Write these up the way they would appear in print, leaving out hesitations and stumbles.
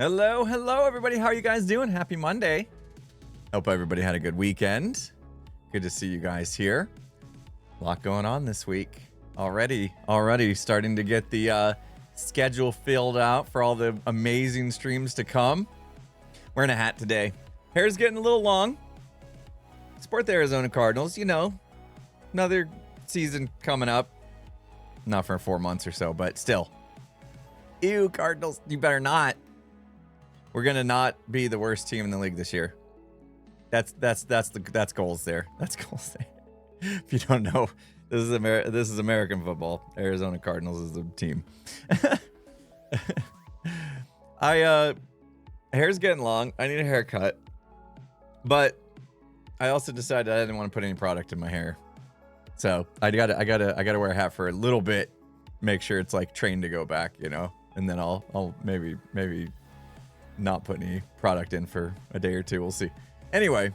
Hello, hello, everybody. How are you guys doing? Happy Monday. Hope everybody had a good weekend. Good to see you guys here. A lot going on this week. Already starting to get the schedule filled out for all the amazing streams to come. Wearing a hat today. Hair's getting a little long. Support the Arizona Cardinals. You know, another season coming up. Not for 4 months or so, but still. Ew, Cardinals, you better not. We're gonna not be the worst team in the league this year. That's goals there. That's goals there. If you don't know, this is American football. Arizona Cardinals is the team. Hair's getting long. I need a haircut, but I also decided I didn't want to put any product in my hair, so I gotta wear a hat for a little bit, make sure it's like trained to go back, you know, and then I'll maybe not put any product in for a day or two. We'll see. Anyway,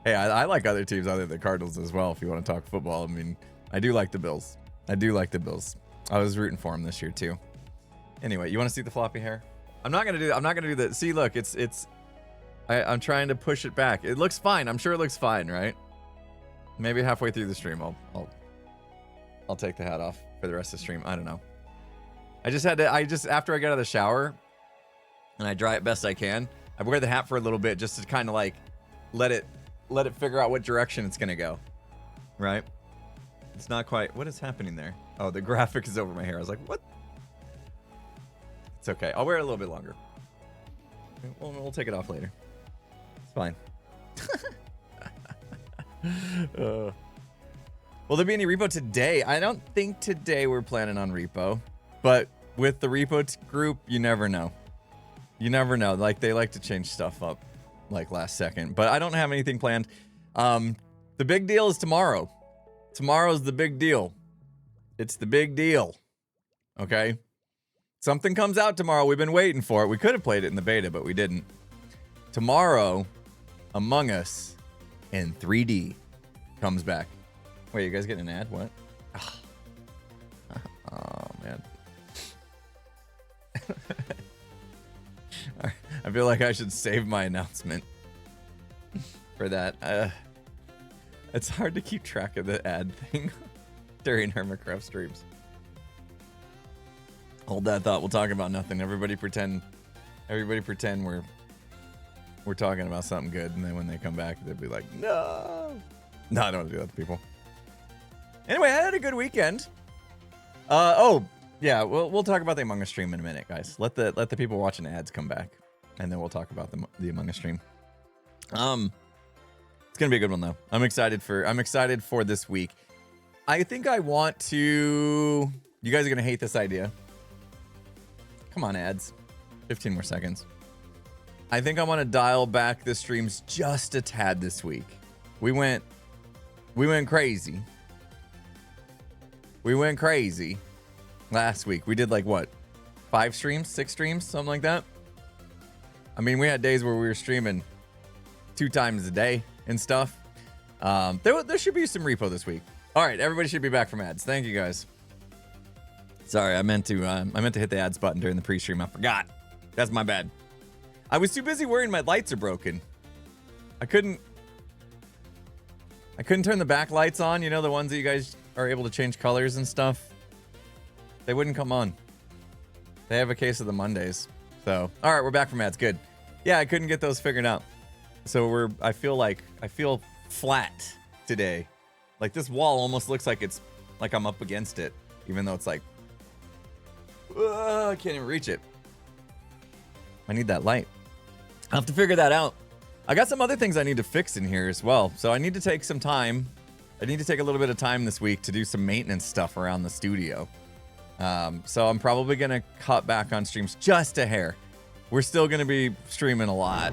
hey, I like other teams other than the Cardinals as well. If you want to talk football, I mean, I do like the Bills. I was rooting for them this year too. Anyway, you want to see the floppy hair? I'm not gonna do that. See, look, I'm trying to push it back. It looks fine. I'm sure it looks fine, right? Maybe halfway through the stream, I'll take the hat off for the rest of the stream. I don't know. After I get out of the shower and I dry it best I can, I wear the hat for a little bit just to kind of like let it figure out what direction it's gonna go, right? It's not quite. What is happening there? Oh, the graphic is over my hair. I was like, what? It's okay. I'll wear it a little bit longer. We'll take it off later. It's fine. Will there be any repo today? I don't think today we're planning on repo, but with the repo group, you never know. You never know. Like, they like to change stuff up like last second, but I don't have anything planned. The big deal is tomorrow. Tomorrow's the big deal. It's the big deal. Okay? Something comes out tomorrow. We've been waiting for it. We could have played it in the beta, but we didn't. Tomorrow, Among Us in 3D comes back. Wait, you guys getting an ad? What? Oh man. I feel like I should save my announcement for that. It's hard to keep track of the ad thing during Hermitcraft streams. Hold that thought. We'll talk about nothing. Everybody pretend we're talking about something good, and then when they come back, they'll be like, no. No, I don't want to do that to people. Anyway, I had a good weekend. Oh, yeah, we'll talk about the Among Us stream in a minute, guys. Let the people watching ads come back, and then we'll talk about the Among Us stream. It's gonna be a good one though. I'm excited for this week. I think I want to. You guys are gonna hate this idea. Come on, ads. 15 more seconds. I think I want to dial back the streams just a tad this week. We went crazy. We went crazy last week. We did like what? 5 streams, 6 streams, something like that. I mean, we had days where we were streaming 2 times a day and stuff. There should be some repo this week. All right, everybody should be back from ads. Thank you guys. Sorry, I meant to hit the ads button during the pre-stream. I forgot. That's my bad. I was too busy worrying my lights are broken. I couldn't turn the back lights on, you know, the ones that you guys are able to change colors and stuff. They wouldn't come on. They have a case of the Mondays. So, all right, we're back from ads. Good. Yeah, I couldn't get those figured out. So I feel flat today. Like this wall almost looks like it's like I'm up against it, even though it's like, I can't even reach it. I need that light. I'll have to figure that out. I got some other things I need to fix in here as well. So I need to take some time. I need to take a little bit of time this week to do some maintenance stuff around the studio. So I'm probably going to cut back on streams just a hair. We're still going to be streaming a lot.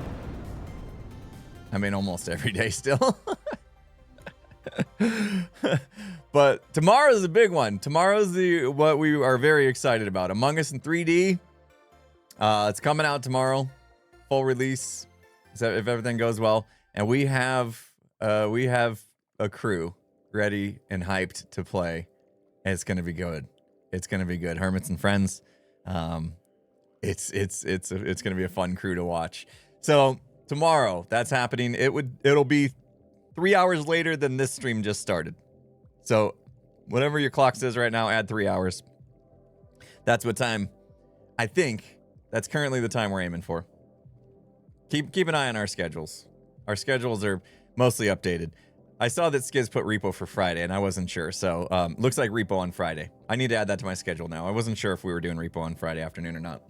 I mean, almost every day still. But tomorrow's a big one. Tomorrow's what we are very excited about. Among Us in 3D. It's coming out tomorrow. Full release. So if everything goes well. And we have a crew ready and hyped to play. And it's going to be good. It's going to be good. Hermits and friends. it's gonna be a fun crew to watch. So tomorrow, that's happening. It'll be 3 hours later than this stream just started. So whatever your clock says right now, add 3 hours. That's what time. I think that's currently the time we're aiming for. Keep an eye on our schedules. Our schedules are mostly updated. I saw that Skiz put repo for Friday, and I wasn't sure. So looks like repo on Friday. I need to add that to my schedule now. I wasn't sure if we were doing repo on Friday afternoon or not.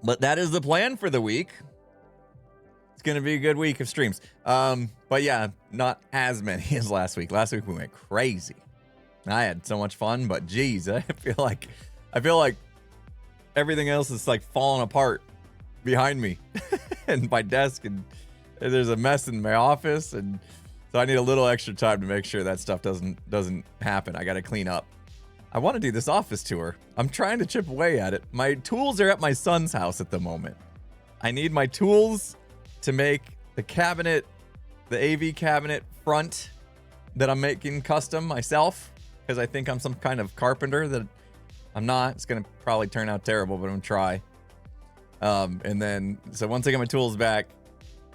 But that is the plan for the week. It's going to be a good week of streams. But yeah, not as many as last week. Last week we went crazy. I had so much fun, but geez, I feel like everything else is like falling apart behind me and my desk, and there's a mess in my office, and so I need a little extra time to make sure that stuff doesn't happen. I got to clean up. I want to do this office tour. I'm trying to chip away at it. My tools are at my son's house at the moment. I need my tools to make the cabinet, the AV cabinet front that I'm making custom myself, because I think I'm some kind of carpenter that I'm not. It's going to probably turn out terrible, but I'm going to try. And then, so once I get my tools back,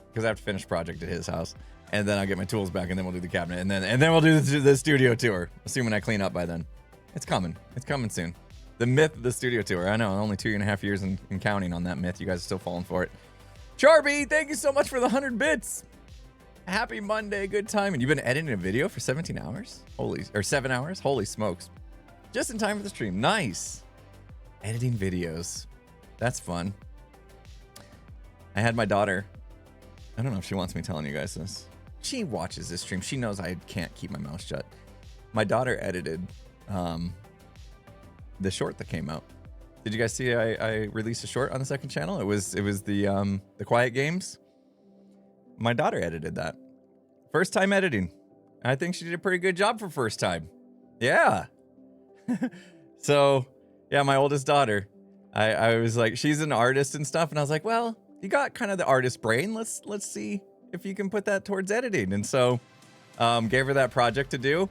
because I have to finish project at his house, and then I'll get my tools back, and then we'll do the cabinet, and then we'll do the studio tour, assuming I clean up by then. It's coming. It's coming soon. The myth of the studio tour. I know, only 2.5 years and counting on that myth. You guys are still falling for it. Charby, thank you so much for the 100 bits. Happy Monday, good time. And you've been editing a video for 17 hours? 7 hours? Holy smokes. Just in time for the stream. Nice. Editing videos. That's fun. I had my daughter. I don't know if she wants me telling you guys this. She watches this stream. She knows I can't keep my mouth shut. My daughter edited the short that came out. Did you guys see I released a short on the second channel? It was the Quiet Games. My daughter edited that. First time editing. I think she did a pretty good job for first time. Yeah. So, yeah, my oldest daughter. I was like, she's an artist and stuff, and I was like, well, you got kind of the artist brain. Let's see if you can put that towards editing. And so, gave her that project to do.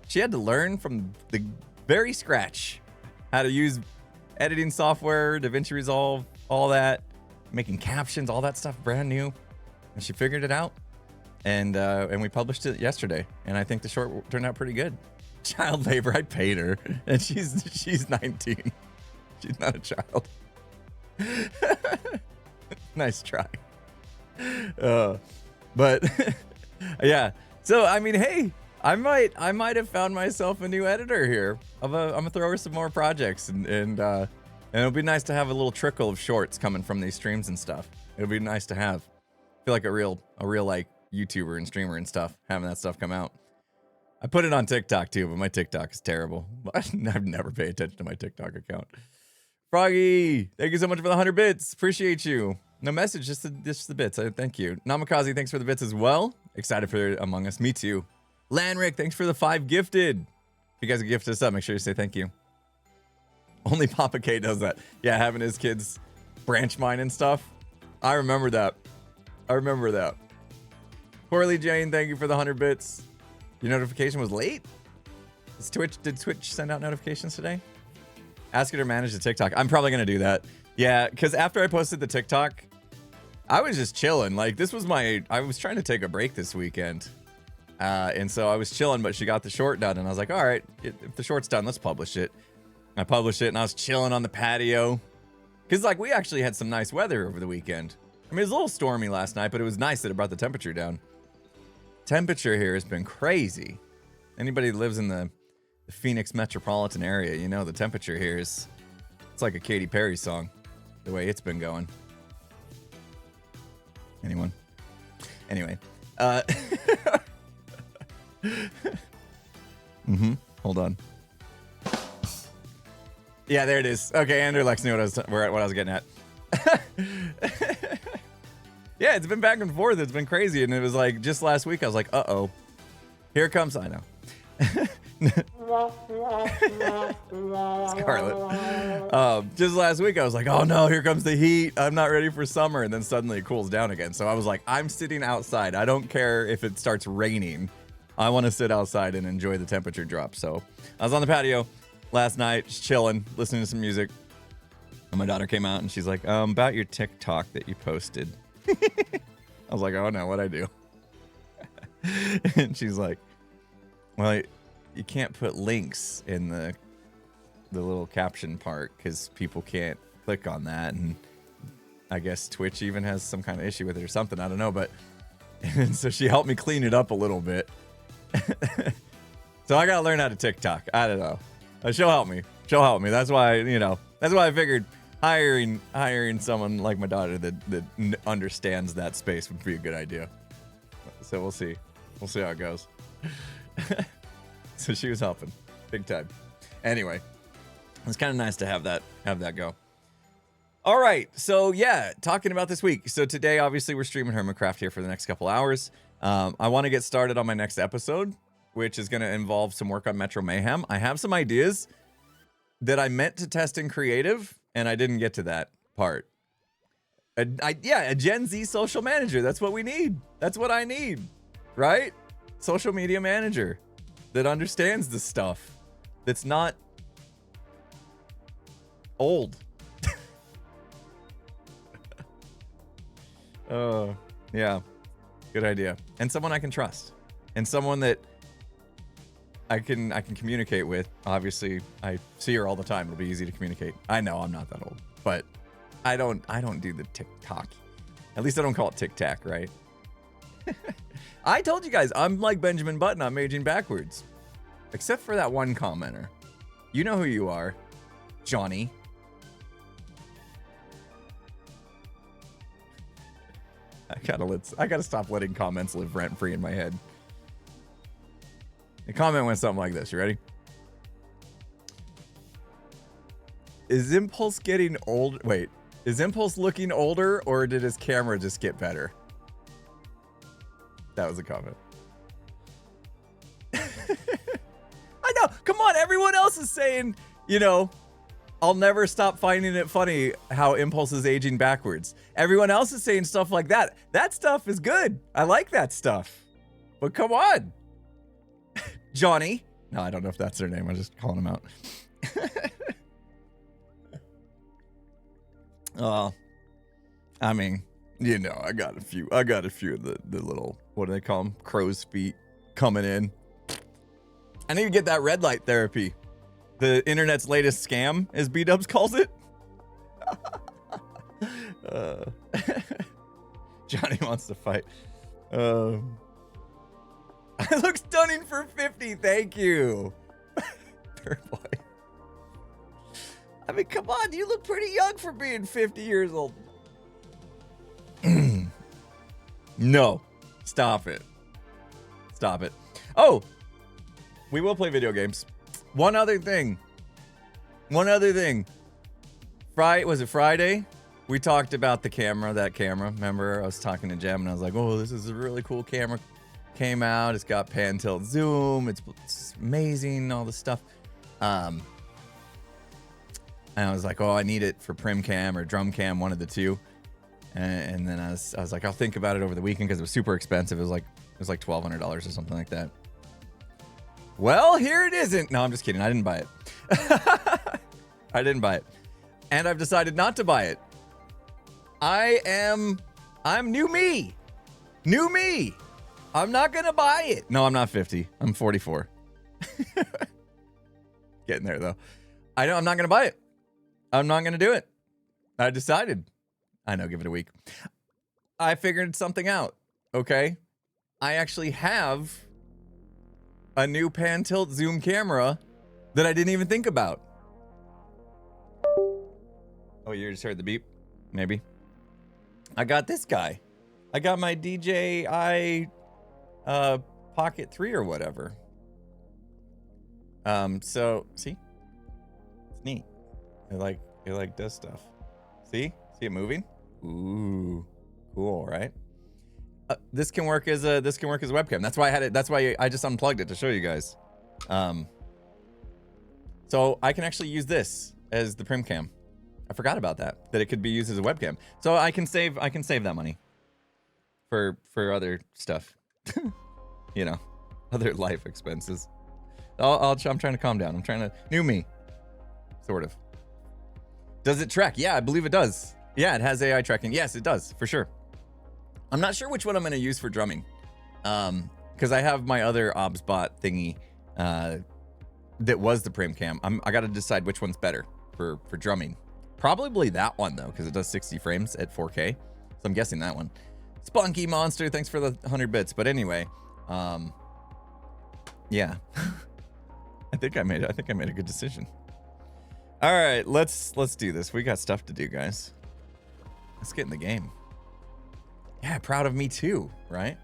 She had to learn from the very scratch how to use editing software, DaVinci Resolve, all that, making captions, all that stuff brand new. And she figured it out, and we published it yesterday. And I think the short turned out pretty good. Child labor, I paid her, and she's 19. She's not a child. Nice try. But yeah. So I mean, hey, I might have found myself a new editor here. I'm gonna throw her some more projects, and it'll be nice to have a little trickle of shorts coming from these streams and stuff. It'll be nice to have. I feel like a real like YouTuber and streamer and stuff, having that stuff come out. I put it on TikTok too, but my TikTok is terrible. I've never paid attention to my TikTok account. Froggy, thank you so much for the 100 bits. Appreciate you. No message, just the bits. Thank you. Namikaze, thanks for the bits as well. Excited for Among Us. Me too. Lanrick, thanks for the 5 gifted. If you guys can gift us up, make sure you say thank you. Only Papa K does that. Yeah, having his kids branch mine and stuff. I remember that. Poorly Jane, thank you for the 100 bits. Your notification was late? Did Twitch send out notifications today? Ask her to manage the TikTok. I'm probably going to do that. Yeah, because after I posted the TikTok, I was just chilling. Like, I was trying to take a break this weekend. And so I was chilling, but she got the short done. And I was like, all right, if the short's done, let's publish it. I published it, and I was chilling on the patio. Because, like, we actually had some nice weather over the weekend. I mean, it was a little stormy last night, but it was nice that it brought the temperature down. Temperature here has been crazy. Anybody that lives in the Phoenix metropolitan area, you know the temperature here it's like a Katy Perry song, the way it's been going. Anyone? Anyway. Hold on. Yeah, there it is. Okay, Andrew Lex knew what I was getting at. Yeah, it's been back and forth. It's been crazy. And it was like, just last week, I was like, uh-oh. Here comes, I know. Scarlet. Just last week, I was like, oh no, here comes the heat. I'm not ready for summer. And then suddenly it cools down again. So I was like, I'm sitting outside. I don't care if it starts raining. I want to sit outside and enjoy the temperature drop. So I was on the patio, last night, just chilling, listening to some music. And my daughter came out and she's like, about your TikTok that you posted. I was like, oh no, what'd I do? And she's like, well, you can't put links in the little caption part because people can't click on that. And I guess Twitch even has some kind of issue with it or something. I don't know. But and so she helped me clean it up a little bit. So I got to learn how to TikTok. I don't know. She'll help me. She'll help me. That's why, that's why I figured hiring someone like my daughter that understands that space would be a good idea. So we'll see. We'll see how it goes. So she was helping big time. Anyway, it's kind of nice to have that go. All right. So yeah, talking about this week. So today, obviously, we're streaming Hermitcraft here for the next couple hours. I want to get started on my next episode, which is going to involve some work on Metro Mayhem. I have some ideas that I meant to test in creative, and I didn't get to that part. A Gen Z social manager. That's what we need. That's what I need, right? Social media manager that understands the stuff. That's not old. Oh, yeah. Good idea. And someone I can trust. And someone that I can communicate with. Obviously, I see her all the time. It'll be easy to communicate. I know I'm not that old, but I don't do the TikTok. At least I don't call it Tic Tac, right? I told you guys, I'm like Benjamin Button. I'm aging backwards. Except for that one commenter. You know who you are. Johnny. I gotta stop letting comments live rent-free in my head. The comment went something like this. You ready? Is Impulse getting old? Wait, is Impulse looking older, or did his camera just get better? That was a comment. I know. Come on, everyone else is saying, I'll never stop finding it funny how Impulse is aging backwards. Everyone else is saying stuff like that. That stuff is good. I like that stuff. But come on. Johnny. No, I don't know if that's their name. I'm just calling him out. I mean, I got a few of the little, what do they call them? Crow's feet coming in. I need to get that red light therapy. The internet's latest scam, as B-Dubs calls it. Johnny wants to fight. I look stunning for 50. Thank you. Third boy. I mean, come on. You look pretty young for being 50 years old. No. Stop it. Stop it. Oh, we will play video games. One other thing. Was it Friday? We talked about that camera. Remember, I was talking to Jem and I was like, oh, this is a really cool camera. Came out. It's got pan, tilt, zoom. It's amazing, all this stuff. And I was like, oh, I need it for prim cam or drum cam, one of the two. And then I was like, I'll think about it over the weekend because it was super expensive. It was like $1,200 or something like that. Well, here it isn't. No, I'm just kidding. I didn't buy it. I didn't buy it. And I've decided not to buy it. I'm new me. New me. I'm not going to buy it. No, I'm not 50. I'm 44. Getting there, though. I'm not going to buy it. I'm not going to do it. I decided. I know, give it a week. I figured something out, okay? I actually have a new pan tilt zoom camera that I didn't even think about. Oh, you just heard the beep? Maybe. I got this guy. I got my DJI Pocket 3 or whatever. So, see? It's neat. It like does stuff. See? See it moving? Ooh. Cool, right? This can work as a webcam. That's why I had it. That's why I just unplugged it to show you guys. So I can actually use this as the prim cam. I forgot about that it could be used as a webcam. So I can save that money for other stuff. Other life expenses. I'm trying to calm down. I'm trying to new me. Sort of. Does it track? Yeah, I believe it does. Yeah, it has AI tracking. Yes, it does, for sure. I'm not sure which one I'm going to use for drumming. Because I have my other ObsBot thingy that was the Prim Cam. I got to decide which one's better for drumming. Probably that one, though, because it does 60 frames at 4K. So I'm guessing that one. Spunky Monster, thanks for the 100 bits. But anyway, yeah. I think I made a good decision. All right, let's do this. We got stuff to do, guys. Let's get in the game. Yeah, proud of me too, right?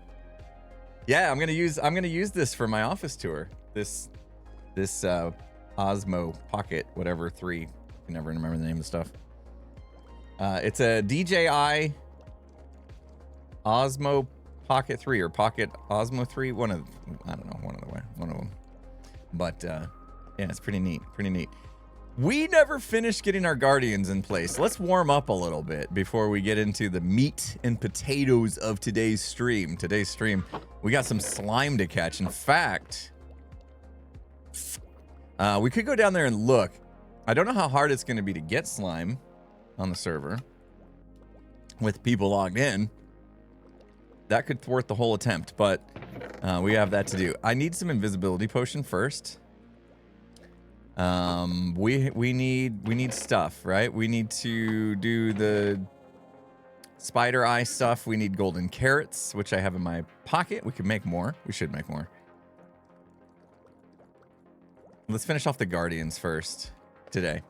Yeah, I'm gonna use this for my office tour. This Osmo Pocket whatever 3. I can never remember the name of the stuff. It's a DJI Osmo Pocket 3 or Pocket Osmo 3. One of them. But yeah, it's pretty neat. Pretty neat. We never finished getting our guardians in place. Let's warm up a little bit before we get into the meat and potatoes of today's stream. Today's stream, we got some slime to catch. In fact, we could go down there and look. I don't know how hard it's going to be to get slime on the server with people logged in. That could thwart the whole attempt, but we have that to do. I need some invisibility potion first. We need stuff, right? We need to do the spider eye stuff. We need golden carrots, which I have in my pocket. We can make more. We should make more. Let's finish off the guardians first today.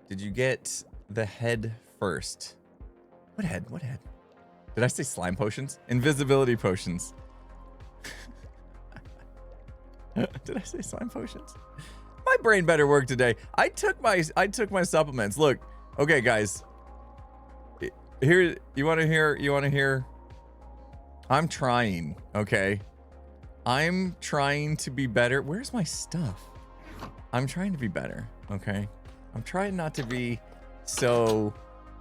Did you get the head first? What head? What head? Did I say slime potions? Invisibility potions. Did I say slime potions? My brain better work today. I took my supplements. Look, okay, guys. Here, you want to hear? I'm trying. Okay, I'm trying to be better. Where's my stuff? I'm trying to be better. Okay, I'm trying not to be so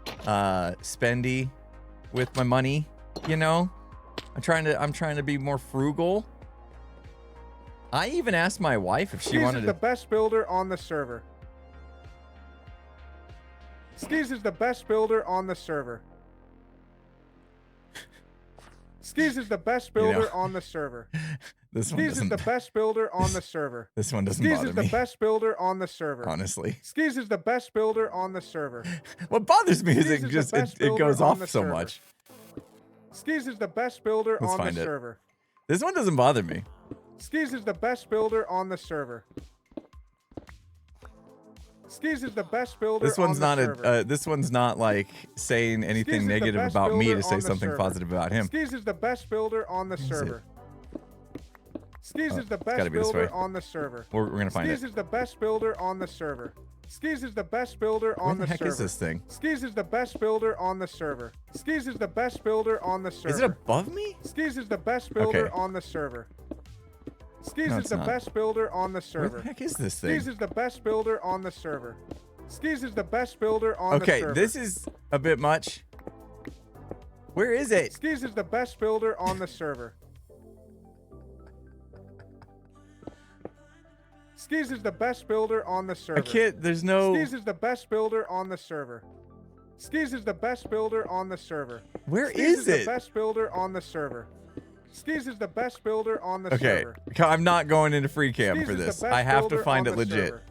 spendy with my money. You know, I'm trying to be more frugal. I even asked my wife if she wanted to... Skis is the best builder on the server. Skis is the best builder on the server. Skis is the best builder on the server. This one Skis is the best builder on the server. This one doesn't bother me. Skis is the best builder on the server. Honestly. Skis is the best builder on the server. What bothers me is it goes off so much. Skis is the best builder on the server. This one doesn't bother me. Skis is the best builder on the server. Skis is the best builder. This one's not this one's not like saying anything negative about me to say something positive about him. Skis is the best builder on the server. Skis is the best builder on the server. We're gonna find it. Skis is the best builder on the server. Skis is the best builder on the server. Where the heck is this thing? Skis is the best builder on the server. Skis is the best builder on the server. Is it above me? Skis is the best builder on the server. Skis is the best builder on the server. Where the heck is this thing? Skis is the best builder on the server. Skis is the best builder on the server. Okay, this is a bit much. Where is it? Skis is the best builder on the server. Skis is the best builder on the server. I can't, there's no... Skis is the best builder on the server. Skis is the best builder on the server. Where Skis is it? Skis is the best builder on the server. Skis is the best builder on the server. Okay, I'm not going into free cam for this. I have to find it legit. Server.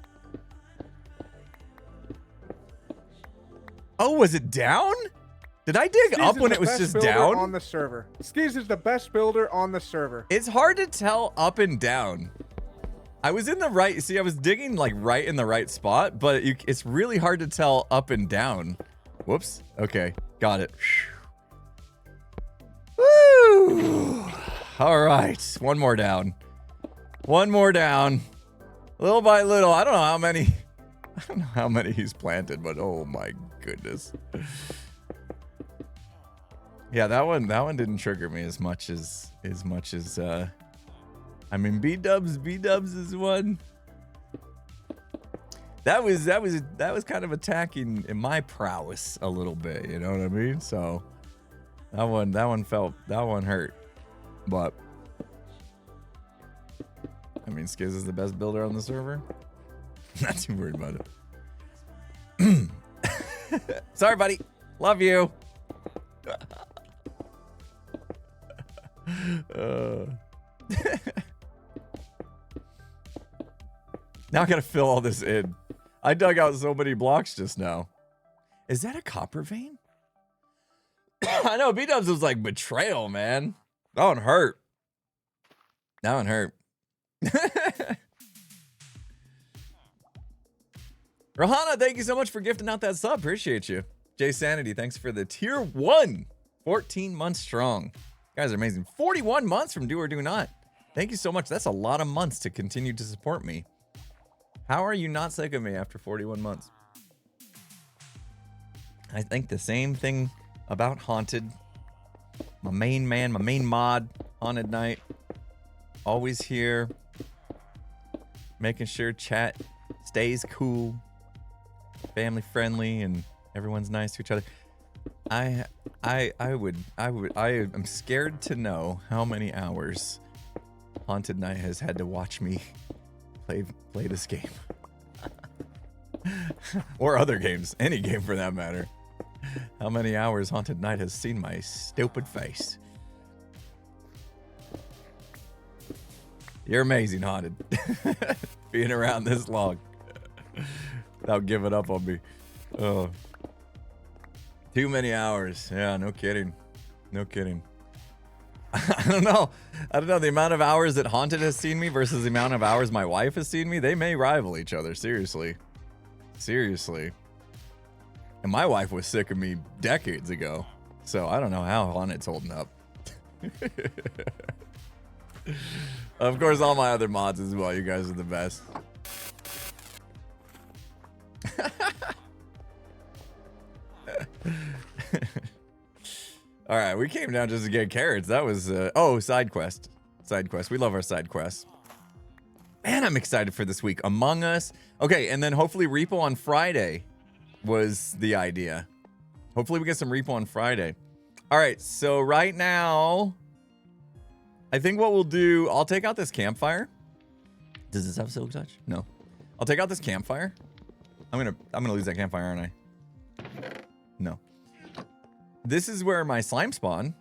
Oh, was it down? Did I dig Skis up when it was just down? On the server. Skis is the best builder on the server. It's hard to tell up and down. I was in the right, see, I was digging like right in the right spot, but it's really hard to tell up and down. Whoops. Okay, got it. Woo! All right, one more down. One more down. Little by little. I don't know how many he's planted, but oh my goodness. Yeah, that one didn't trigger me as much as I mean, B-dubs is one. That was kind of attacking in my prowess a little bit, you know what I mean? So that one hurt. But I mean, Skiz is the best builder on the server. Not too worried about it. Sorry, buddy. Love you. Now I gotta fill all this in. I dug out so many blocks just now. Is that a copper vein? I know, B-dubs was like betrayal, man. That one hurt. That one hurt. Rahana, thank you so much for gifting out that sub. Appreciate you. Jay Sanity, thanks for the tier 1. 14 months strong. You guys are amazing. 41 months from Do or Do Not. Thank you so much. That's a lot of months to continue to support me. How are you not sick of me after 41 months? I think the same thing about Haunted. My main man, my main mod, Haunted Knight. Always here. Making sure chat stays cool. Family friendly and everyone's nice to each other. I am scared to know how many hours Haunted Knight has had to watch me play this game. Or other games, any game for that matter. How many hours Haunted Knight has seen my stupid face. You're amazing, Haunted. Being around this long without giving up on me. Oh. Too many hours. Yeah, no kidding. No kidding. I don't know. The amount of hours that Haunted has seen me versus the amount of hours my wife has seen me, they may rival each other. Seriously. Seriously. And my wife was sick of me decades ago. So I don't know how Haunted's holding up. Of course, all my other mods as well. You guys are the best. All right, we came down just to get carrots. That was oh, side quest. Side quest. We love our side quests. Man, I'm excited for this week. Among Us. Okay, and then hopefully Repo on Friday was the idea. Hopefully we get some Repo on Friday. All right, so right now, I think what we'll do, I'll take out this campfire. Does this have silk touch? No. I'll take out this campfire. I'm gonna lose that campfire, aren't I? No. This is where my slime spawn.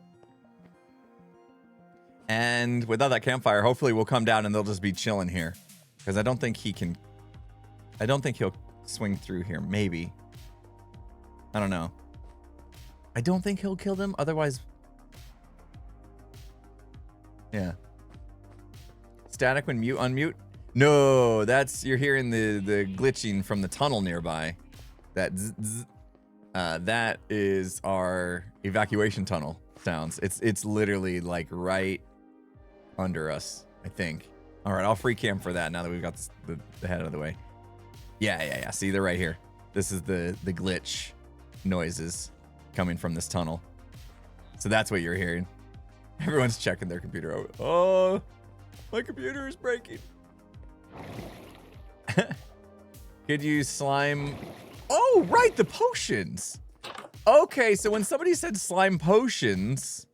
And without that campfire, hopefully we'll come down and they'll just be chilling here. Because I don't think he'll swing through here. Maybe. I don't know. I don't think he'll kill them. Otherwise. Yeah. Static when mute, unmute. No, you're hearing the glitching from the tunnel nearby. That that is our evacuation tunnel sounds. It's literally like right under us, I think. All right, I'll free cam for that now that we've got the head out of the way. Yeah. See, they're right here. This is the glitch noises coming from this tunnel. So that's what you're hearing. Everyone's checking their computer. Oh, my computer is breaking. Could you slime? Oh, right, the potions. Okay, so when somebody said slime potions,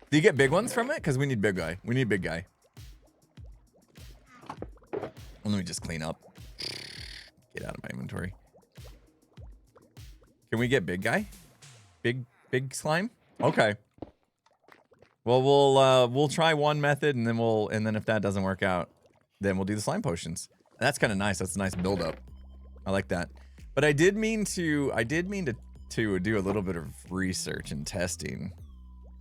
do you get big ones from it? Because we need big guy. We need big guy. Let me just clean up. Get out of my inventory. Can we get big guy? Big slime? Okay. Well, we'll try one method and then if that doesn't work out, then we'll do the slime potions. And that's kind of nice. That's a nice build up. I like that. But I did mean to do a little bit of research and testing,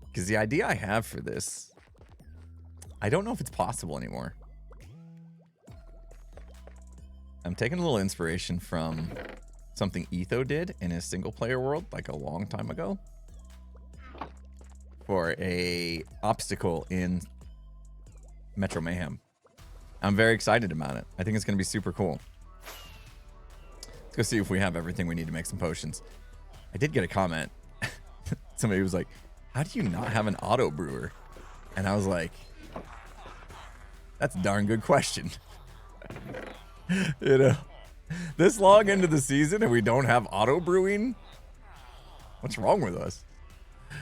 because the idea I have for this, I don't know if it's possible anymore. I'm taking a little inspiration from something Etho did in his single player world like a long time ago for a obstacle in Metro Mayhem. I'm very excited about it. I think it's going to be super cool. Let's go see if we have everything we need to make some potions. I did get a comment. Somebody was like, how do you not have an auto brewer? And I was like, that's a darn good question. You know, this long into the season and we don't have auto brewing? What's wrong with us? I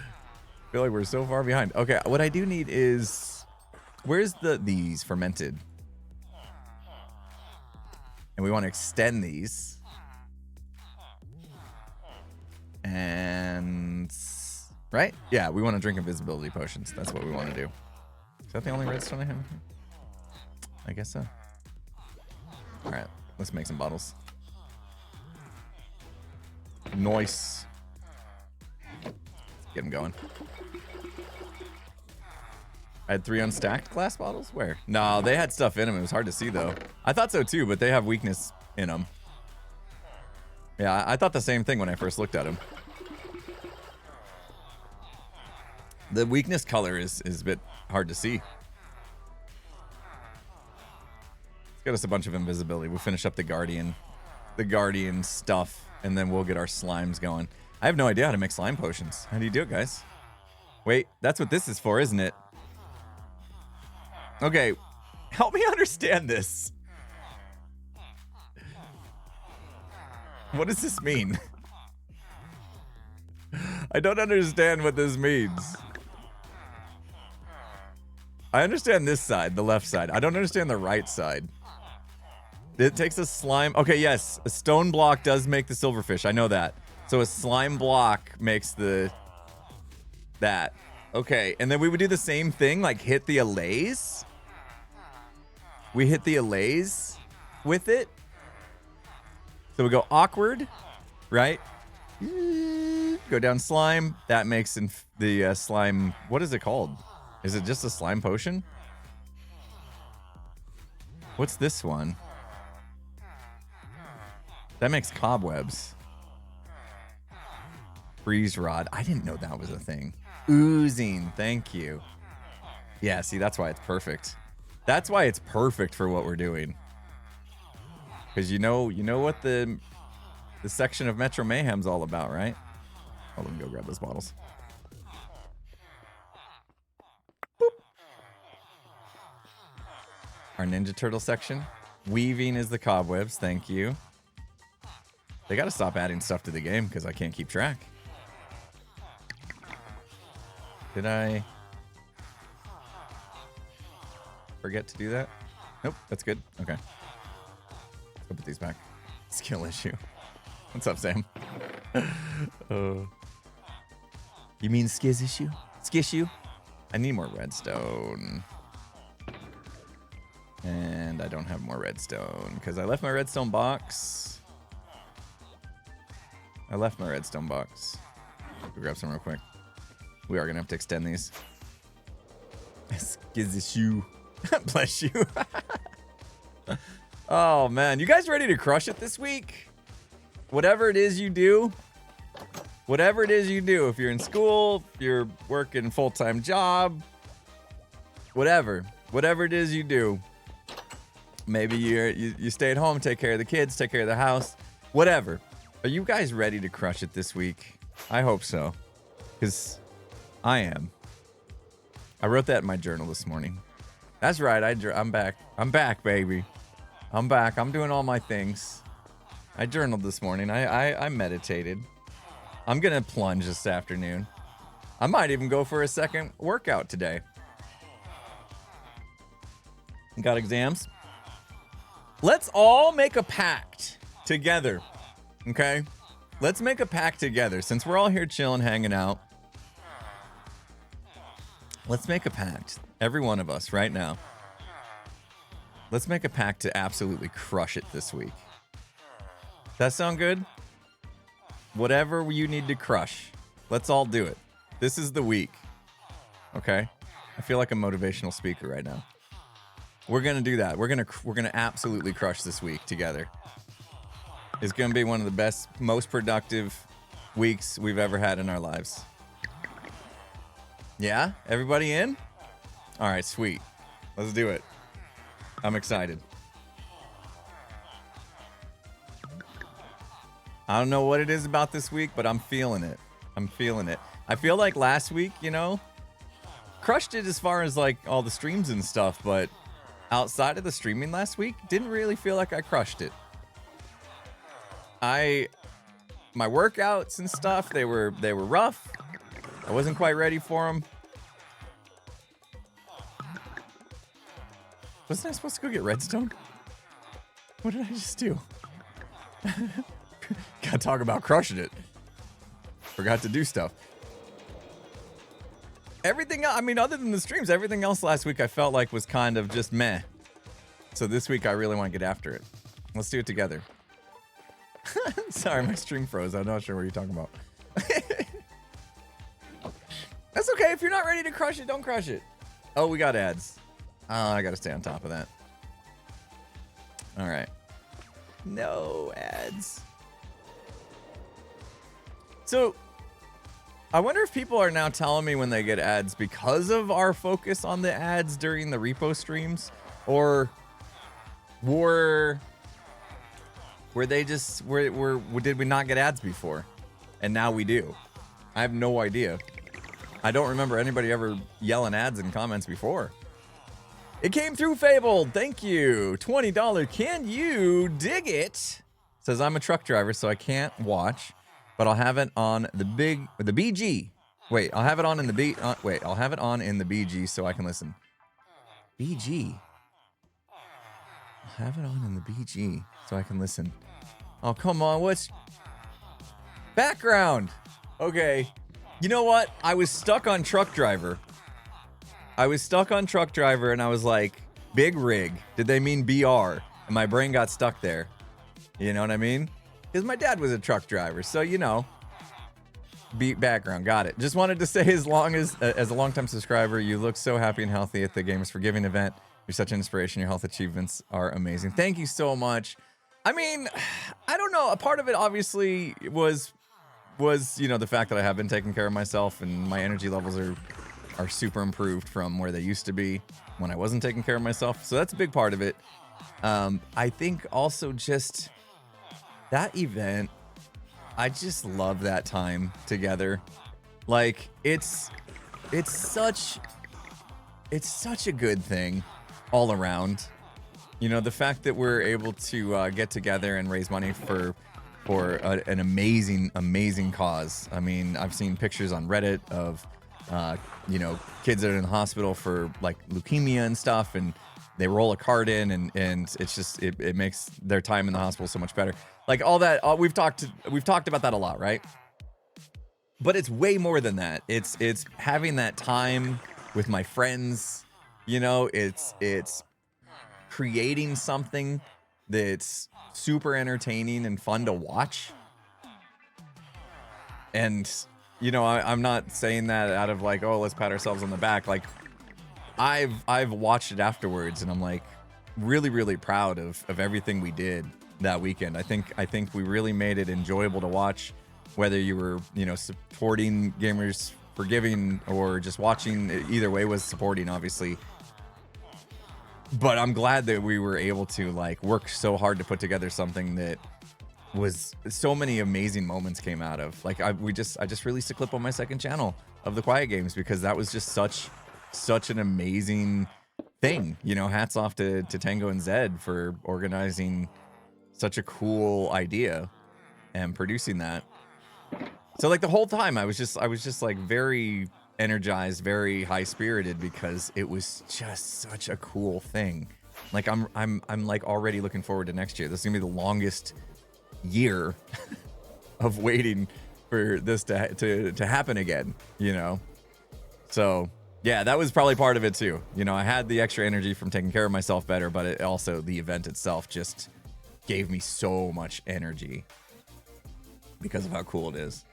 feel like we're so far behind. Okay, what I do need is, where's these fermented? And we want to extend these. And... Right? Yeah, we want to drink invisibility potions. That's what we want to do. Is that the only redstone I have here? I guess so. Alright, let's make some bottles. Nice. Get them going. I had 3 unstacked glass bottles? Where? No, they had stuff in them. It was hard to see, though. I thought so, too, but they have weakness in them. Yeah, I thought the same thing when I first looked at them. The weakness color is a bit hard to see. Let's get us a bunch of invisibility. We'll finish up the Guardian stuff, and then we'll get our slimes going. I have no idea how to make slime potions. How do you do it, guys? Wait, that's what this is for, isn't it? Okay, help me understand this. What does this mean? I don't understand what this means. I understand this side, the left side. I don't understand the right side. It takes a slime. Okay, yes, a stone block does make the silverfish. I know that. So a slime block makes that. Okay, and then we would do the same thing, like hit the allays. We hit the allays with it. So we go awkward, right? Go down slime. That makes the slime. What is it called? Is it just a slime potion? What's this one? That makes cobwebs. Freeze rod. I didn't know that was a thing. Oozing. Thank you. Yeah, see, that's why it's perfect. That's why it's perfect for what we're doing. Because you know what the section of Metro Mayhem's all about, right? Oh, let me go grab those bottles. Boop. Our Ninja Turtle section. Weaving is the cobwebs. Thank you. They got to stop adding stuff to the game because I can't keep track. Did I forget to do that? Nope, that's good. Okay. Let's go put these back. Skill issue. What's up, Sam? You mean skiz issue? Skissue? I need more redstone. And I don't have more redstone because I left my redstone box. Go grab some real quick. We are going to have to extend these. Skiz issue. Bless you. Oh, man. You guys ready to crush it this week? Whatever it is you do, if you're in school, if you're working full-time job, whatever it is you do, maybe you stay at home, take care of the kids, take care of the house, whatever. Are you guys ready to crush it this week? I hope so, because I am. I wrote that in my journal this morning. That's right, I'm back. I'm back, baby. I'm back. I'm doing all my things. I journaled this morning. I meditated. I'm going to plunge this afternoon. I might even go for a second workout today. Got exams? Let's all make a pact together. Okay? Let's make a pact together. Since we're all here chilling, hanging out. Let's make a pact. Every one of us right now. Let's make a pact to absolutely crush it this week. That sound good? Whatever you need to crush, let's all do it. This is the week. Okay? I feel like a motivational speaker right now. We're gonna do that. We're gonna absolutely crush this week together. It's gonna be one of the best, most productive weeks we've ever had in our lives. Yeah? Everybody in? All right, sweet. Let's do it. I'm excited. I don't know what it is about this week, but I'm feeling it. I feel like last week, crushed it as far as like all the streams and stuff, but outside of the streaming last week, didn't really feel like I crushed it. My workouts and stuff, they were rough. I wasn't quite ready for them. Wasn't I supposed to go get redstone? What did I just do? Gotta talk about crushing it. Forgot to do stuff. Everything, I mean, other than the streams, everything else last week I felt like was kind of just meh. So this week I really want to get after it. Let's do it together. Sorry, my stream froze. I'm not sure what you're talking about. That's okay. If you're not ready to crush it, don't crush it. Oh, we got ads. Oh, I got to stay on top of that. All right. No ads. So, I wonder if people are now telling me when they get ads because of our focus on the ads during the repo streams, or were they just did we not get ads before, and now we do? I have no idea. I don't remember anybody ever yelling ads in comments before. It came through, Fabled. Thank you. $20. Can you dig it? Says I'm a truck driver, so I can't watch, but I'll have it on the BG. Wait, I'll have it on in the I'll have it on in the BG so I can listen. BG. I'll have it on in the BG so I can listen. Oh, come on. What's background? Okay. You know what? I was stuck on truck driver. And I was like, big rig. Did they mean BR? And my brain got stuck there. You know what I mean? Because my dad was a truck driver, so you know. Beat background, got it. Just wanted to say, as a longtime subscriber, you look so happy and healthy at the Gamers Forgiving event. You're such an inspiration. Your health achievements are amazing. Thank you so much. I mean, I don't know. A part of it obviously was you know, the fact that I have been taking care of myself and my energy levels are super improved from where they used to be when I wasn't taking care of myself. So that's a big part of it. I think also just that event, I just love that time together. Like it's such a good thing all around. You know, the fact that we're able to get together and raise money for an amazing cause. I mean, I've seen pictures on Reddit of you know, kids that are in the hospital for like leukemia and stuff, and they roll a card in, and it's just it makes their time in the hospital so much better. Like all that, we've talked about that a lot, right? But it's way more than that. It's having that time with my friends. You know, it's creating something that's super entertaining and fun to watch. And you know, I'm not saying that out of like, oh, let's pat ourselves on the back. Like, I've watched it afterwards, and I'm like, really proud of everything we did that weekend. I think we really made it enjoyable to watch, whether you were, you know, supporting Gamers Forgiving or just watching. Either way was supporting, obviously. But I'm glad that we were able to like work so hard to put together something that was so many amazing moments came out of. Like I just released a clip on my second channel of the Quiet Games because that was just such an amazing thing. You know, hats off to Tango and Zed for organizing such a cool idea and producing that. So like the whole time I was just like very energized, very high spirited because it was just such a cool thing. Like I'm like already looking forward to next year. This is gonna be the longest year of waiting for this to happen again, you know? So yeah, that was probably part of it too. You know, I had the extra energy from taking care of myself better, but it also, the event itself just gave me so much energy because of how cool it is.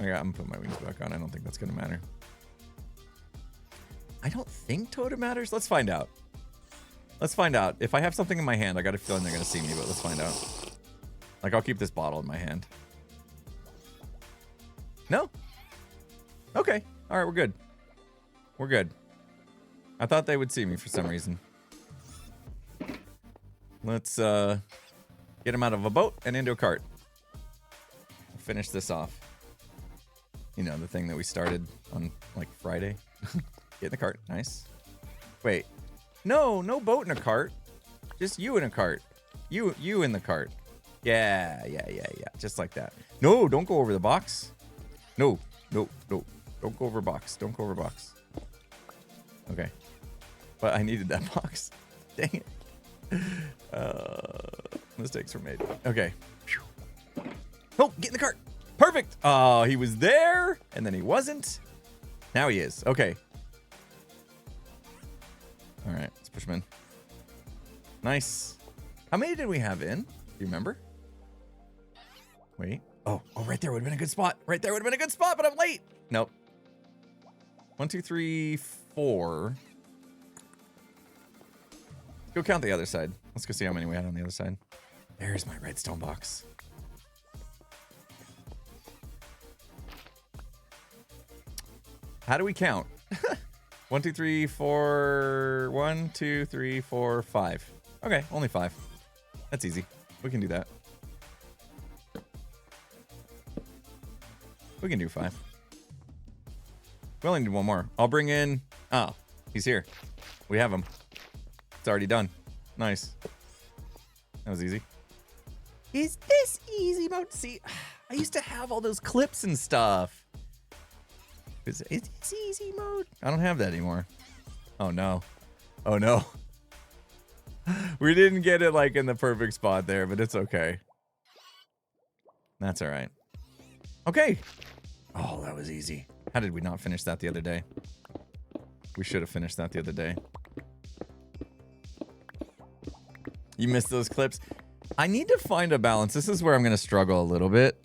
I'm gonna put my wings back on. I don't think that's gonna matter. I don't think Totem matters. Let's find out. Let's find out. If I have something in my hand, I got a feeling they're gonna see me, but let's find out. Like, I'll keep this bottle in my hand. No? Okay. All right, we're good. We're good. I thought they would see me for some reason. Let's get them out of a boat and into a cart. Finish this off. You know, the thing that we started on, like, Friday. Get in the cart. Nice. Wait. No boat in a cart. Just you in a cart. You in the cart. Yeah. Just like that. No, don't go over the box. No. Don't go over box. Don't go over box. Okay. But I needed that box. Dang it. Mistakes were made. Okay. Oh, get in the cart. Perfect. Oh, he was there, and then he wasn't. Now he is. Okay. All right, let's push him in. Nice. How many did we have in? Do you remember? Wait. Oh, right there would have been a good spot. Right there would have been a good spot, but I'm late. Nope. 1, 2, 3, 4. Go count the other side. Let's go see how many we had on the other side. There's my redstone box. How do we count? 1, 2, 3, 4. 1, 2, 3, 4, 5. Okay, only 5. That's easy. We can do that. We can do 5. We only need one more. I'll bring in... Oh, he's here. We have him. It's already done. Nice. That was easy. Is this easy mode? See, I used to have all those clips and stuff. Is it easy mode? I don't have that anymore. Oh, no. Oh, no. We didn't get it, like, in the perfect spot there, but it's okay. That's all right. Okay. Oh, that was easy. How did we not finish that the other day? We should have finished that the other day. You missed those clips. I need to find a balance. This is where I'm going to struggle a little bit.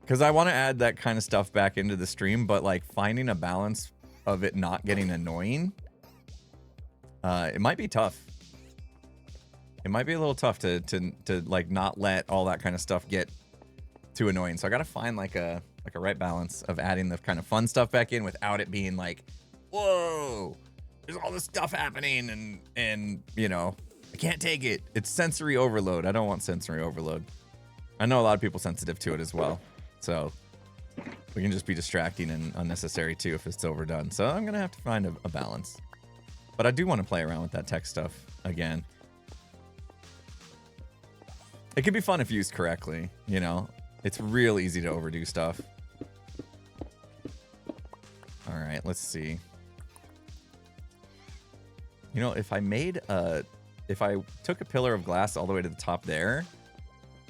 Because I want to add that kind of stuff back into the stream, but like finding a balance of it not getting annoying, it might be tough. It might be a little tough to like not let all that kind of stuff get too annoying. So I got to find like a right balance of adding the kind of fun stuff back in without it being like, whoa, there's all this stuff happening and you know, I can't take it. It's sensory overload. I don't want sensory overload. I know a lot of people sensitive to it as well. So we can just be distracting and unnecessary too if it's overdone. So I'm going to have to find a balance. But I do want to play around with that tech stuff again. It could be fun if used correctly, you know. It's real easy to overdo stuff. All right, let's see. You know, if I took a pillar of glass all the way to the top there,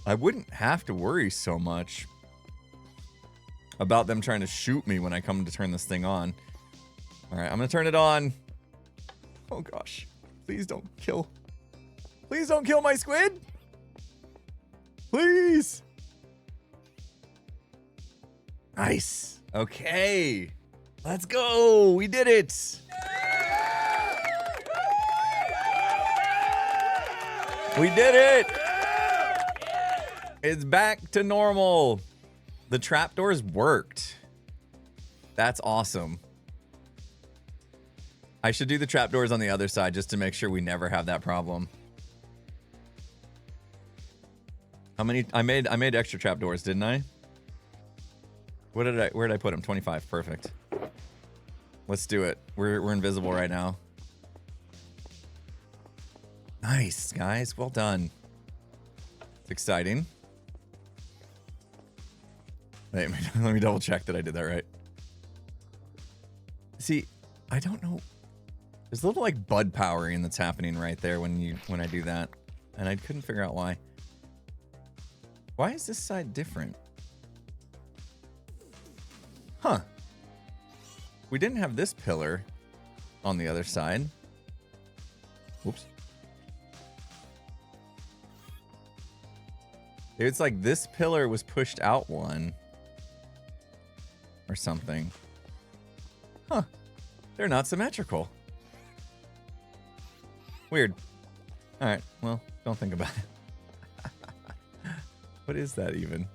I wouldn't have to worry so much about them trying to shoot me when I come to turn this thing on. All right, I'm gonna turn it on. Oh gosh, please don't kill. Please don't kill my squid. Please. Nice. Okay. Let's go. We did it. We did it. It's back to normal. The trapdoors worked. That's awesome. I should do the trapdoors on the other side just to make sure we never have that problem. How many? I made extra trapdoors, didn't I? Where did I put them? 25. Perfect. Let's do it. We're invisible right now. Nice, guys. Well done. It's exciting. Wait, let me double check that I did that right. See, I don't know. There's a little like bud powering that's happening right there when I do that, and I couldn't figure out why. Why is this side different? Huh. We didn't have this pillar on the other side. Whoops. It's like this pillar was pushed out one. Or something. Huh. They're not symmetrical. Weird. Alright, well, don't think about it. What is that even?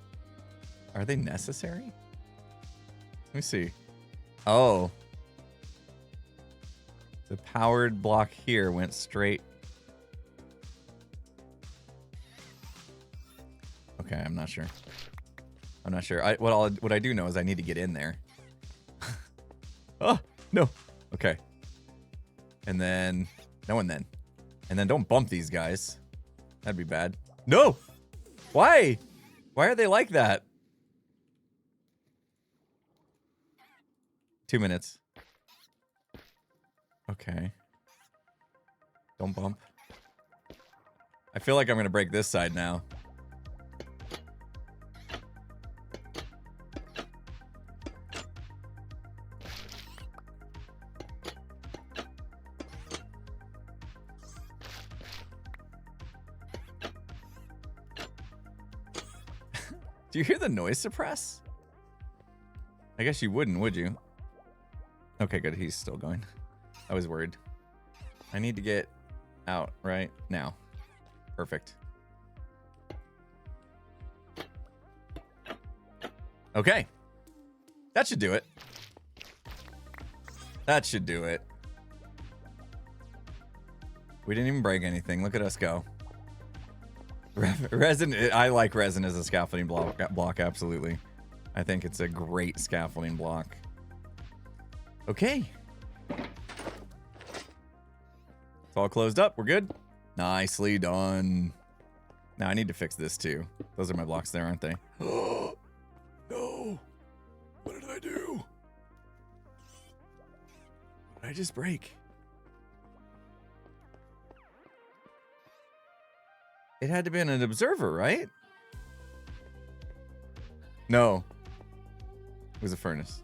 Are they necessary? Let me see. Oh. The powered block here went straight. Okay, I'm not sure. I'm not sure. What I do know is I need to get in there. Oh, no. Okay. And then... No, and then. And then don't bump these guys. That'd be bad. No! Why? Why are they like that? 2 minutes. Okay. Don't bump. I feel like I'm gonna break this side now. Do you hear the noise suppress? I guess you wouldn't, would you? Okay, good. He's still going. I was worried. I need to get out right now. Perfect. Okay. That should do it. That should do it. We didn't even break anything. Look at us go. Resin, I like resin as a scaffolding block, absolutely. I think it's a great scaffolding block. Okay. It's all closed up. We're good. Nicely done. Now I need to fix this too. Those are my blocks there, aren't they? Oh, no. What did I do? What did I just break? It had to be an observer, right? No. It was a furnace.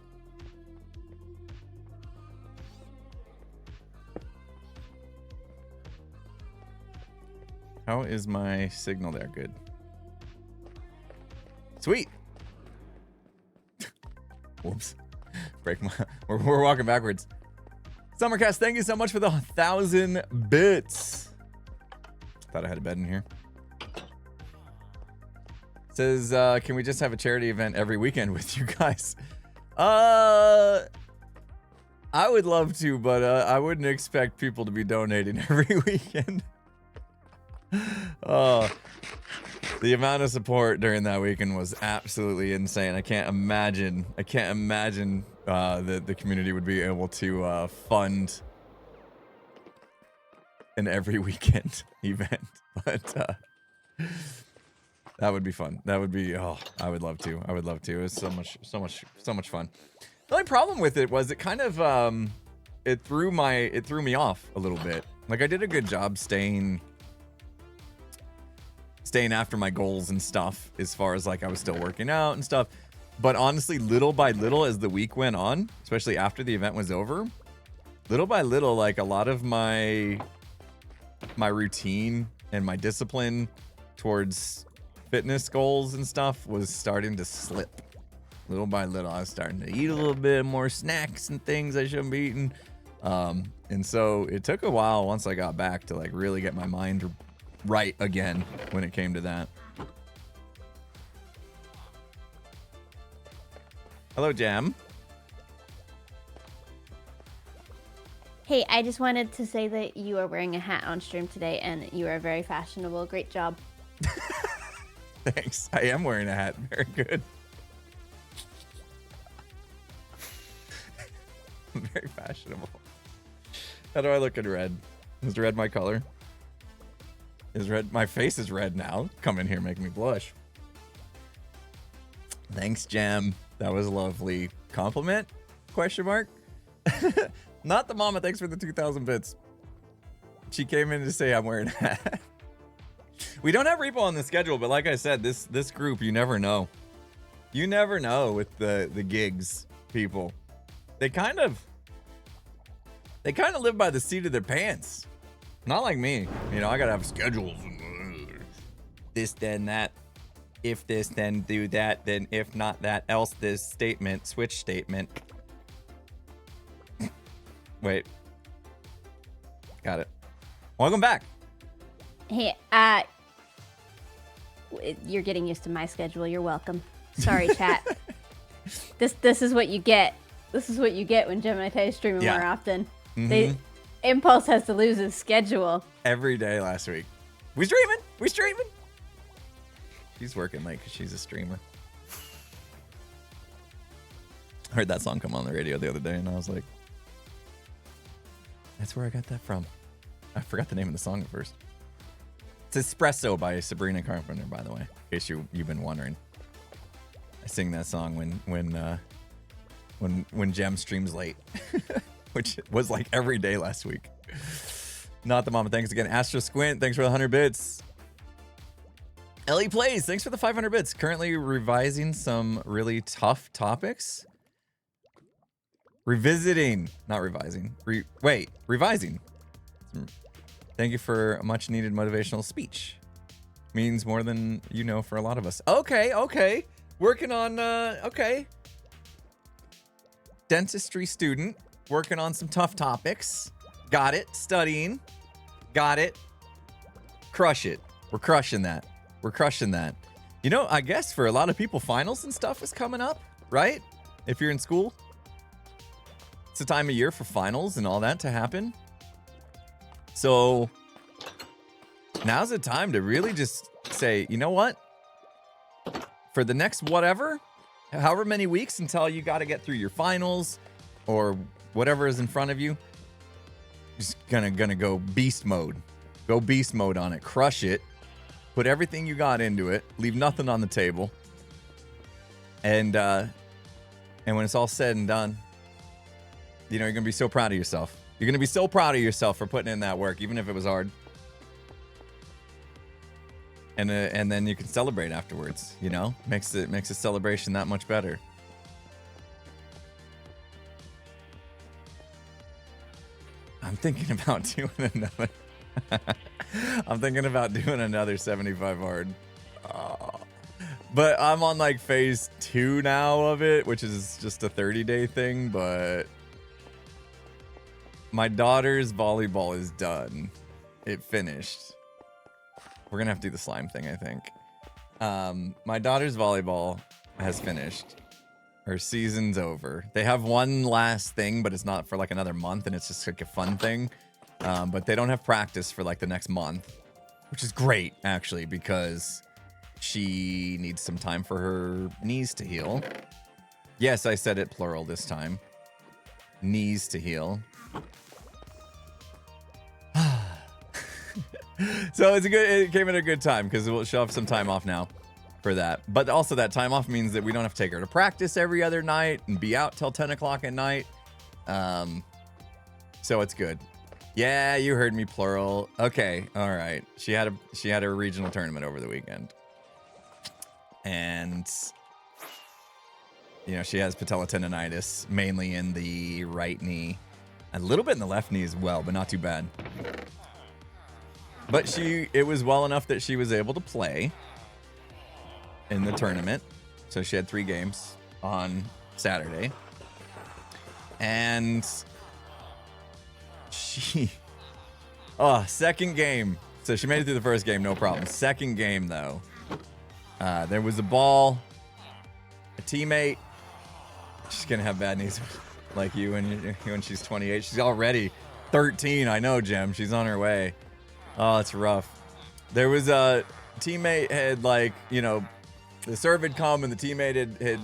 How is my signal there? Good. Sweet. Whoops. Break my... We're walking backwards. Summercast, thank you so much for the 1,000 bits. Thought I had a bed in here. Says, can we just have a charity event every weekend with you guys? I would love to, but I wouldn't expect people to be donating every weekend. The amount of support during that weekend was absolutely insane. I can't imagine that the community would be able to fund an every weekend event, but that would be fun. That would be, oh, I would love to. I would love to. It was so much fun. The only problem with it was it kind of it threw me off a little bit. Like I did a good job staying after my goals and stuff, as far as like I was still working out and stuff. But honestly, little by little as the week went on, especially after the event was over, little by little, like a lot of my routine and my discipline towards fitness goals and stuff was starting to slip. Little by little, I was starting to eat a little bit more snacks and things I shouldn't be eating. And so it took a while once I got back to like really get my mind right again when it came to that. Hello, Jam. Hey, I just wanted to say that you are wearing a hat on stream today and you are very fashionable. Great job. Thanks. I am wearing a hat. Very good. Very fashionable. How do I look in red? Is red my color? Is red? My face is red now. Come in here, make me blush. Thanks, Jam. That was a lovely compliment? Question mark. Not the mama. Thanks for the 2,000 bits. She came in to say I'm wearing a hat. We don't have repo on the schedule, but like I said, this group, you never know. You never know with the gigs people. They kind of live by the seat of their pants. Not like me. You know, I gotta have schedules. This, then that. If this, then do that. Then if not that, else this statement. Switch statement. Wait. Got it. Welcome back. Hey, you're getting used to my schedule. You're welcome. Sorry, chat. This is what you get. This is what you get when Gemini is streaming more often. Mm-hmm. Impulse has to lose his schedule. Every day last week. We streaming. She's working late because she's a streamer. I heard that song come on the radio the other day and I was like, that's where I got that from. I forgot the name of the song at first. It's Espresso by Sabrina Carpenter, by the way, in case you've been wondering. I sing that song when Gem streams late, which was like every day last week. Not the mama. Thanks again. Astro Squint, thanks for the 100 bits. Ellie Plays, thanks for the 500 bits. Currently revising some really tough topics. Revisiting, not revising. Revising. Thank you for a much needed motivational speech. Means more than you know for a lot of us. Okay. Working on, okay. Dentistry student, working on some tough topics. Got it. Studying. Got it. Crush it. We're crushing that. We're crushing that. You know, I guess for a lot of people, finals and stuff is coming up, right? If you're in school. It's the time of year for finals and all that to happen. So now's the time to really just say, you know what? For the next whatever, however many weeks until you got to get through your finals or whatever is in front of you, just gonna go beast mode. Go beast mode on it. Crush it. Put everything you got into it. Leave nothing on the table. And when it's all said and done, you know, you're gonna be so proud of yourself. You're gonna be so proud of yourself for putting in that work, even if it was hard. And then you can celebrate afterwards. You know, makes a celebration that much better. I'm thinking about doing another. I'm thinking about doing another 75 hard. But I'm on like phase 2 now of it, which is just a 30-day thing. But my daughter's volleyball is done. It finished. We're going to have to do the slime thing, I think. My daughter's volleyball has finished. Her season's over. They have one last thing, but it's not for like another month, and it's just like a fun thing. But they don't have practice for like the next month, which is great, actually, because she needs some time for her knees to heal. Yes, I said it plural this time. Knees to heal. So it came at a good time because she'll have some time off now for that. But also that time off means that we don't have to take her to practice every other night and be out till 10 o'clock at night. So it's good. Yeah, you heard me, plural. Okay, all right. She had a regional tournament over the weekend. And you know, she has patella tendonitis, mainly in the right knee. A little bit in the left knee as well, but not too bad. But it was well enough that she was able to play in the tournament. So she had 3 games on Saturday. And second game. So she made it through the first game, no problem. Second game, though. There was a ball, a teammate. She's going to have bad knees like you when she's 28. She's already 13. I know, Jem. She's on her way. Oh, it's rough. There was a teammate had like, you know, the serve had come and the teammate had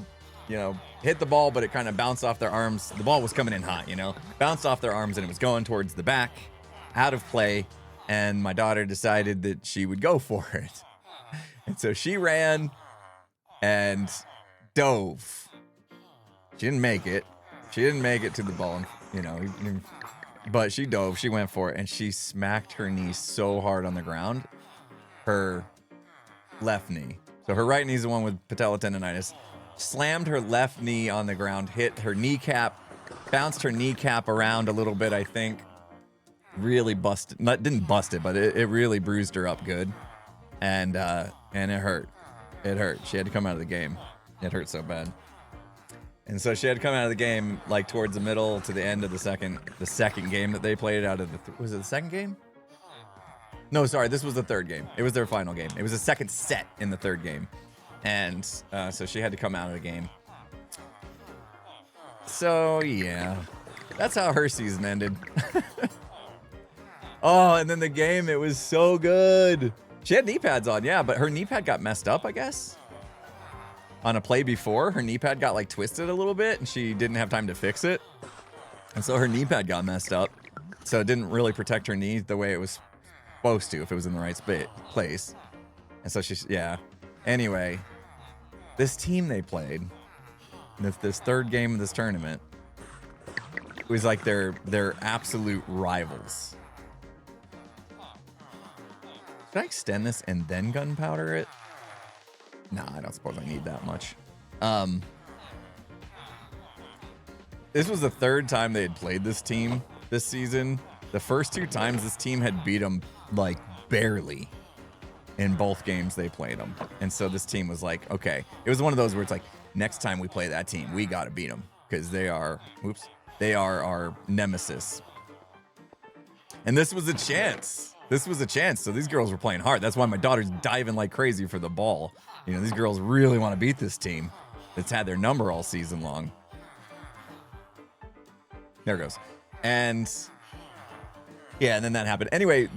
you know, hit the ball, but it kind of bounced off their arms. The ball was coming in hot, you know, bounced off their arms and it was going towards the back, out of play. And my daughter decided that she would go for it. And so she ran and dove. She didn't make it. She didn't make it to the ball, you know, but she dove. She went for it and she smacked her knee so hard on the ground. Her left knee. So her right knee is the one with patella tendonitis. Slammed her left knee on the ground, hit her kneecap, bounced her kneecap around a little bit, I think. Really busted, didn't bust it, but it really bruised her up good. And it hurt. It hurt. She had to come out of the game. It hurt so bad. And so she had to come out of the game like towards the middle to the end of the second game that they played out of was it the second game? No, sorry, this was the third game. It was their final game. It was the second set in the third game. And so she had to come out of the game. So yeah, that's how her season ended. Oh, and then the game, it was so good. She had knee pads on, yeah, but her knee pad got messed up, I guess. On a play before, her knee pad got like twisted a little bit and she didn't have time to fix it. And so her knee pad got messed up. So it didn't really protect her knee the way it was supposed to if it was in the right place. And so yeah. Anyway, this team they played, this third game of this tournament, was like their absolute rivals. Should I extend this and then gunpowder it? Nah, I don't suppose I need that much. This was the third time they had played this team this season. The first 2 times this team had beat them like barely in both games they played them. And so this team was like, okay, it was one of those where it's like, next time we play that team, we got to beat them because they are our nemesis. And this was a chance. So these girls were playing hard. That's why my daughter's diving like crazy for the ball. You know, these girls really want to beat this team that's had their number all season long. There it goes. And yeah, and then that happened. Anyway,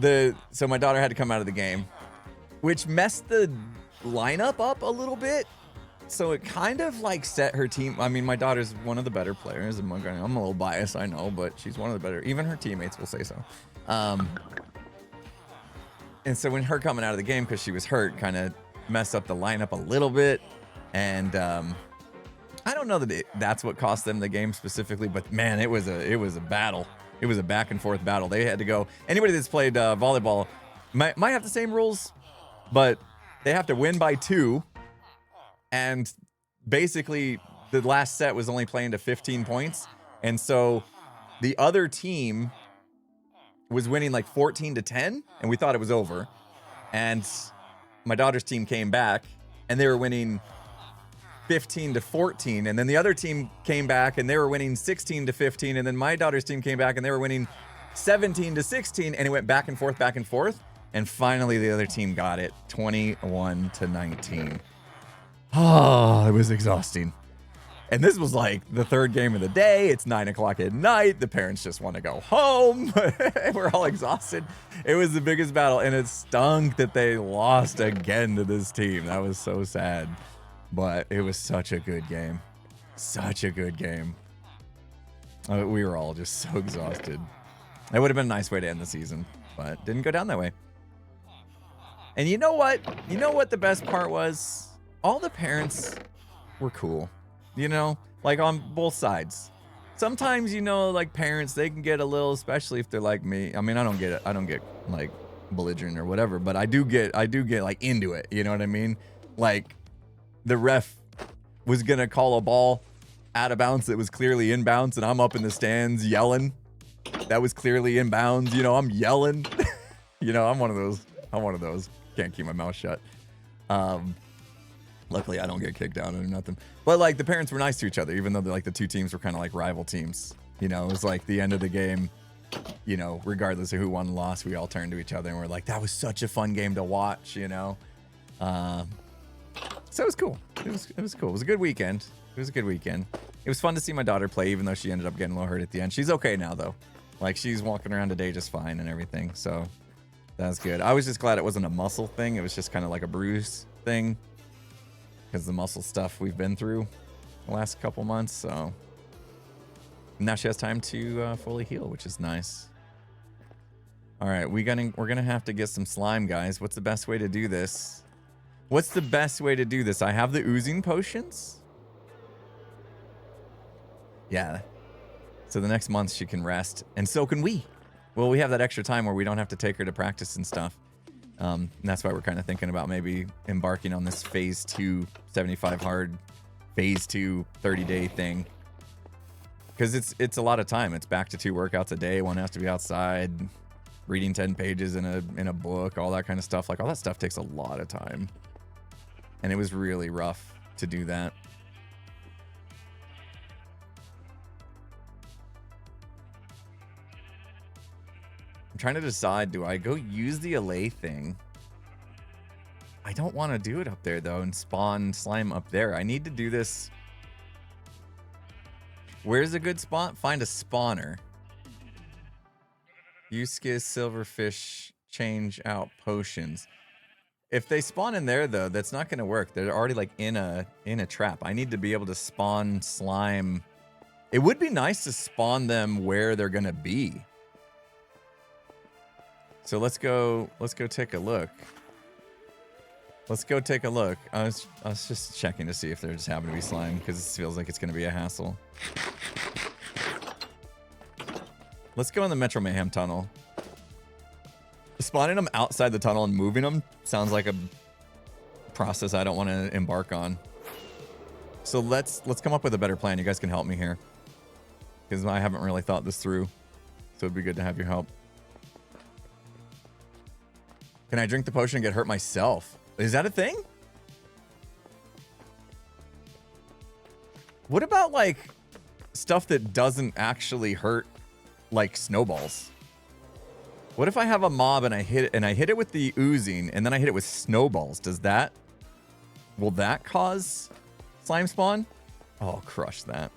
so my daughter had to come out of the game, which messed the lineup up a little bit. So it kind of like set her team. I mean, my daughter's one of the better players. I'm a little biased, I know, but she's one of the better. Even her teammates will say so. And so when her coming out of the game because she was hurt, kind of messed up the lineup a little bit. And I don't know that that's what cost them the game specifically, but man, it was a battle. It was a back and forth battle. They had to go. Anybody that's played volleyball might have the same rules, but they have to win by 2. And basically, the last set was only playing to 15 points. And so the other team was winning like 14-10, and we thought it was over. And my daughter's team came back, and they were winning 15-14. And then the other team came back, and they were winning 16-15. And then my daughter's team came back, and they were winning 17-16. And it went back and forth, back and forth. And finally, the other team got it, 21-19. Oh, it was exhausting. And this was like the third game of the day. It's 9 o'clock at night. The parents just want to go home. We're all exhausted. It was the biggest battle, and it stunk that they lost again to this team. That was so sad. But it was such a good game. Such a good game. We were all just so exhausted. It would have been a nice way to end the season, but didn't go down that way. And you know what? You know what the best part was? All the parents were cool, you know, like on both sides. Sometimes, you know, like parents, they can get a little, especially if they're like me. I mean, I don't get like belligerent or whatever, but I do get like into it. You know what I mean? Like the ref was going to call a ball out of bounds that was clearly inbounds, and I'm up in the stands yelling. That was clearly inbounds. You know, I'm yelling. You know, I'm one of those. Can't keep my mouth shut. Luckily, I don't get kicked out or nothing. But like the parents were nice to each other, even though like the two teams were kind of like rival teams. You know, it was like the end of the game. You know, regardless of who won and lost, we all turned to each other and we're like, "That was such a fun game to watch." You know, so it was cool. It was cool. It was a good weekend. It was fun to see my daughter play, even though she ended up getting a little hurt at the end. She's okay now though. Like she's walking around today just fine and everything. So that's good. I was just glad it wasn't a muscle thing. It was just kind of like a bruise thing. Because the muscle stuff we've been through the last couple months, so now she has time to fully heal, which is nice. All right, we're gonna have to get some slime, guys. What's the best way to do this? I have the oozing potions. Yeah. So the next month she can rest, and so can we. Well, we have that extra time where we don't have to take her to practice and stuff. And that's why we're kind of thinking about maybe embarking on this phase 2 75 hard, phase 2 30-day thing. Because it's a lot of time. It's back to 2 workouts a day. One has to be outside, reading 10 pages in a book, all that kind of stuff. Like all that stuff takes a lot of time. And it was really rough to do that. I'm trying to decide, do I go use the allay thing? I don't want to do it up there, though, and spawn slime up there. I need to do this. Where's a good spot? Find a spawner. Use skizz, silverfish, change out potions. If they spawn in there, though, that's not going to work. They're already, like, in a trap. I need to be able to spawn slime. It would be nice to spawn them where they're going to be. So let's go take a look. I was just checking to see if there just happened to be slime, because it feels like it's going to be a hassle. Let's go in the Metro Mayhem tunnel. Spawning them outside the tunnel and moving them sounds like a process I don't want to embark on. So let's come up with a better plan. You guys can help me here, because I haven't really thought this through. So it'd be good to have your help. Can I drink the potion and get hurt myself? Is that a thing? What about like stuff that doesn't actually hurt, like snowballs? What if I have a mob and I hit it with the oozing and then I hit it with snowballs? Will that cause slime spawn? Oh, crush that.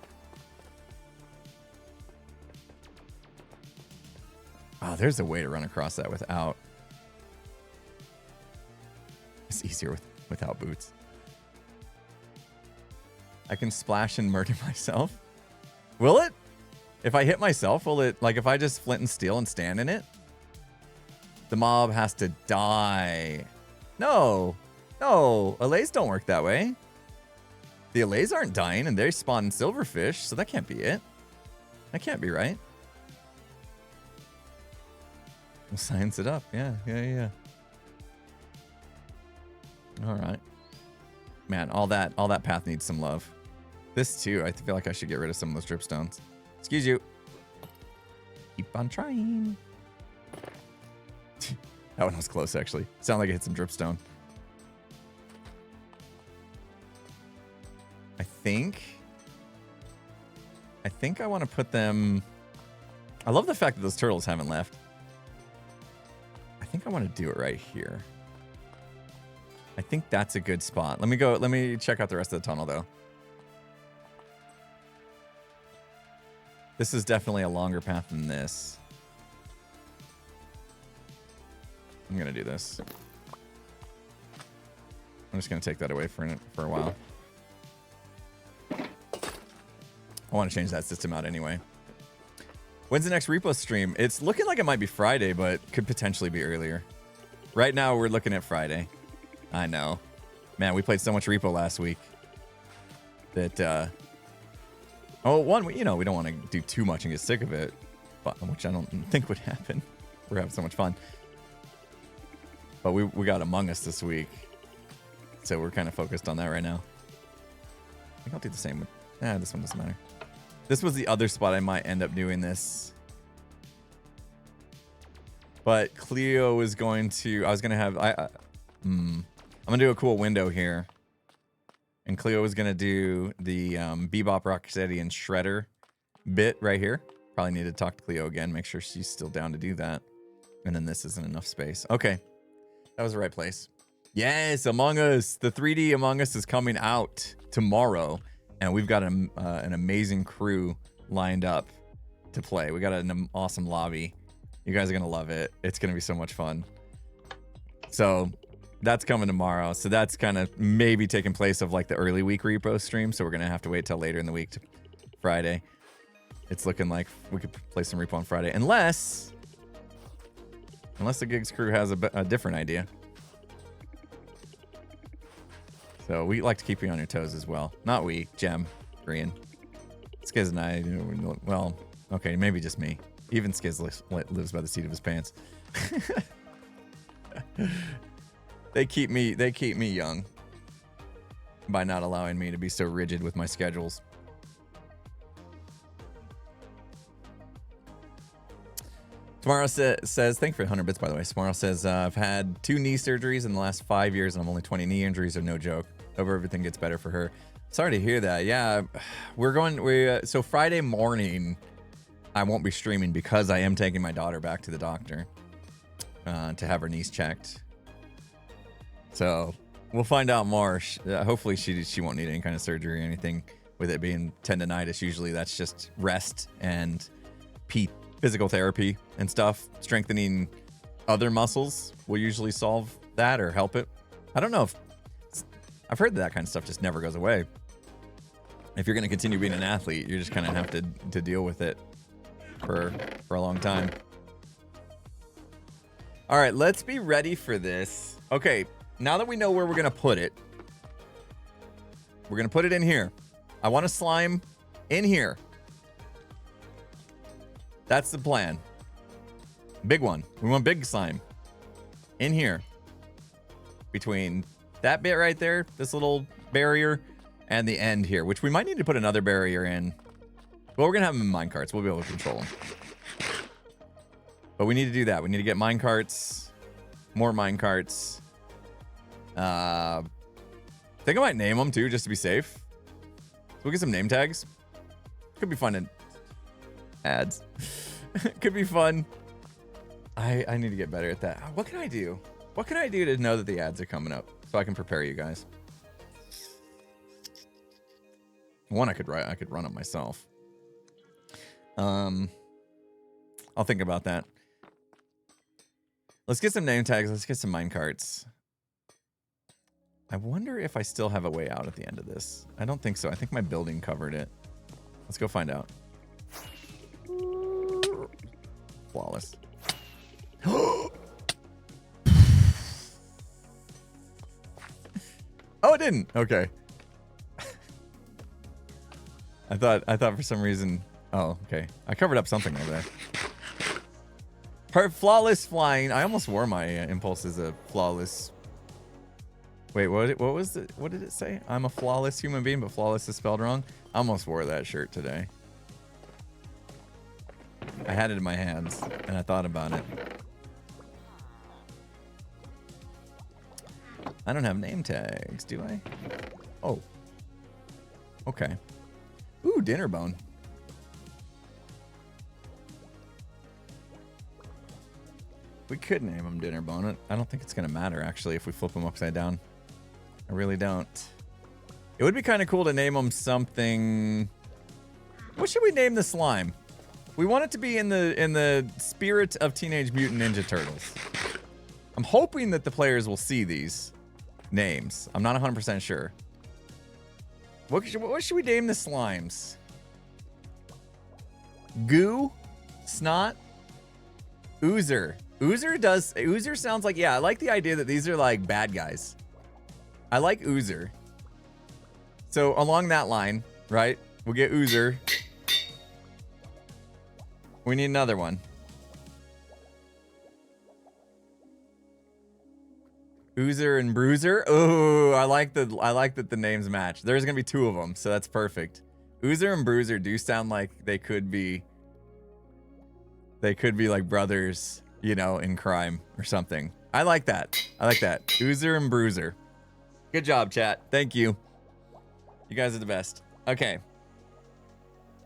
Oh, there's a way to run across that without. It's easier without boots. I can splash and murder myself. Will it? If I hit myself, will it? Like if I just flint and steel and stand in it? The mob has to die. No. No. Allays don't work that way. The allays aren't dying and they spawn silverfish, so that can't be it. That can't be right. We'll science it up. Yeah. All right. Man, all that path needs some love. This too, I feel like I should get rid of some of those dripstones. Excuse you. Keep on trying. That one was close, actually. Sounded like it hit some dripstone. I think I want to put them... I love the fact that those turtles haven't left. I think I want to do it right here. I think that's a good spot. Let me check out the rest of the tunnel, though. This is definitely a longer path than this. I'm going to do this. I'm just going to take that away for a while. I want to change that system out anyway. When's the next repo stream? It's looking like it might be Friday, but could potentially be earlier. Right now, we're looking at Friday. I know. Man, we played so much repo last week that... we don't want to do too much and get sick of it, but, which I don't think would happen. We're having so much fun. But we got Among Us this week, so we're kind of focused on that right now. I think I'll do the same with... this one doesn't matter. This was the other spot I might end up doing this. But Cleo is going to... I was going to have... I'm going to do a cool window here. And Cleo is going to do the Bebop, Rocksteady, and Shredder bit right here. Probably need to talk to Cleo again, make sure she's still down to do that. And then this isn't enough space. Okay. That was the right place. Yes, Among Us. The 3D Among Us is coming out tomorrow. And we've got an amazing crew lined up to play. We got an awesome lobby. You guys are going to love it. It's going to be so much fun. So... that's coming tomorrow. So that's kind of maybe taking place of like the early week repo stream. So we're going to have to wait till later in the week to Friday. It's looking like we could play some repo on Friday. Unless the Gigs crew has a different idea. So we like to keep you on your toes as well. Not we, Gem, Brian. Skiz and I, well, okay, maybe just me. Even Skiz lives by the seat of his pants. They keep me young by not allowing me to be so rigid with my schedules. Tomorrow says, thank you for the 100 bits, by the way. Tomorrow says, I've had 2 knee surgeries in the last 5 years, and I'm only 20 knee injuries, are no joke. Hope everything gets better for her. Sorry to hear that. Yeah, so Friday morning, I won't be streaming because I am taking my daughter back to the doctor to have her knees checked. So we'll find out more. Hopefully she won't need any kind of surgery or anything. With it being tendonitis, usually that's just rest and physical therapy and stuff. Strengthening other muscles will usually solve that or help it. I don't know if... I've heard that kind of stuff just never goes away. If you're going to continue being an athlete, you just kind of have to deal with it for a long time. All right, let's be ready for this. Okay, now that we know where we're going to put it, we're going to put it in here. I want a slime in here. That's the plan. Big one. We want big slime in here. Between That bit right there, this little barrier, and the end here, which we might need to put another barrier in. Well, we're going to have them in minecarts. We'll be able to control them. But we need to do that. We need to get minecarts, more minecarts. I think I might name them too, just to be safe. So we'll get some name tags. Could be fun in ads. Could be fun. I need to get better at that. What can I do? What can I do to know that the ads are coming up so I can prepare you guys? One I could run them myself. I'll think about that. Let's get some name tags. Let's get some minecarts. I wonder if I still have a way out at the end of this. I don't think so. I think my building covered it. Let's go find out. Flawless. Oh, it didn't. Okay. I thought for some reason. Oh, okay. I covered up something over there. Flawless flying. I almost wore my impulse as a flawless. Wait, what was it? What did it say? I'm a flawless human being, but flawless is spelled wrong. I almost wore that shirt today. I had it in my hands, and I thought about it. I don't have name tags, do I? Oh. Okay. Ooh, dinner bone. We could name him Dinner Bone. I don't think it's going to matter, actually, if we flip him upside down. I really don't. It would be kind of cool to name him something. What should we name the slime? We want it to be in the spirit of Teenage Mutant Ninja Turtles. I'm hoping that the players will see these names. I'm not 100% sure. What should we name the slimes? Goo? Snot? Oozer. Oozer sounds like, yeah, I like the idea that these are like bad guys. I like Oozer. So along that line, right? We'll get Oozer. We need another one. Oozer and Bruiser. Oh, I like that the names match. There's gonna be two of them, so that's perfect. Oozer and Bruiser do sound like they could be like brothers, you know, in crime or something. I like that. I like that. Oozer and Bruiser. Good job, chat. Thank you. You guys are the best. Okay.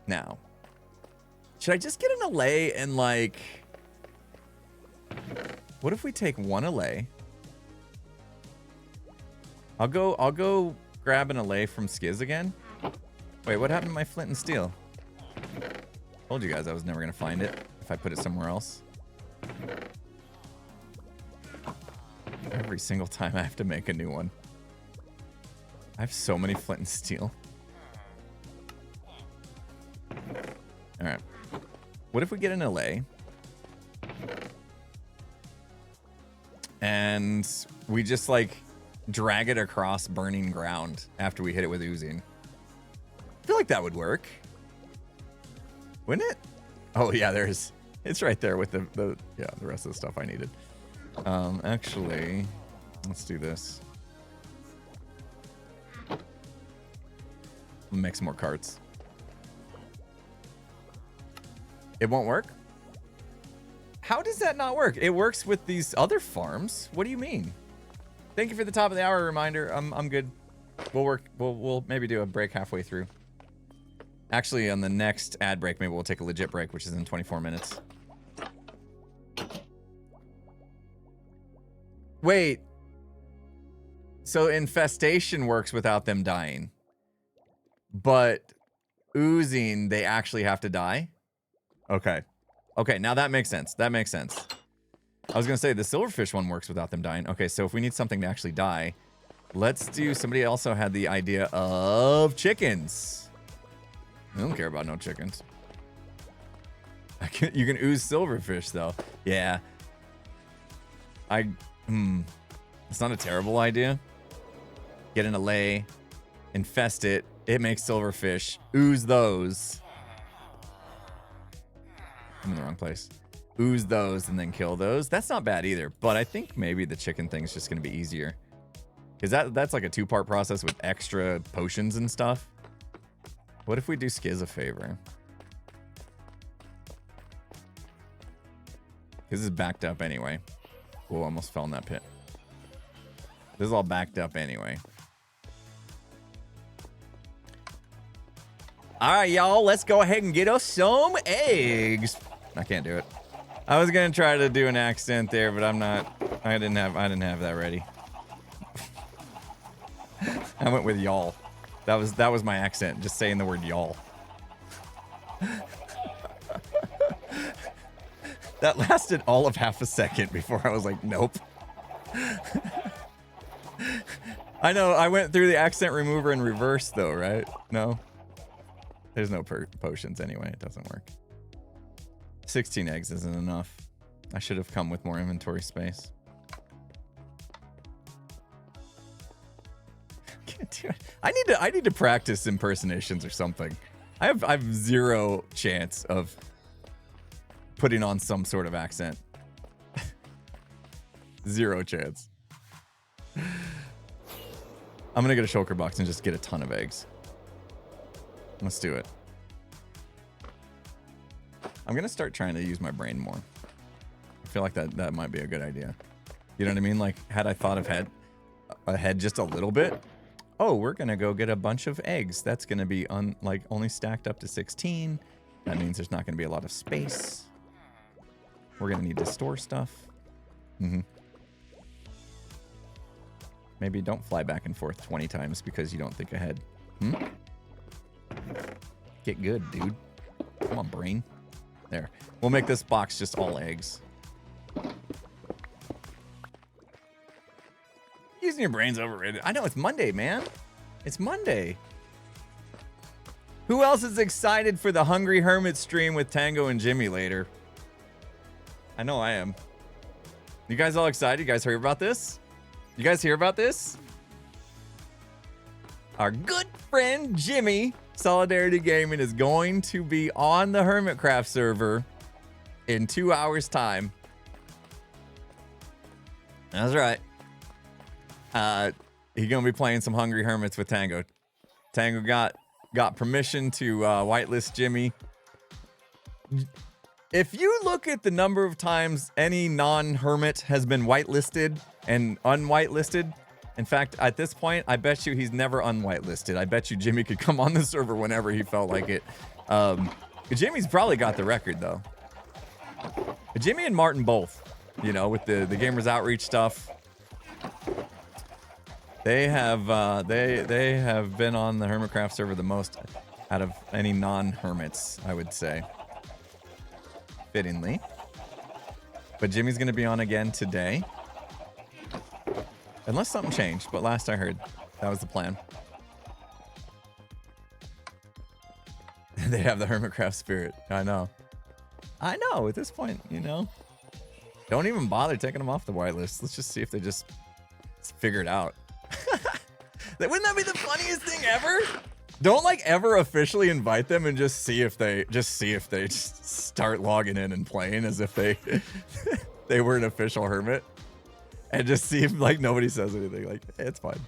Now, should I just get an allay and like, what if we take one allay? I'll go grab an allay from Skiz again. Wait, what happened to my flint and steel? Told you guys I was never gonna find it if I put it somewhere else. Every single time I have to make a new one. I have so many flint and steel. All right. What if we get an allay? And we just like drag it across burning ground after we hit it with oozing. I feel like that would work. Wouldn't it? Oh yeah, it's right there with the rest of the stuff I needed. Actually, let's do this. Make some more carts. It won't work? How does that not work? It works with these other farms. What do you mean? Thank you for the top of the hour reminder. I'm good. We'll maybe do a break halfway through. Actually, on the next ad break, maybe we'll take a legit break, which is in 24 minutes. Wait. So infestation works without them dying. But oozing, they actually have to die? Okay. Okay, now that makes sense. That makes sense. I was going to say, the silverfish one works without them dying. Okay, so if we need something to actually die, let's do... Somebody also had the idea of chickens. I don't care about no chickens. You can ooze silverfish, though. Yeah. It's not a terrible idea. Get an allay, infest it. It makes silverfish. Ooze those. I'm in the wrong place. Ooze those and then kill those. That's not bad either, but I think maybe the chicken thing's just going to be easier. Because that's like a 2-part process with extra potions and stuff. What if we do Skiz a favor? This is backed up anyway. Oh, almost fell in that pit. This is all backed up anyway. All right, y'all, let's go ahead and get us some eggs. I can't do it. I was gonna try to do an accent there, but I'm not. I didn't have that ready. I went with y'all. That was my accent, just saying the word y'all. That lasted all of half a second before I was like, nope. I know, I went through the accent remover in reverse though, right? No? There's no potions anyway, it doesn't work. 16 eggs isn't enough. I should have come with more inventory space. Can't do it. I need to practice impersonations or something. I have zero chance of putting on some sort of accent. Zero chance. I'm gonna get a shulker box and just get a ton of eggs. Let's do it. I'm gonna start trying to use my brain more. I feel like that might be a good idea. You know what I mean? Like, had I thought ahead just a little bit. Oh, we're gonna go get a bunch of eggs. That's gonna be only stacked up to 16. That means there's not gonna be a lot of space. We're gonna need to store stuff. Maybe don't fly back and forth 20 times because you don't think ahead. Get good, dude. Come on, brain. There. We'll make this box just all eggs. Using your brain's overrated. I know, it's Monday, man. It's Monday. Who else is excited for the Hungry Hermit stream with Tango and Jimmy later? I know I am. You guys all excited? You guys heard about this? You guys hear about this? Our good friend Jimmy, Solidarity Gaming, is going to be on the Hermitcraft server in 2 hours' time. That's right. He's gonna be playing some Hungry Hermits with Tango. Tango got permission to whitelist Jimmy. If you look at the number of times any non-hermit has been whitelisted and unwhitelisted, in fact, at this point, I bet you he's never unwhitelisted. I bet you Jimmy could come on the server whenever he felt like it. Jimmy's probably got the record though. Jimmy and Martin both, you know, with the Gamers Outreach stuff. They have they have been on the Hermitcraft server the most out of any non-hermits, I would say. Fittingly. But Jimmy's gonna be on again today. Unless something changed, but last I heard, that was the plan. They have the Hermitcraft spirit. I know. I know, at this point, you know. Don't even bother taking them off the whitelist. Let's just see if they just figure it out. Wouldn't that be the funniest thing ever? Don't like ever officially invite them and just see if they just start logging in and playing as if they they were an official hermit, and just see if like nobody says anything. Like, hey, it's fine.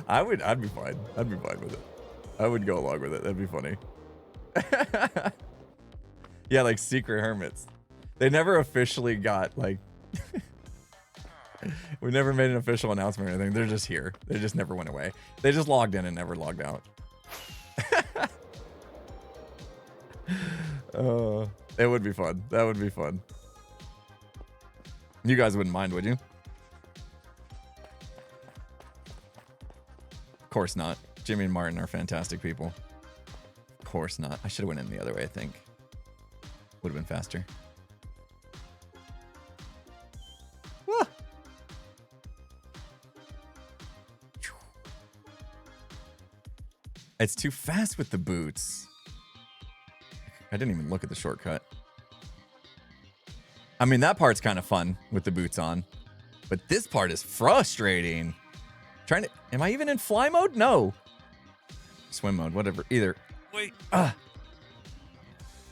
I'd be fine. I'd be fine with it. I would go along with it. That'd be funny. Yeah, like secret hermits. They never officially got like. We never made an official announcement or anything. They're just here. They just never went away. They just logged in and never logged out. It would be fun. That would be fun. You guys wouldn't mind, would you? Of course not. Jimmy and Martin are fantastic people. Of course not. I should have went in the other way, I think. Would have been faster. It's too fast with the boots. I didn't even look at the shortcut. I mean, that part's kind of fun with the boots on, but this part is frustrating. Am I even in fly mode? No. Swim mode, whatever. Either. Wait.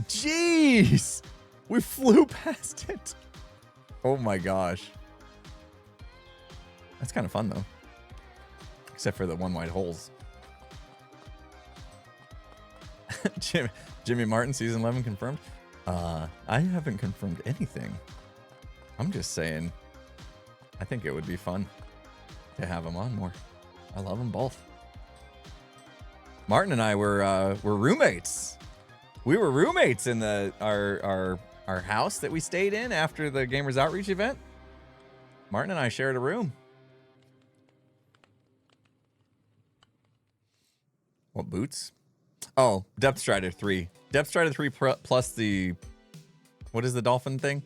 Jeez. We flew past it. Oh my gosh. That's kind of fun, though. Except for the one wide holes. Jimmy Martin, season 11 confirmed. I haven't confirmed anything. I'm just saying, I think it would be fun to have them on more. I love them both. Martin and I were roommates. We were roommates in our house that we stayed in after the Gamers Outreach event. Martin and I shared a room. What boots? Oh, Depth Strider 3. Depth Strider 3 plus the... What is the dolphin thing?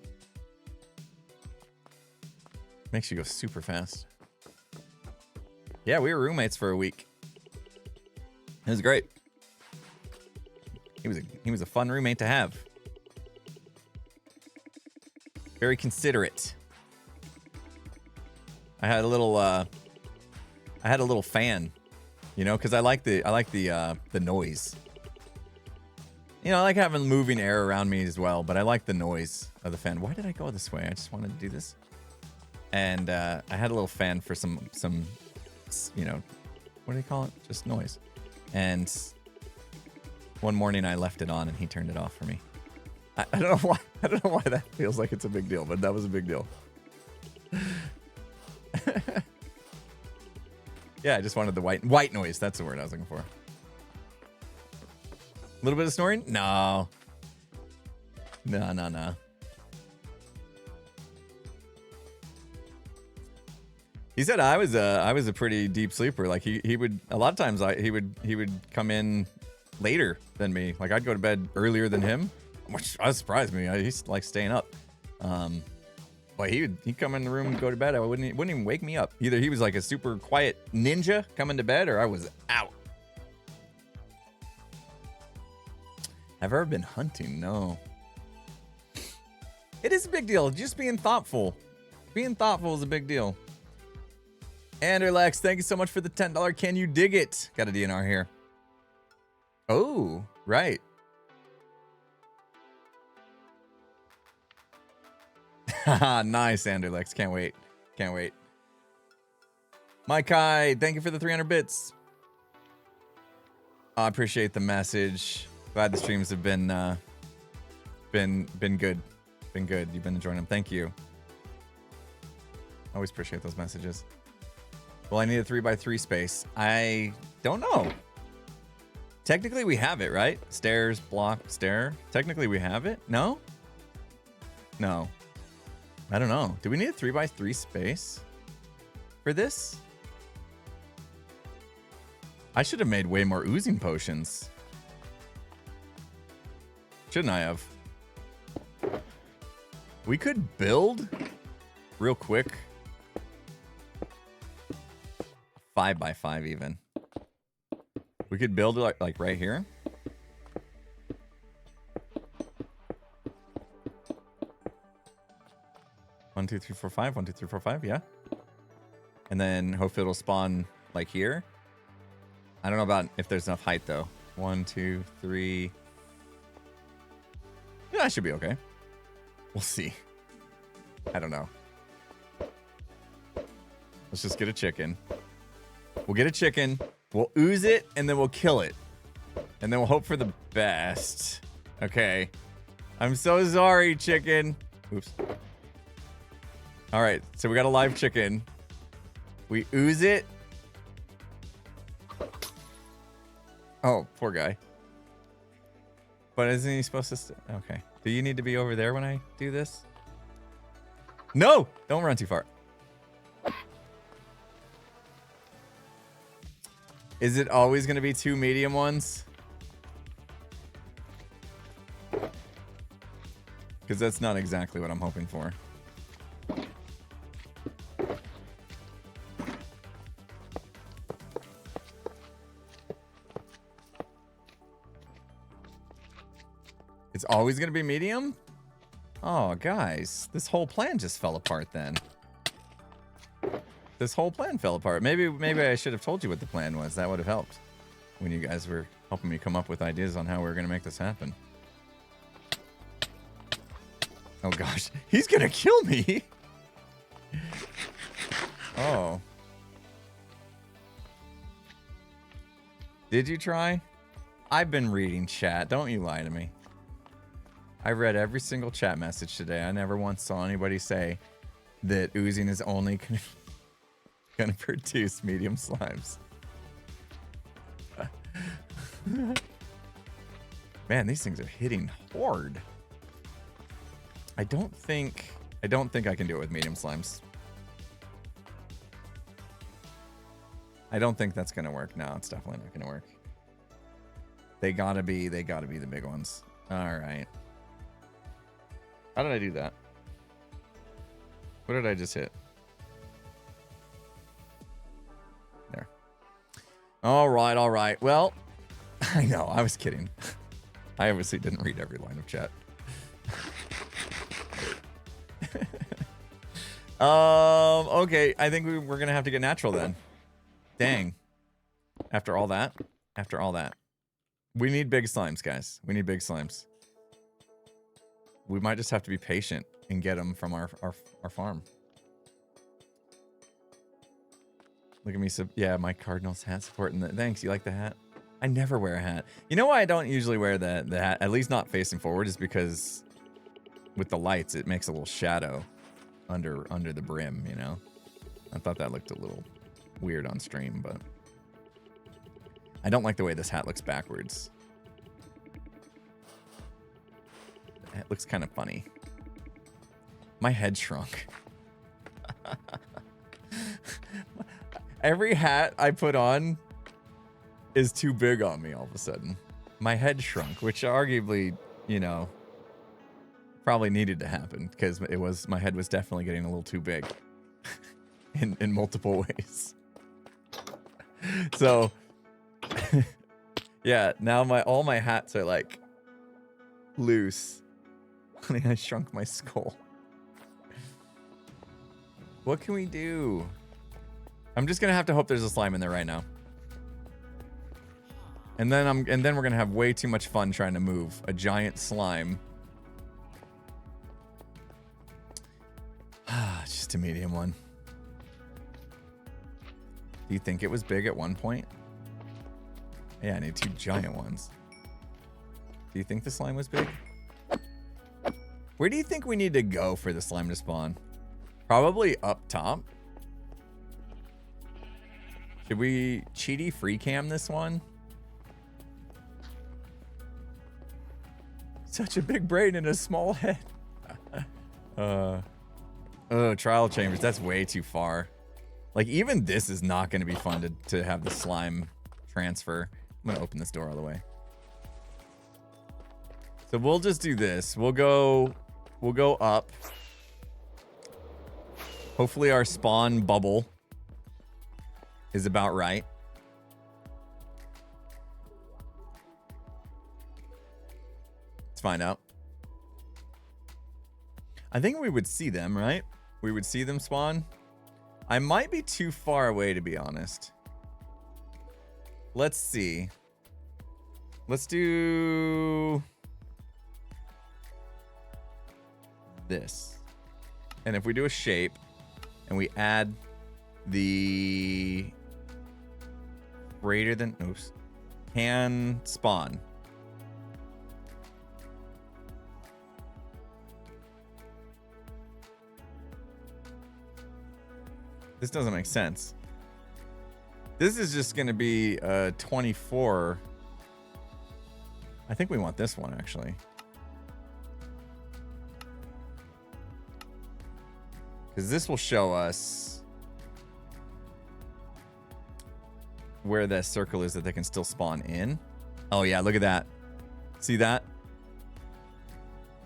Makes you go super fast. Yeah, we were roommates for a week. It was great. He was a fun roommate to have. Very considerate. I had a little fan, you know, because I like the noise. You know, I like having moving air around me as well, but I like the noise of the fan. Why did I go this way? I just wanted to do this. And I had a little fan for some, you know, what do they call it? Just noise. And one morning I left it on and he turned it off for me. I don't know why. I don't know why that feels like it's a big deal, but that was a big deal. Yeah, I just wanted the white noise. That's the word I was looking for. A little bit of snoring? No. No. He said I was a pretty deep sleeper. Like he would a lot of times he would come in later than me. Like I'd go to bed earlier than him, which surprised me. He's like staying up. But he'd come in the room and go to bed. Wouldn't even wake me up. Either he was like a super quiet ninja coming to bed, or I was out. Have I ever been hunting? No. It is a big deal. Just being thoughtful. Being thoughtful is a big deal. Anderlex, thank you so much for the $10. Can you dig it? Got a DNR here. Oh, right. Nice, Anderlex. Can't wait. Can't wait. Mike Kai, thank you for the 300 bits. I appreciate the message. Glad the streams have been good. Been good. You've been enjoying them. Thank you. Always appreciate those messages. Well, I need a 3x3 space. I don't know. Technically, we have it, right? Stairs, block, stair. Technically, we have it. No? No. I don't know. Do we need a 3x3 space for this? I should have made way more oozing potions. Shouldn't I have? We could build real quick. 5x5 even. We could build it like right here. One, two, three, four, five. 1, 2, 3, 4, 5. Yeah. And then hopefully it'll spawn like here. I don't know about if there's enough height though. 1, 2, 3. Yeah, I should be okay. We'll see. I don't know. Let's just get a chicken. We'll get a chicken. We'll ooze it and then we'll kill it. And then we'll hope for the best. Okay. I'm so sorry, chicken. Oops. All right. So we got a live chicken. We ooze it. Oh, poor guy. But isn't he supposed to... Okay. Do you need to be over there when I do this? No! Don't run too far. Is it always going to be 2 medium ones? Because that's not exactly what I'm hoping for. It's always going to be medium? Oh, guys. This whole plan just fell apart then. This whole plan fell apart. Maybe I should have told you what the plan was. That would have helped when you guys were helping me come up with ideas on how we were going to make this happen. Oh, gosh. He's going to kill me. Oh. Did you try? I've been reading chat. Don't you lie to me. I read every single chat message today. I never once saw anybody say that oozing is only going to produce medium slimes. Man, these things are hitting hard. I don't think I can do it with medium slimes. I don't think that's gonna work. No, it's definitely not gonna work. They gotta be the big ones. All right. How did I do that? What did I just hit? There. All right, all right. Well, I know, I was kidding. I obviously didn't read every line of chat. Okay, I think we're gonna have to get natural then. Dang. After all that. We need big slimes, guys. We need big slimes. We might just have to be patient and get them from our farm. Look at me. Yeah, my Cardinals hat supporting the... Thanks, you like the hat? I never wear a hat. You know why I don't usually wear the hat, at least not facing forward, is because with the lights, it makes a little shadow under the brim, you know? I thought that looked a little weird on stream, but I don't like the way this hat looks backwards. It looks kind of funny. My head shrunk. Every hat I put on is too big on me all of a sudden. My head shrunk, which arguably, you know, probably needed to happen because my head was definitely getting a little too big in multiple ways. So yeah, now all my hats are like loose. I think I shrunk my skull. What can we do? I'm just gonna have to hope there's a slime in there right now. And then we're gonna have way too much fun trying to move a giant slime. Just a medium one. Do you think it was big at one point? Yeah, I need two giant ones. Do you think the slime was big? Where do you think we need to go for the slime to spawn? Probably up top. Should we cheaty free cam this one? Such a big brain and a small head. Trial chambers. That's way too far. Like, even this is not going to be fun to have the slime transfer. I'm going to open this door all the way. So we'll just do this. We'll go up. Hopefully our spawn bubble is about right. Let's find out. I think we would see them, right? We would see them spawn. I might be too far away, to be honest. Let's see. Let's do this. And if we do a shape and we add the greater than, oops, can spawn. This doesn't make sense. This is just going to be 24. I think we want this one, actually. Because this will show us where the circle is that they can still spawn in. Oh, yeah, look at that. See that?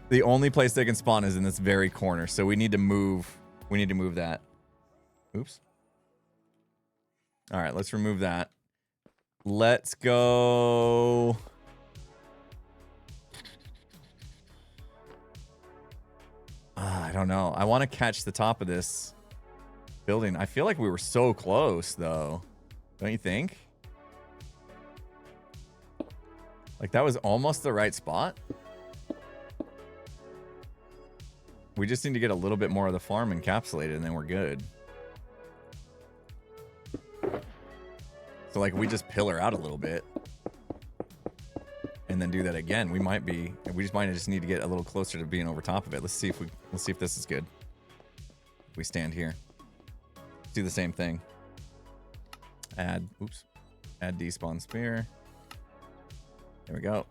The only place they can spawn is in this very corner. So we need to move. We need to move that. Oops. All right, let's remove that. Let's go. I don't know. I want to catch the top of this building. I feel like we were so close, though. Don't you think? Like, that was almost the right spot. We just need to get a little bit more of the farm encapsulated, and then we're good. So like, if we just pillar out a little bit and then do that again, we might just need to get a little closer to being over top of it. Let's see if this is good. If we stand here, do the same thing. Add despawn spear. There we go.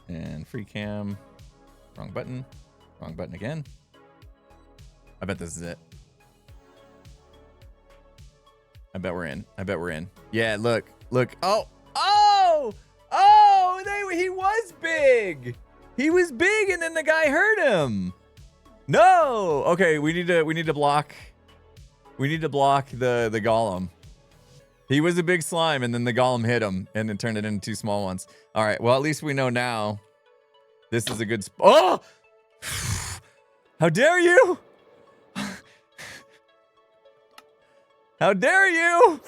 And free cam. Wrong button again. I bet this is it. I bet we're in. Yeah, look. He was big. He was big, and then the guy hurt him. No. Okay, we need to block. We need to block the golem. He was a big slime, and then the golem hit him, and then turned it into 2 small ones. All right. Well, at least we know now. This is a good. Oh! How dare you! How dare you!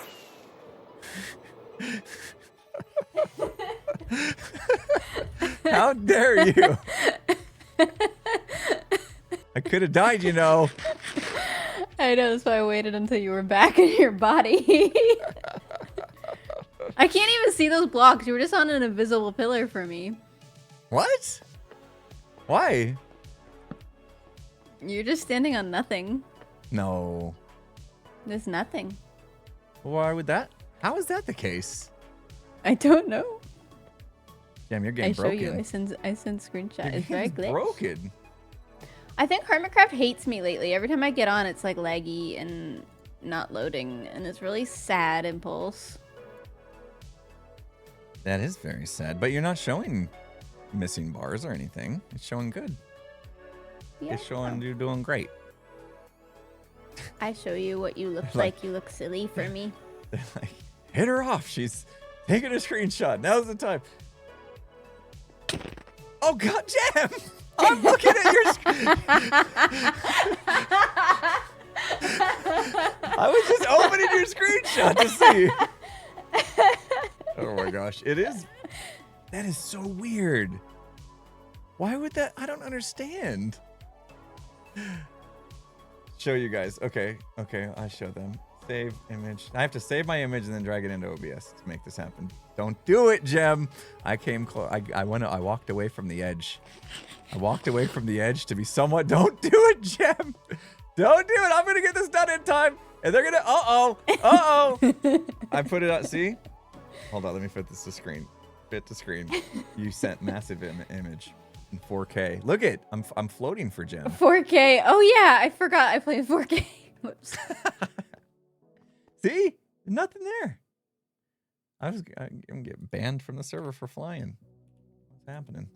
How dare you! I could have died, you know. I know, that's why I waited until you were back in your body. I can't even see those blocks. You were just on an invisible pillar for me. What? Why? You're just standing on nothing. No. There's nothing. Why would that? How is that the case? I don't know. Damn, your game's broken. I show you. I send screenshot. It's very glitched. Broken. I think Hermitcraft hates me lately. Every time I get on, it's like laggy and not loading, and it's really sad, Impulse. That is very sad, but you're not showing missing bars or anything. It's showing good. Yeah, it's showing you're doing great. I show you what you look like. You look silly for me. Like, hit her off. She's taking a screenshot. Now's the time. Oh God, Jam! I'm looking at your screen. I was just opening your screenshot to see. Oh my gosh, it is. That is so weird. Why would that? I don't understand. Show you guys. Okay, I show them. Save image. I have to save my image and then drag it into OBS to make this happen. Don't do it, Gem. I came close. I walked away from the edge. I walked away from the edge to be somewhat. Don't do it, Gem. Don't do it. I'm gonna get this done in time, and they're gonna. I put it out. See? Hold on. Let me fit this to screen. Fit to screen. You sent massive image. In 4K. Look it. I'm floating for Gem. 4K. Oh yeah, I forgot I played 4K. Whoops. See? Nothing there. I'm gonna get banned from the server for flying. What's happening?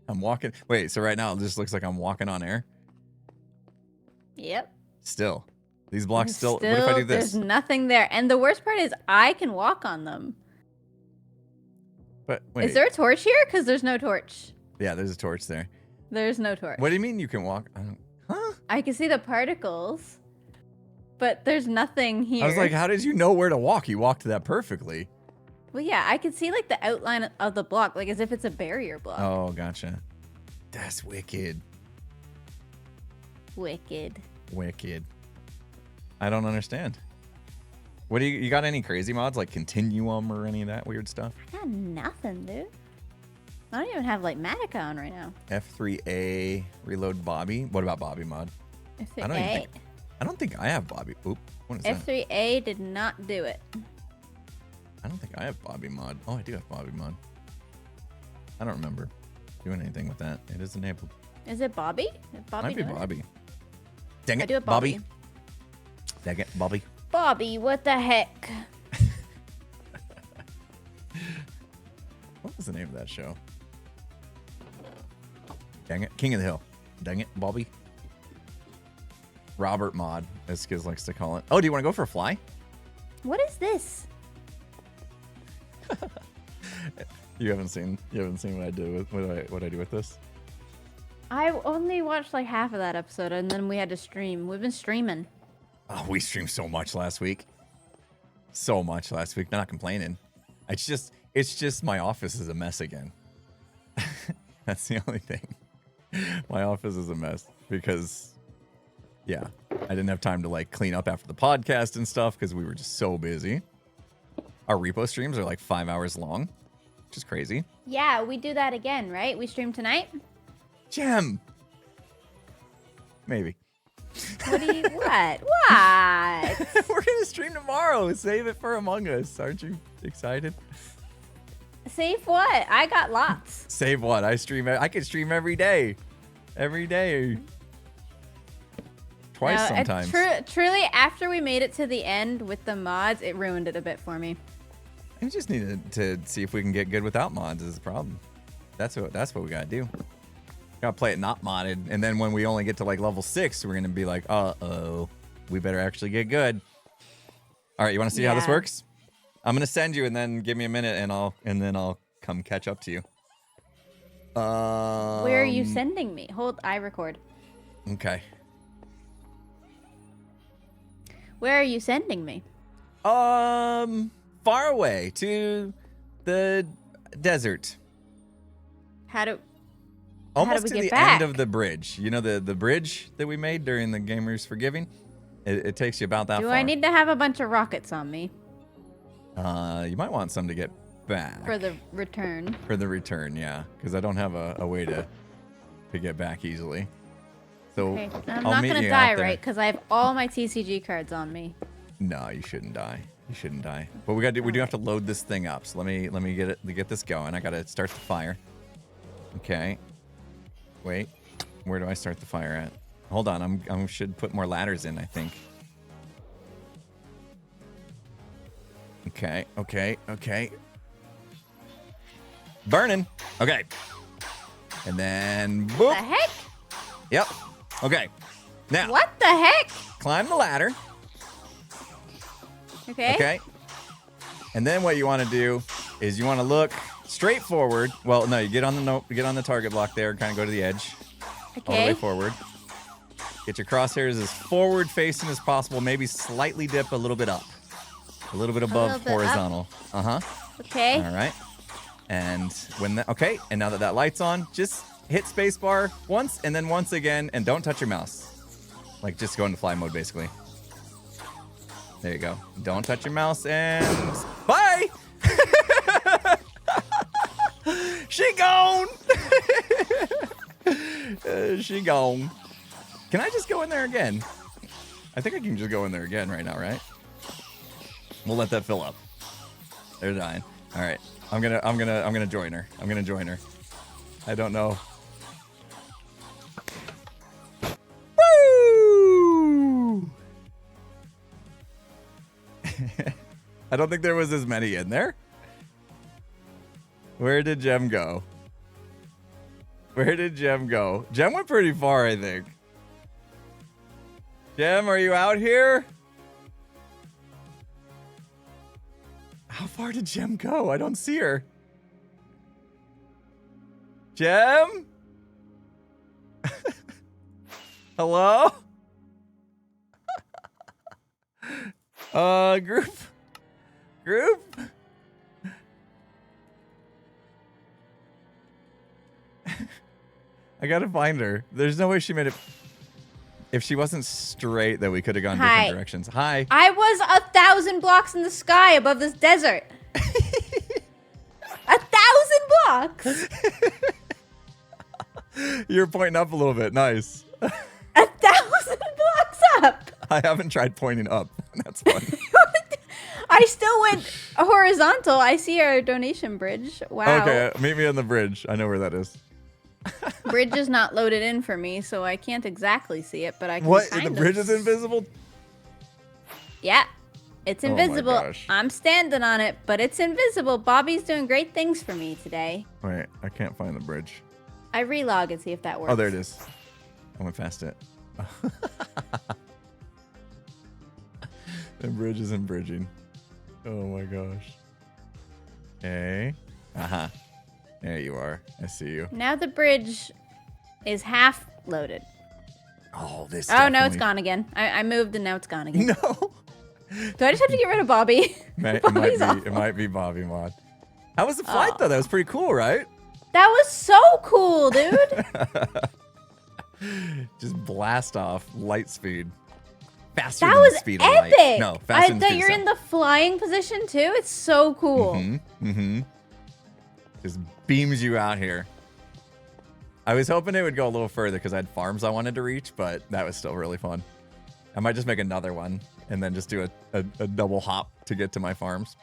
I'm walking. Wait, so right now it just looks like I'm walking on air? Yep. Still. These blocks still. What if I do this? There's nothing there. And the worst part is I can walk on them. But wait. Is there a torch here? Because there's no torch. Yeah, there's a torch there. There's no torch. What do you mean you can walk? Huh? I can see the particles, but there's nothing here. I was like, how did you know where to walk? You walked that perfectly. Well, yeah, I can see like the outline of the block, like as if it's a barrier block. Oh, gotcha. That's wicked. Wicked. I don't understand. What do you got any crazy mods like Continuum or any of that weird stuff? I got nothing, dude. I don't even have like Matica on right now. F3A reload Bobby. What about Bobby mod? F3A. I don't think I have Bobby. Oop. What is that? F3A did not do it. I don't think I have Bobby mod. Oh, I do have Bobby mod. I don't remember doing anything with that. It is enabled. Is it Bobby? Might be Bobby. Dang it, I do it Bobby. Dang it, Bobby. Bobby, what the heck? What was the name of that show? Dang it, King of the Hill. Dang it, Bobby. Robert mod, as Skiz likes to call it. Oh, do you want to go for a fly? What is this? You haven't seen what I do with what I do with this? I only watched like half of that episode, and then we had to stream. We've been streaming. Oh, we streamed so much last week. So much last week. Not complaining. It's just my office is a mess again. That's the only thing. My office is a mess because, yeah, I didn't have time to like clean up after the podcast and stuff because we were just so busy. Our repo streams are like 5 hours long, which is crazy. Yeah, we do that again, right? We stream tonight? Gem. Maybe. What? What? We're going to stream tomorrow. Save it for Among Us. Aren't you excited? Save what? I got lots. Save what? I can stream every day. Every day. Twice sometimes. Truly, after we made it to the end with the mods, it ruined it a bit for me. We just needed to see if we can get good without mods is the problem. That's what we gotta do. Gotta play it not modded, and then when we only get to like level 6, we're gonna be like, uh-oh, we better actually get good. All right, you want to see how this works? I'm gonna send you, and then give me a minute, and then I'll come catch up to you. Where are you sending me? Hold, I record. Okay. Where are you sending me? Far away to the desert. Almost to the end of the bridge. You know the bridge that we made during the Gamers Forgiving? It takes you about that far. Do I need to have a bunch of rockets on me? You might want some to get back. For the return. For the return, yeah. Because I don't have a way to get back easily. So okay. I'm not going to die, right? Because I have all my TCG cards on me. No, you shouldn't die. You shouldn't die. But we do have to load this thing up. So let me get this going. I gotta start the fire. Okay. Wait. Where do I start the fire at? Hold on. I should put more ladders in, I think. Okay. Burning. Okay. And then boop. What the heck? Yep. Okay. Now. What the heck? Climb the ladder. Okay. And then what you want to do is you want to look straight forward. Well, no, you get on the target block there and kind of go to the edge. Okay. All the way forward. Get your crosshairs as forward facing as possible. Maybe slightly dip a little bit up. A little bit above horizontal. Uh-huh. Okay. All right. And and now that light's on, just hit spacebar once and then once again, and don't touch your mouse. Like just go into fly mode basically. There you go. Don't touch your mouse and bye. She gone. She gone. Can I just go in there again? I think I can just go in there again right now, right? We'll let that fill up. They're dying. All right. I'm gonna join her. I don't know. Woo! I don't think there was as many in there. Where did Gem go? Gem went pretty far, I think. Gem, are you out here? How far did Gem go? I don't see her. Gem? Hello? Group? I gotta find her. There's no way she made it. If she wasn't straight, that we could have gone different directions. Hi. I was 1,000 blocks in the sky above this desert. 1,000 blocks. You're pointing up a little bit. Nice. 1,000 blocks up. I haven't tried pointing up. That's fun. I still went horizontal. I see our donation bridge. Wow. Okay, meet me on the bridge. I know where that is. Bridge is not loaded in for me, so I can't exactly see it, but I can What? kind The of... bridge is invisible? Yeah. It's invisible. Oh my gosh. I'm standing on it, but it's invisible. Bobby's doing great things for me today. Wait, I can't find the bridge. I relog and see if that works. Oh, there it is. I went past it. The bridge isn't bridging. Oh my gosh. Okay. Uh-huh. There you are. I see you. Now the bridge is half loaded. Oh, this. Oh, no, it's gone again. I moved and now it's gone again. No. Do I just have to get rid of Bobby? It might be Bobby Mod. How was the flight though? That was pretty cool, right? That was so cool, dude. Just blast off light speed. Faster That than was the speed epic. of light. No, faster than the that speed you're of in the flying position too. It's so cool. Just beams you out here. I was hoping it would go a little further because I had farms I wanted to reach, but that was still really fun. I might just make another one and then just do a double hop to get to my farms.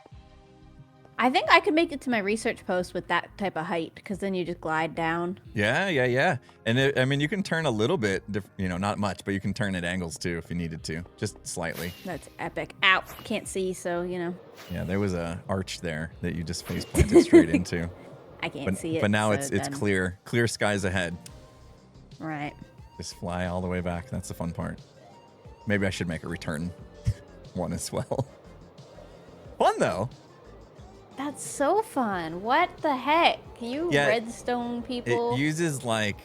I think I could make it to my research post with that type of height because then you just glide down. Yeah. And I mean, you can turn a little bit, not much, but you can turn at angles too if you needed to, just slightly. That's epic. Ow, can't see, so Yeah, there was a arch there that you just face planted straight into. I can't see it. But now so it's then... clear skies ahead. Right. Just fly all the way back. That's the fun part. Maybe I should make a return one as well. Fun though. That's so fun. What the heck? Redstone people. It uses like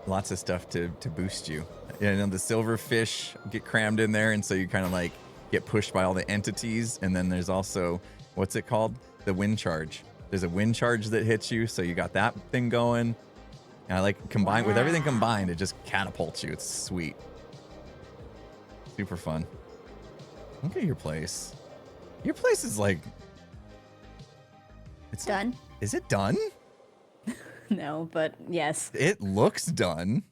lots of stuff to boost you. The silverfish get crammed in there, and so you kind of like get pushed by all the entities. And then there's also, what's it called? The wind charge. There's a wind charge that hits you, so you got that thing going. And I like combined with everything combined, it just catapults you. It's sweet. Super fun. Look at your place. Your place is like... It's done. Is it done? No, but yes. It looks done.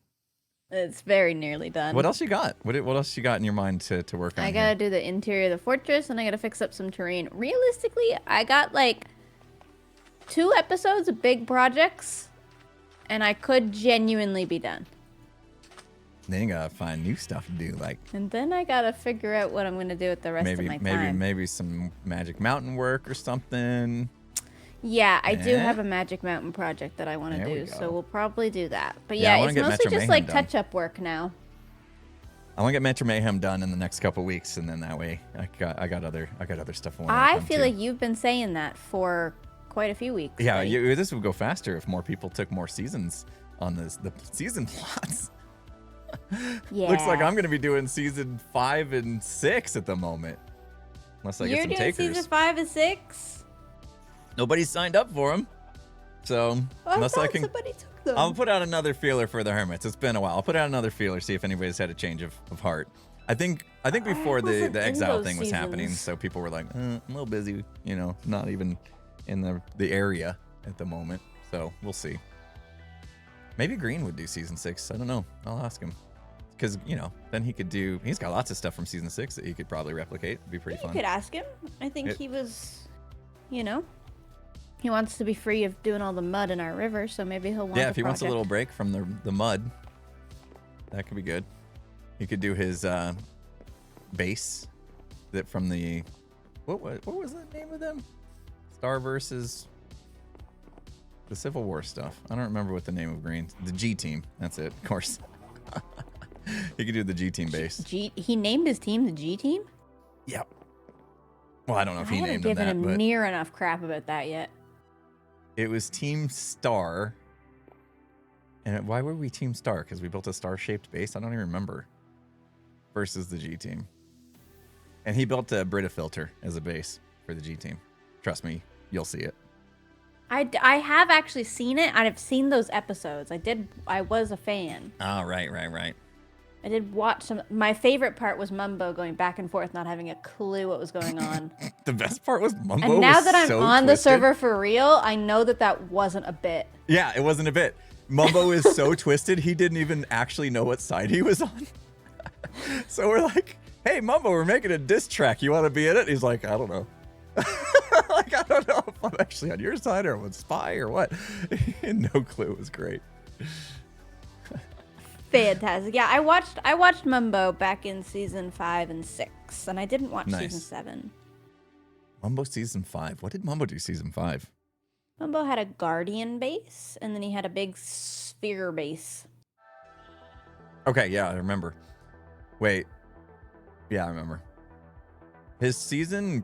It's very nearly done. What else you got? What else you got in your mind to work on? I gotta do the interior of the fortress, and I gotta fix up some terrain. Realistically, I got like 2 episodes of big projects, and I could genuinely be done. Then you gotta find new stuff to do, like. And then I gotta figure out what I'm gonna do with the rest of my time. Maybe some Magic Mountain work or something. Yeah, I do have a Magic Mountain project that I want to do, so we'll probably do that. But yeah, it's mostly Metro just Mayhem like done. touch-up work now. I want to get Metro Mayhem done in the next couple weeks, and then that way I got other stuff I want to I feel like you've been saying that for quite a few weeks. Yeah, this would go faster if more people took more seasons on the season plots. Yeah. Looks like I'm going to be doing season 5 and 6 at the moment, unless I get some takers. You're doing season 5 and 6? Nobody signed up for them, so unless I can, somebody took them. I'll put out another feeler for the Hermits. It's been a while. I'll put out another feeler, see if anybody's had a change of heart. I think before the exile thing was happening, so people were like, I'm a little busy, not even in the area at the moment. So we'll see. Maybe Green would do season 6. I don't know. I'll ask him. Because, then he's got lots of stuff from season 6 that he could probably replicate. It'd be pretty fun. You could ask him. I think he was, he wants to be free of doing all the mud in our river, so maybe he'll want if he wants a little break from the mud, that could be good. He could do his base that from the, what was the name of them? Star versus the Civil War stuff. I don't remember what the name of Green. The G team. That's it, of course. He could do the G team base. He named his team the G team? Yep. Well, I don't know if he named them that, I haven't given him but near enough crap about that yet. it was Team Star. And why were we Team Star? Because we built a star-shaped base? I don't even remember. Versus the G team. And he built a Brita filter as a base for the G team. Trust me, you'll see it. I have actually seen it. I've seen those episodes. I was a fan. Oh, right. I did watch some. My favorite part was Mumbo going back and forth, not having a clue what was going on. The best part was Mumbo. And now was that I'm so on the twisted. server for real, I know that wasn't a bit. Yeah, it wasn't a bit. Mumbo is so twisted, he didn't even actually know what side he was on. So we're like, hey, Mumbo, we're making a diss track. You want to be in it? He's like, I don't know. Like, I don't know if I'm actually on your side or I'm a spy or what. No clue. It was great. Fantastic. Yeah, I watched Mumbo back in season 5 and 6, and I didn't watch season 7. Mumbo season 5. What did Mumbo do season 5? Mumbo had a guardian base, and then he had a big sphere base. Okay, yeah, I remember. Wait. Yeah, I remember. His season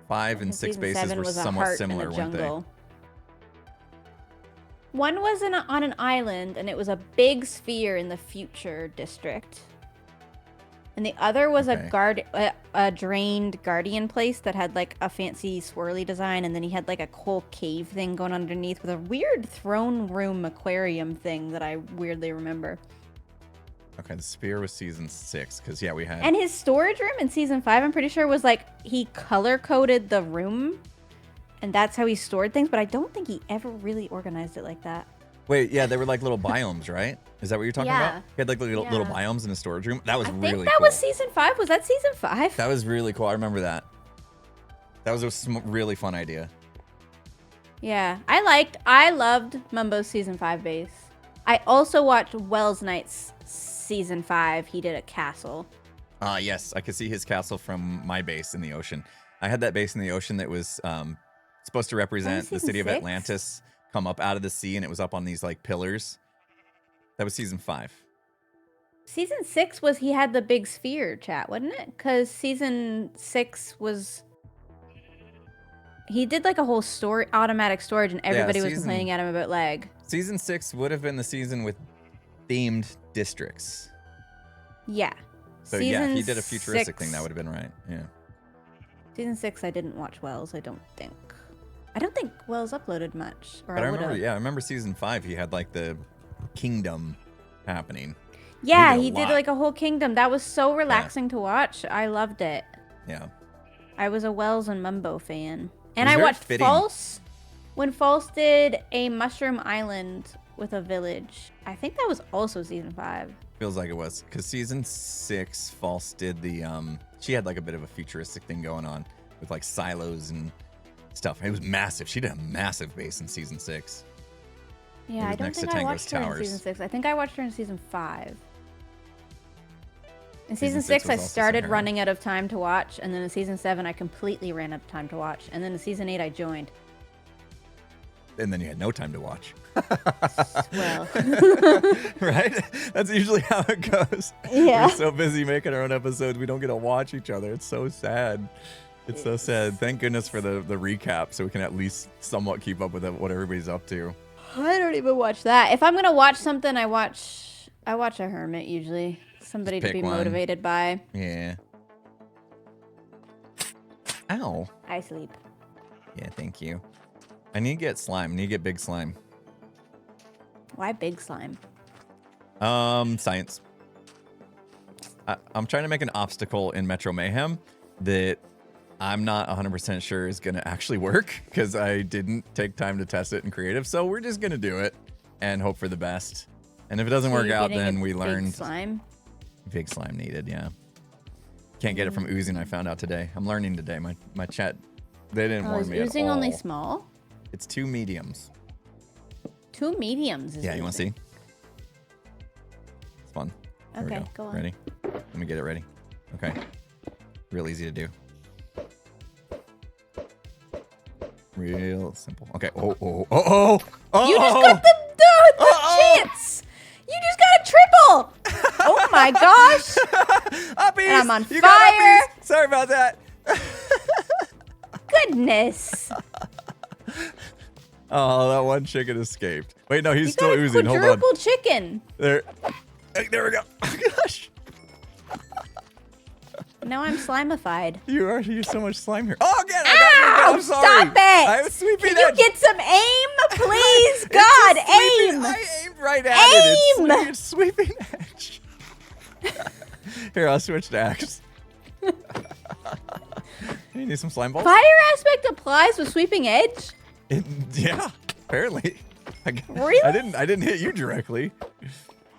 5 and 6 bases were somewhat similar, weren't they? One was on an island, and it was a big sphere in the future district. And the other was a drained guardian place that had like a fancy swirly design, and then he had like a whole cave thing going underneath with a weird throne room aquarium thing that I weirdly remember. Okay, the spear was season 6 because yeah, we had. And his storage room in season 5, I'm pretty sure, was like he color coded the room, and that's how he stored things. But I don't think he ever really organized it like that. Wait, yeah, they were like little biomes, right? Is that what you're talking about? He had like little biomes in his storage room. That was really cool. I think that was season 5. Was that season 5? That was really cool. I remember that. That was a really fun idea. Yeah, I loved Mumbo's season 5 base. I also watched Wells Knight's season 5. He did a castle. Yes, I could see his castle from my base in the ocean. I had that base in the ocean that was supposed to represent the city of Atlantis come up out of the sea, and it was up on these like pillars. That was season 5. Season 6 was he had the big sphere, chat, wasn't it? Because season 6 was... He did like a whole automatic storage, and everybody was complaining at him about lag. Season 6 would have been the season with themed districts. Yeah. So yeah, if he did a futuristic thing, that would have been right. Yeah. Season 6, I didn't watch Wells, I don't think. I don't think Wells uploaded much. Or but I remember season 5, he had like the kingdom happening. Yeah, he did like a whole kingdom. That was so relaxing to watch. I loved it. Yeah. I was a Wells and Mumbo fan. And I watched False when False did a mushroom island with a village. I think that was also season 5. Feels like it was, because season 6, False did the she had like a bit of a futuristic thing going on with like silos and stuff. It was massive. She did a massive base in season 6. Yeah, I don't think I watched her in season 6. I think I watched her in season 5. In season 6, I started running out of time to watch, and then in season 7, I completely ran out of time to watch, and then in season 8, I joined. And then you had no time to watch. Well. Right? That's usually how it goes. Yeah. We're so busy making our own episodes, we don't get to watch each other. It's so sad. It's so sad. Thank goodness for the recap, so we can at least somewhat keep up with what everybody's up to. I don't even watch that. If I'm going to watch something, I watch a Hermit, usually. Somebody to be motivated by. Yeah. Ow. I sleep. Yeah, thank you. I need to get slime. I need to get big slime. Why big slime? Science. I'm trying to make an obstacle in Metro Mayhem that I'm not 100% sure is going to actually work because I didn't take time to test it in creative. So we're just going to do it and hope for the best. And if it doesn't work out, then we learned. Big slime? Big slime needed, yeah. Can't get it from oozing, I found out today. I'm learning today. My chat, they didn't warn me at all. Is oozing only small? It's 2 mediums. 2 mediums? Yeah, you want to see? It's fun. There okay, go on. Ready? Let me get it ready. Okay. Real easy to do. Real simple. Okay. Oh. You just got the chance! You just got a triple! Oh my gosh! Uppies! And I'm on fire! Sorry about that. Goodness. Oh, that one chicken escaped. Wait, no, he's still oozing. Hold on. Quadruple chicken. There we go. Oh, gosh. Now I'm slimified. You're so much slime here. Oh, again, I got you. I'm sorry. Stop it. I was sweeping Can you get some aim, please? God, aim. I aimed right at it. It's sweeping edge. Here, I'll switch to axe. You need some slime balls? Fire aspect applies with sweeping edge? Yeah, apparently. Really? I didn't hit you directly.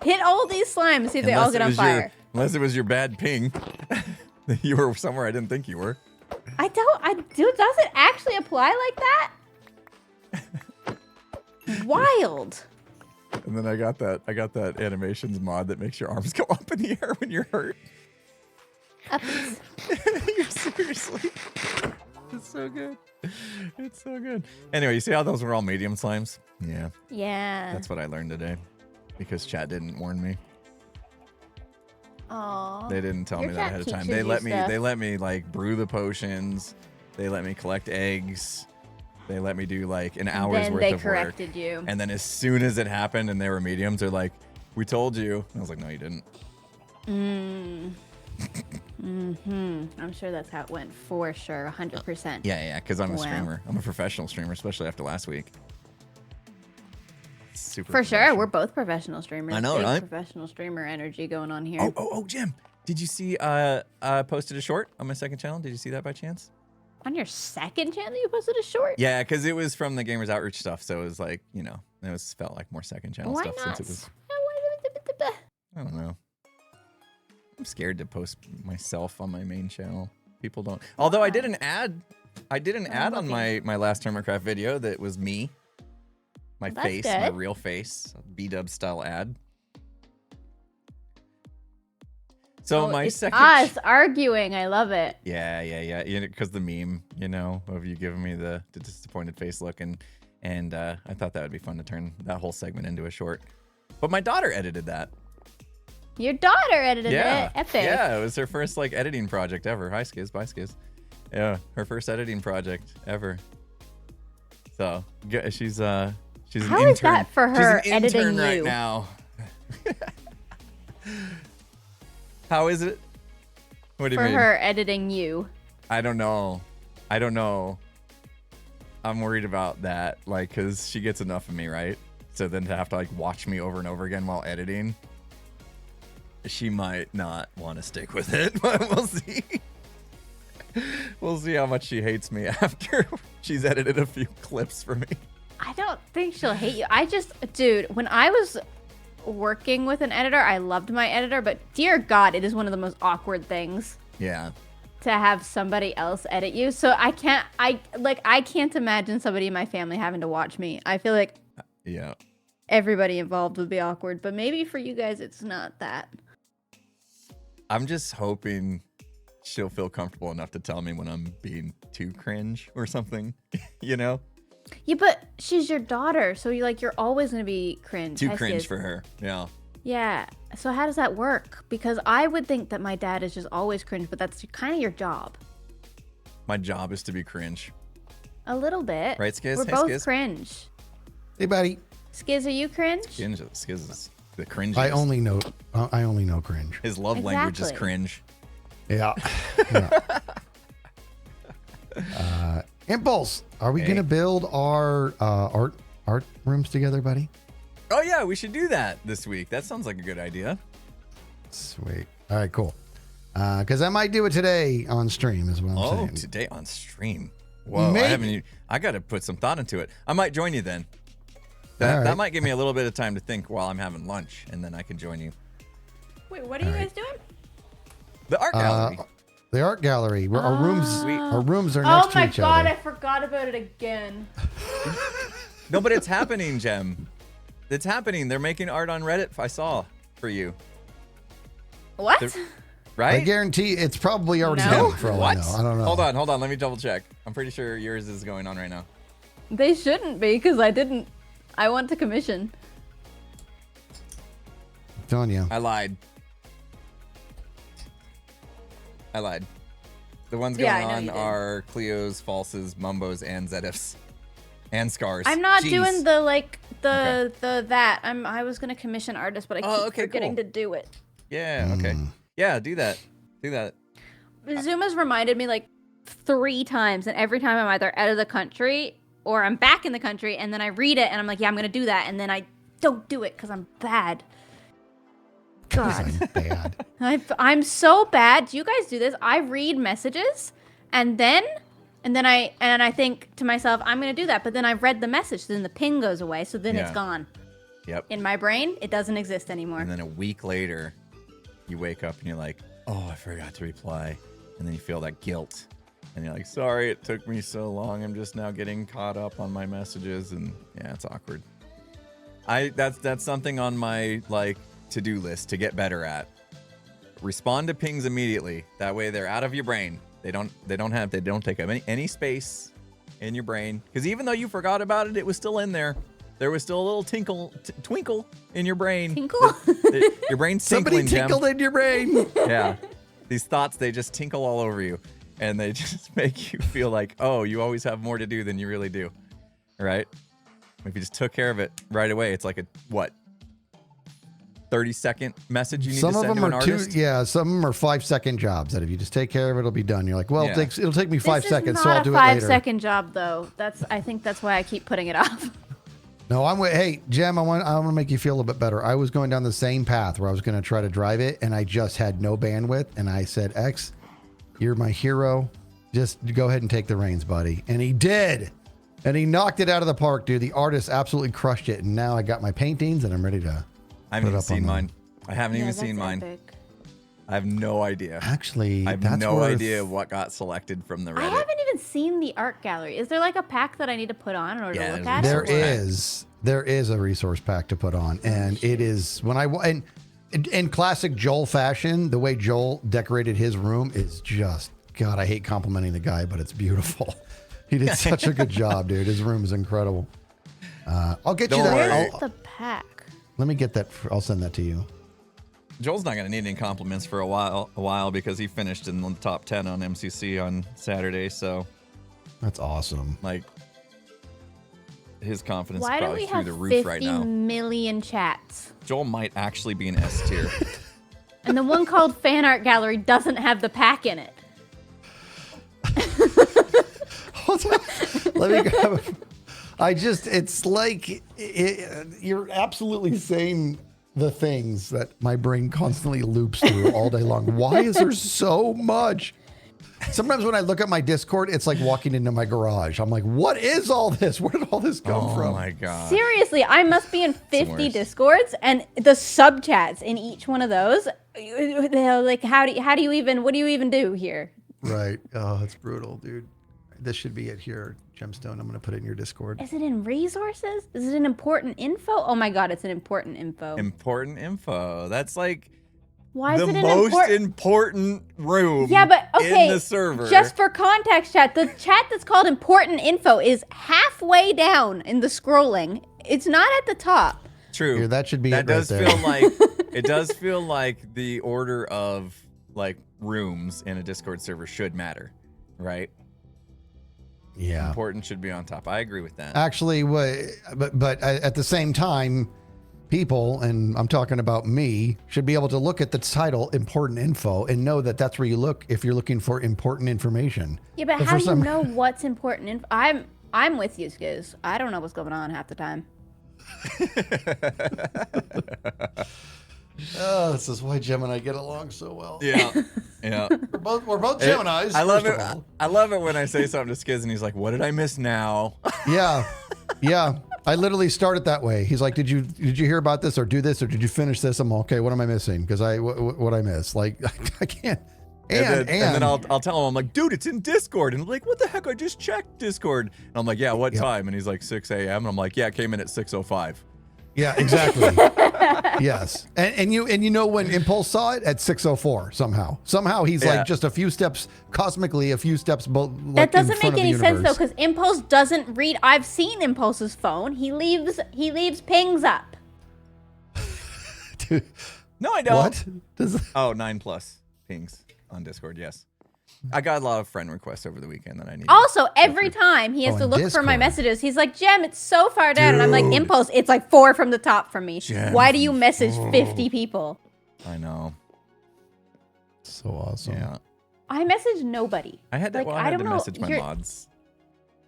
Hit all these slimes, see if they all get on fire. Unless it was your bad ping. You were somewhere I didn't think you were. Does it actually apply like that? Wild. And then I got that animations mod that makes your arms go up in the air when you're hurt. Seriously. It's so good. It's so good. Anyway, you see how those were all medium slimes? Yeah. Yeah. That's what I learned today. Because chat didn't warn me. Aww. They didn't tell me that ahead of time. They let me like brew the potions. They let me collect eggs. They let me do like an hour's worth of work. Then they corrected you. And then as soon as it happened and they were mediums, they're like, "We told you." And I was like, "No, you didn't." I'm sure that's how it went for sure, 100%. Yeah, because I'm a streamer. I'm a professional streamer, especially after last week. super. For sure, we're both professional streamers. I know, Big right? Professional streamer energy going on here. Oh, Jim, did you see? I posted a short on my second channel. Did you see that by chance? On your second channel, you posted a short? Yeah, because it was from the Gamers Outreach stuff, so it was like, you know, felt like more second channel Why stuff not? since it was. I don't know. I'm scared to post myself on my main channel. People don't. Although I did an ad. I did an ad on my last Hermitcraft video that was me. My face, my real face, B-dub style ad. So my it's second. Us arguing. I love it. Yeah. Because the meme, of you giving me the disappointed face look, and I thought that would be fun to turn that whole segment into a short. But my daughter edited that. Your daughter edited it. Epic. Yeah, it was her first editing project ever. Hi, Skiz. Bye, Skiz. Yeah, her first editing project ever. So she's an intern. How is that for her she's an editing intern you right now? How is it? What do you mean? For her editing you. I don't know. I'm worried about that, because she gets enough of me, right? So then to have to watch me over and over again while editing, she might not want to stick with it, but we'll see. We'll see how much she hates me after she's edited a few clips for me. I don't think she'll hate you. Dude, when I was working with an editor, I loved my editor, but dear God, it is one of the most awkward things. Yeah. To have somebody else edit you. So I can't imagine somebody in my family having to watch me. I feel like everybody involved would be awkward, but maybe for you guys, it's not that. I'm just hoping she'll feel comfortable enough to tell me when I'm being too cringe or something, Yeah, but she's your daughter, so you're always gonna be cringe. Too cringe for her. Yeah. Yeah. So how does that work? Because I would think that my dad is just always cringe, but that's kind of your job. My job is to be cringe. A little bit. Right, Skiz? We're Hey, both Skiz. cringe. Hey, buddy. Skiz, are you cringe? Skiz is the cringe. I only know cringe. His love language is cringe. Yeah. Impulse, are we gonna build our art rooms together, buddy? Oh yeah, we should do that this week. That sounds like a good idea. Sweet. All right, cool. Because I might do it today on stream as well. Oh, today on stream. Whoa, I got to put some thought into it. I might join you then. That might give me a little bit of time to think while I'm having lunch, and then I can join you. Wait, what are you guys doing? The art gallery. The art gallery. Where our rooms are next to each other. Oh my God, I forgot about it again. No, but it's happening, Jem. It's happening. They're making art on Reddit. I saw for you. What? Right? I guarantee it's probably already done for all I know. I don't know. Hold on. Let me double check. I'm pretty sure yours is going on right now. They shouldn't be, because I want to commission. I'm telling you. I lied. The ones going on are Cleo's, Falses, Mumbos, and Zedifs. And Scars. I'm not doing that. I was gonna commission artists, but I keep forgetting to do it. Yeah, okay. Yeah, do that. Zuma's reminded me 3 times, and every time I'm either out of the country or I'm back in the country, and then I read it and I'm like, yeah, I'm gonna do that, and then I don't do it because I'm bad. God. I'm bad. I'm so bad. Do you guys do this? I read messages and then I think to myself, I'm going to do that. But then I've read the message. So then the ping goes away. So then it's gone. Yep. In my brain, it doesn't exist anymore. And then a week later, you wake up and you're like, oh, I forgot to reply. And then you feel that guilt. And you're like, sorry, it took me so long. I'm just now getting caught up on my messages. And yeah, it's awkward. That's something on my to-do list to get better at. Respond to pings immediately. That way they're out of your brain. They don't take up any space in your brain. Because even though you forgot about it, it was still in there. There was still a little twinkle in your brain. Tinkle? Your brain's Somebody tinkling, tinkled in your brain. Yeah. These thoughts, they just tinkle all over you. And they just make you feel like, oh, you always have more to do than you really do. Right? If you just took care of it right away, it's like 30-second message you need to send to an artist? Some of them are 5-second jobs that if you just take care of it, it'll be done. You're like, well, it'll take me 5 seconds, so I'll do it later. This is not a 5-second job, though. I think that's why I keep putting it off. No, hey, Jem, I want to make you feel a little bit better. I was going down the same path where I was going to try to drive it, and I just had no bandwidth. And I said, X, you're my hero. Just go ahead and take the reins, buddy. And he did. And he knocked it out of the park, dude. The artist absolutely crushed it. And now I got my paintings, and I'm ready to. I haven't even seen mine. I haven't even seen mine. Epic. I have no idea. Actually, I have no idea what got selected from the Reddit. I haven't even seen the art gallery. Is there like a pack that I need to put on in order to look at it? There is a resource pack to put on, and it is when in classic Joel fashion, the way Joel decorated his room is just God. I hate complimenting the guy, but it's beautiful. He did such a good job, dude. His room is incredible. I'll get you that. Where's the pack? Let me get that. I'll send that to you. Joel's not going to need any compliments for a while because he finished in the top 10 on MCC on Saturday. So that's awesome. Like his confidence is probably through the roof right now. 50 million chats? Joel might actually be an S tier. And the one called Fan Art Gallery doesn't have the pack in it. Hold on. Let me grab it. It's like you're absolutely saying the things that my brain constantly loops through all day long. Why is there so much? Sometimes when I look at my Discord, it's like walking into my garage. I'm like, what is all this? Where did all this come from? Oh my God. Seriously, I must be in 50 Discords, and the sub chats in each one of those, they're like, what do you even do here? Right. Oh, it's brutal, dude. This should be it here, Gemstone. I'm going to put it in your Discord. Is it in resources? Is it an important info? Oh my God, it's an important info. Important info. That's like Why is the it an most important room Yeah, but okay, in the server. just for context, chat, the chat that's called important info is halfway down in the scrolling. It's not at the top. True. Here, that should be that it right does there. feel like it does feel like the order of like rooms in a Discord server should matter, right? Yeah. Important should be on top. I agree with that. Actually, but at the same time, people, and I'm talking about me, should be able to look at the title important info and know that that's where you look if you're looking for important information. Yeah, but how do you know what's important info? I'm with you, Skiz. I don't know what's going on half the time. Oh, this is why Gem and I get along so well. Yeah, yeah. We're both Geminis. I love it. I love it when I say something to Skiz and he's like, "What did I miss now?" Yeah, yeah. I literally start it that way. He's like, "Did you hear about this or do this or did you finish this?" I'm okay. What am I missing? Because what I miss? Like I can't. And then I'll tell him, I'm like, dude, it's in Discord. And I'm like, what the heck? I just checked Discord. And I'm like, yeah, what time? And he's like, 6 a.m. And I'm like, yeah, it came in at 6:05. Yeah, exactly. Yes. And you know when Impulse saw it at 6:04 somehow. Somehow he's like just a few steps cosmically, a few steps like that doesn't make any sense though, because Impulse doesn't read. I've seen Impulse's phone. He leaves pings up. Dude, no, I don't. What? 9+ pings on Discord, yes. I got a lot of friend requests over the weekend that I need. Also, every time he has to look for my messages, he's like, Gem, it's so far down. And I'm like, Impulse, it's like 4 from the top from me. Gem. Why do you message 50 people? I know. So awesome. Yeah. I message nobody. I had to, like, I had to message my mods.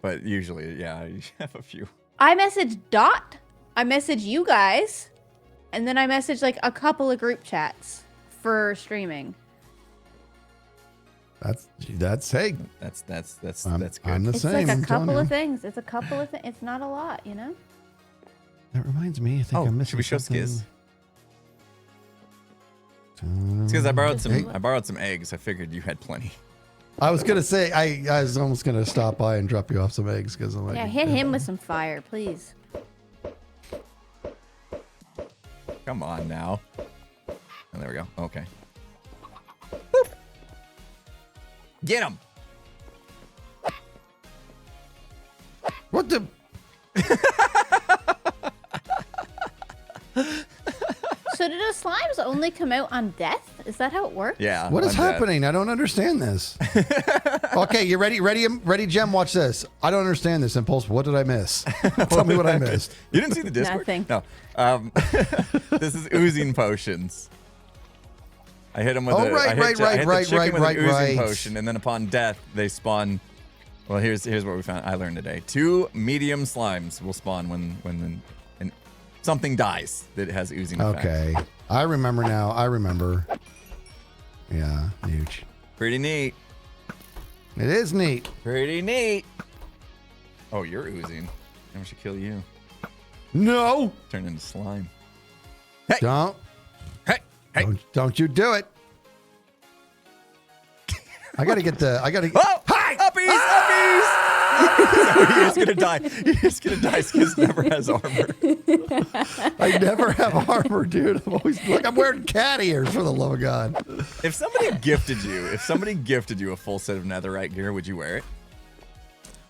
But usually, yeah, I have a few. I message Dot. I message you guys. And then I message like a couple of group chats for streaming. That's hey. That's good. I'm the It's same. like a couple of things. It's a couple of things. It's not a lot, you know? That reminds me. I think I'm missing should we show something. Skiz? It's because I borrowed some eggs. I figured you had plenty. I was gonna say I was almost gonna stop by and drop you off some eggs because I'm like, yeah, hit him with some fire, please. Come on now. And there we go. Okay. Get him! What the? So did the slimes only come out on death? Is that how it works? Yeah. What is happening? I don't understand this. Okay, you ready? Ready, Gem? Watch this. I don't understand this, Impulse. What did I miss? Tell me what I missed. You didn't see the Discord? Nothing. No. This is oozing potions. I hit him with right. oozing potion, and then upon death, they spawn Well, here's what we found. I learned today. 2 medium slimes will spawn when something dies that has oozing effect. Okay. I remember now. I remember. Yeah, nooch. Pretty neat. It is neat. Pretty neat. Oh, you're oozing. I should kill you. No. Turn into slime. Don't. Hey. Don't you do it. I gotta get the. Oh! Hi! Uppies! Uppies! He's gonna die. He's gonna die. Skiz never has armor. I never have armor, dude. I'm wearing cat ears for the love of God. If somebody gifted you a full set of netherite gear, would you wear it?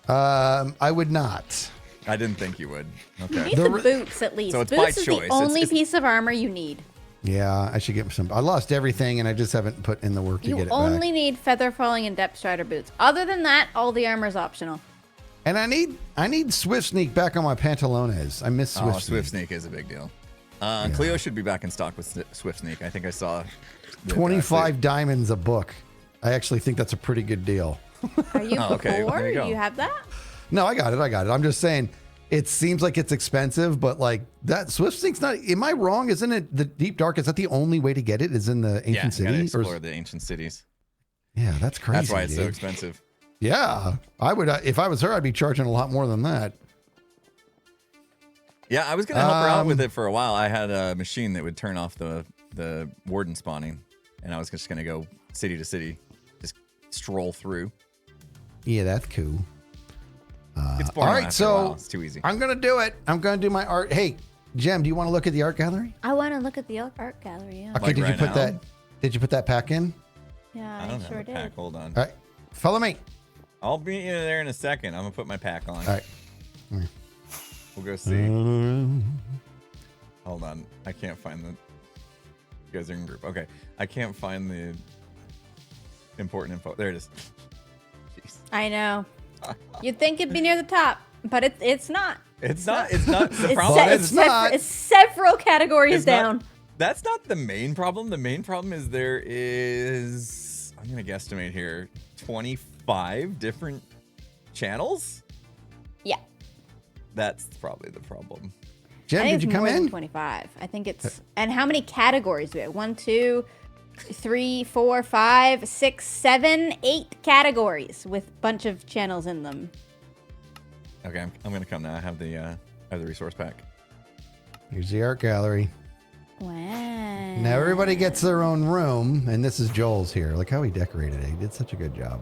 I would not. I didn't think you would. You Okay. need the boots at least. So it's Boots by is choice. the only It's- piece of armor you need. Yeah, I should get some. I lost everything, and I just haven't put in the work to You get it only back. need feather falling and depth strider boots. Other than that, all the armor is optional. And I need Swift Sneak back on my pantalones. I miss Swift Sneak. Swift Sneak is a big deal. Cleo should be back in stock with Swift Sneak. I think I saw. 25 diamonds a book. I actually think that's a pretty good deal. Are you Oh, okay. poor? There you go. You have that? No, I got it. I'm just saying, it seems like it's expensive, but like that Swift Sneak's not. Am I wrong? Isn't it the Deep Dark? Is that the only way to get it? Is in the ancient Yeah, you gotta city? explore the ancient cities. Yeah, that's crazy. That's why it's so dude. expensive. Yeah, I would. If I was her, I'd be charging a lot more than that. Yeah, I was gonna help her out with it for a while. I had a machine that would turn off the warden spawning, and I was just gonna go city to city, just stroll through. Yeah, that's cool. It's All boring right, after a while. so It's too easy. I'm gonna do it. I'm gonna do my art. Hey, Jem, do you want to look at the art gallery? I want to look at the art gallery. Yeah, Okay, Like did you right put now? that? Did you put that pack in? yeah I I, don't sure have a did. pack. Hold on. All right, follow me. I'll be in there in a second. I'm gonna put my pack on. All right. We'll go see. Hold on. I can't find the. You guys are in group. Okay. I can't find the important info. There it is. Jeez. I know. You'd think it'd be near the top, but it's not. It's not. It's not. The It's, problem se- is it's not. it's several categories It's not- down. that's not the main problem. The main problem is there is. I'm gonna guesstimate here. 25 different channels. Yeah. That's probably the problem. I Jem, think did it's you come more than in? 25. I think it's. And how many categories do we have? 1, 2, 3, 4, 5, 6, 7, 8 categories with a bunch of channels in them. Okay, I'm gonna come now. I have the resource pack. Here's the art gallery. Wow. Now everybody gets their own room, and this is Joel's here. Look how he decorated it. He did such a good job.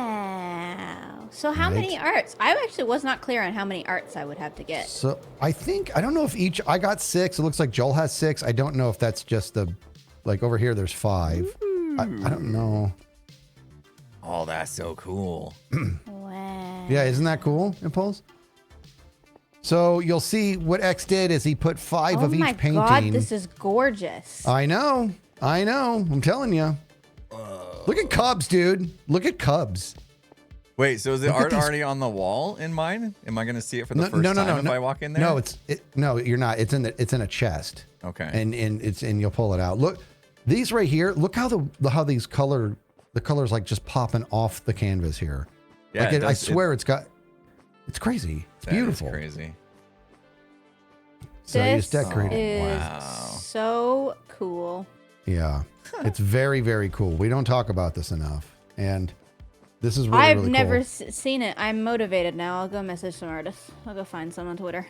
Wow. So how Right. many arts? I actually was not clear on how many arts I would have to get. So I don't know if I got 6. It looks like Joel has 6. I don't know if that's just like over here there's 5. I don't know. Oh, that's so cool. Wow. Yeah, isn't that cool, Impulse? So you'll see what X did is he put 5 Oh of each my painting. god, this is gorgeous. I know. I'm telling you. Look at Cubs, dude. Look at Cubs. Wait, so is the Look at art these- already on the wall in mine? Am I gonna see it for the first time if I walk in there? No, no, you're not. It's in a chest. Okay. And you'll pull it out. Look, these right here. Look how the colors like just popping off the canvas here. Yeah, Like it I does- swear it's crazy. It's That is beautiful. crazy. So you This just decorate it. is Wow. so cool. Yeah, it's very, very cool. We don't talk about this enough, and this is really, I've really never cool. seen it. I'm motivated now. I'll go message some artists. I'll go find some on Twitter.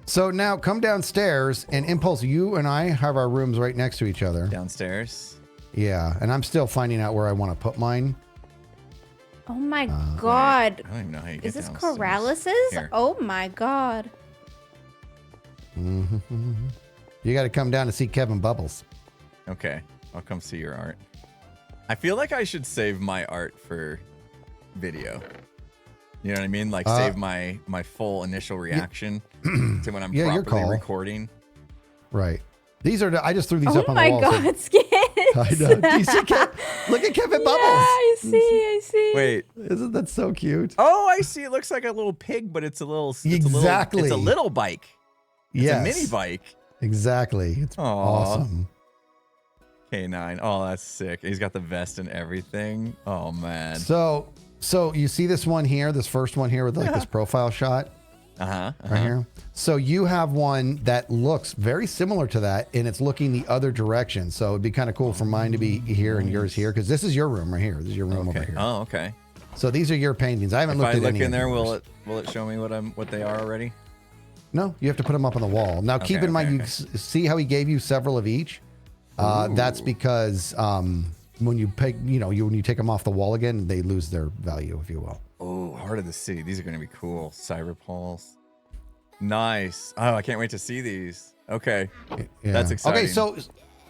So now come downstairs, and Impulse, you and I have our rooms right next to each other. Downstairs. Yeah, and I'm still finding out where I want to put mine. Oh my god. I don't even know how you get Is this downstairs. Corralises? Here. Oh my god. You got to come down to see Kevin Bubbles. Okay, I'll come see your art. I feel like I should save my art for video. You know what I mean? Like save my full initial reaction to when I'm Yeah, your properly call. recording. Right. These are. I just threw these Oh up on the my wall. so- god, Skid. I know. Do you see look at Kevin Yeah, Bubbles. I see. Wait. Isn't that so cute? Oh, I see. It looks like a little pig, but it's a little. Exactly. It's a little bike. It's Yes. a mini bike. Exactly. It's Aw. awesome. K9. Oh, that's sick. He's got the vest and everything. Oh man. So So you see this one here, this first one here with like this profile shot right here. So you have one that looks very similar to that, and it's looking the other direction. So it'd be kind of cool for mine to be here and yours here, because this is your room right here. This is your room over here. Oh, okay. So these are your paintings. I haven't looked at any. If I look in there, will it show me what they are already? No, you have to put them up on the wall. Now keep in mind, you see how he gave you several of each. That's because when you pick, when you take them off the wall again, they lose their value, if you will. Oh, Heart of the City. These are going to be cool. Cyber Pulse. Nice. Oh, I can't wait to see these. Okay. Yeah. That's exciting. Okay, so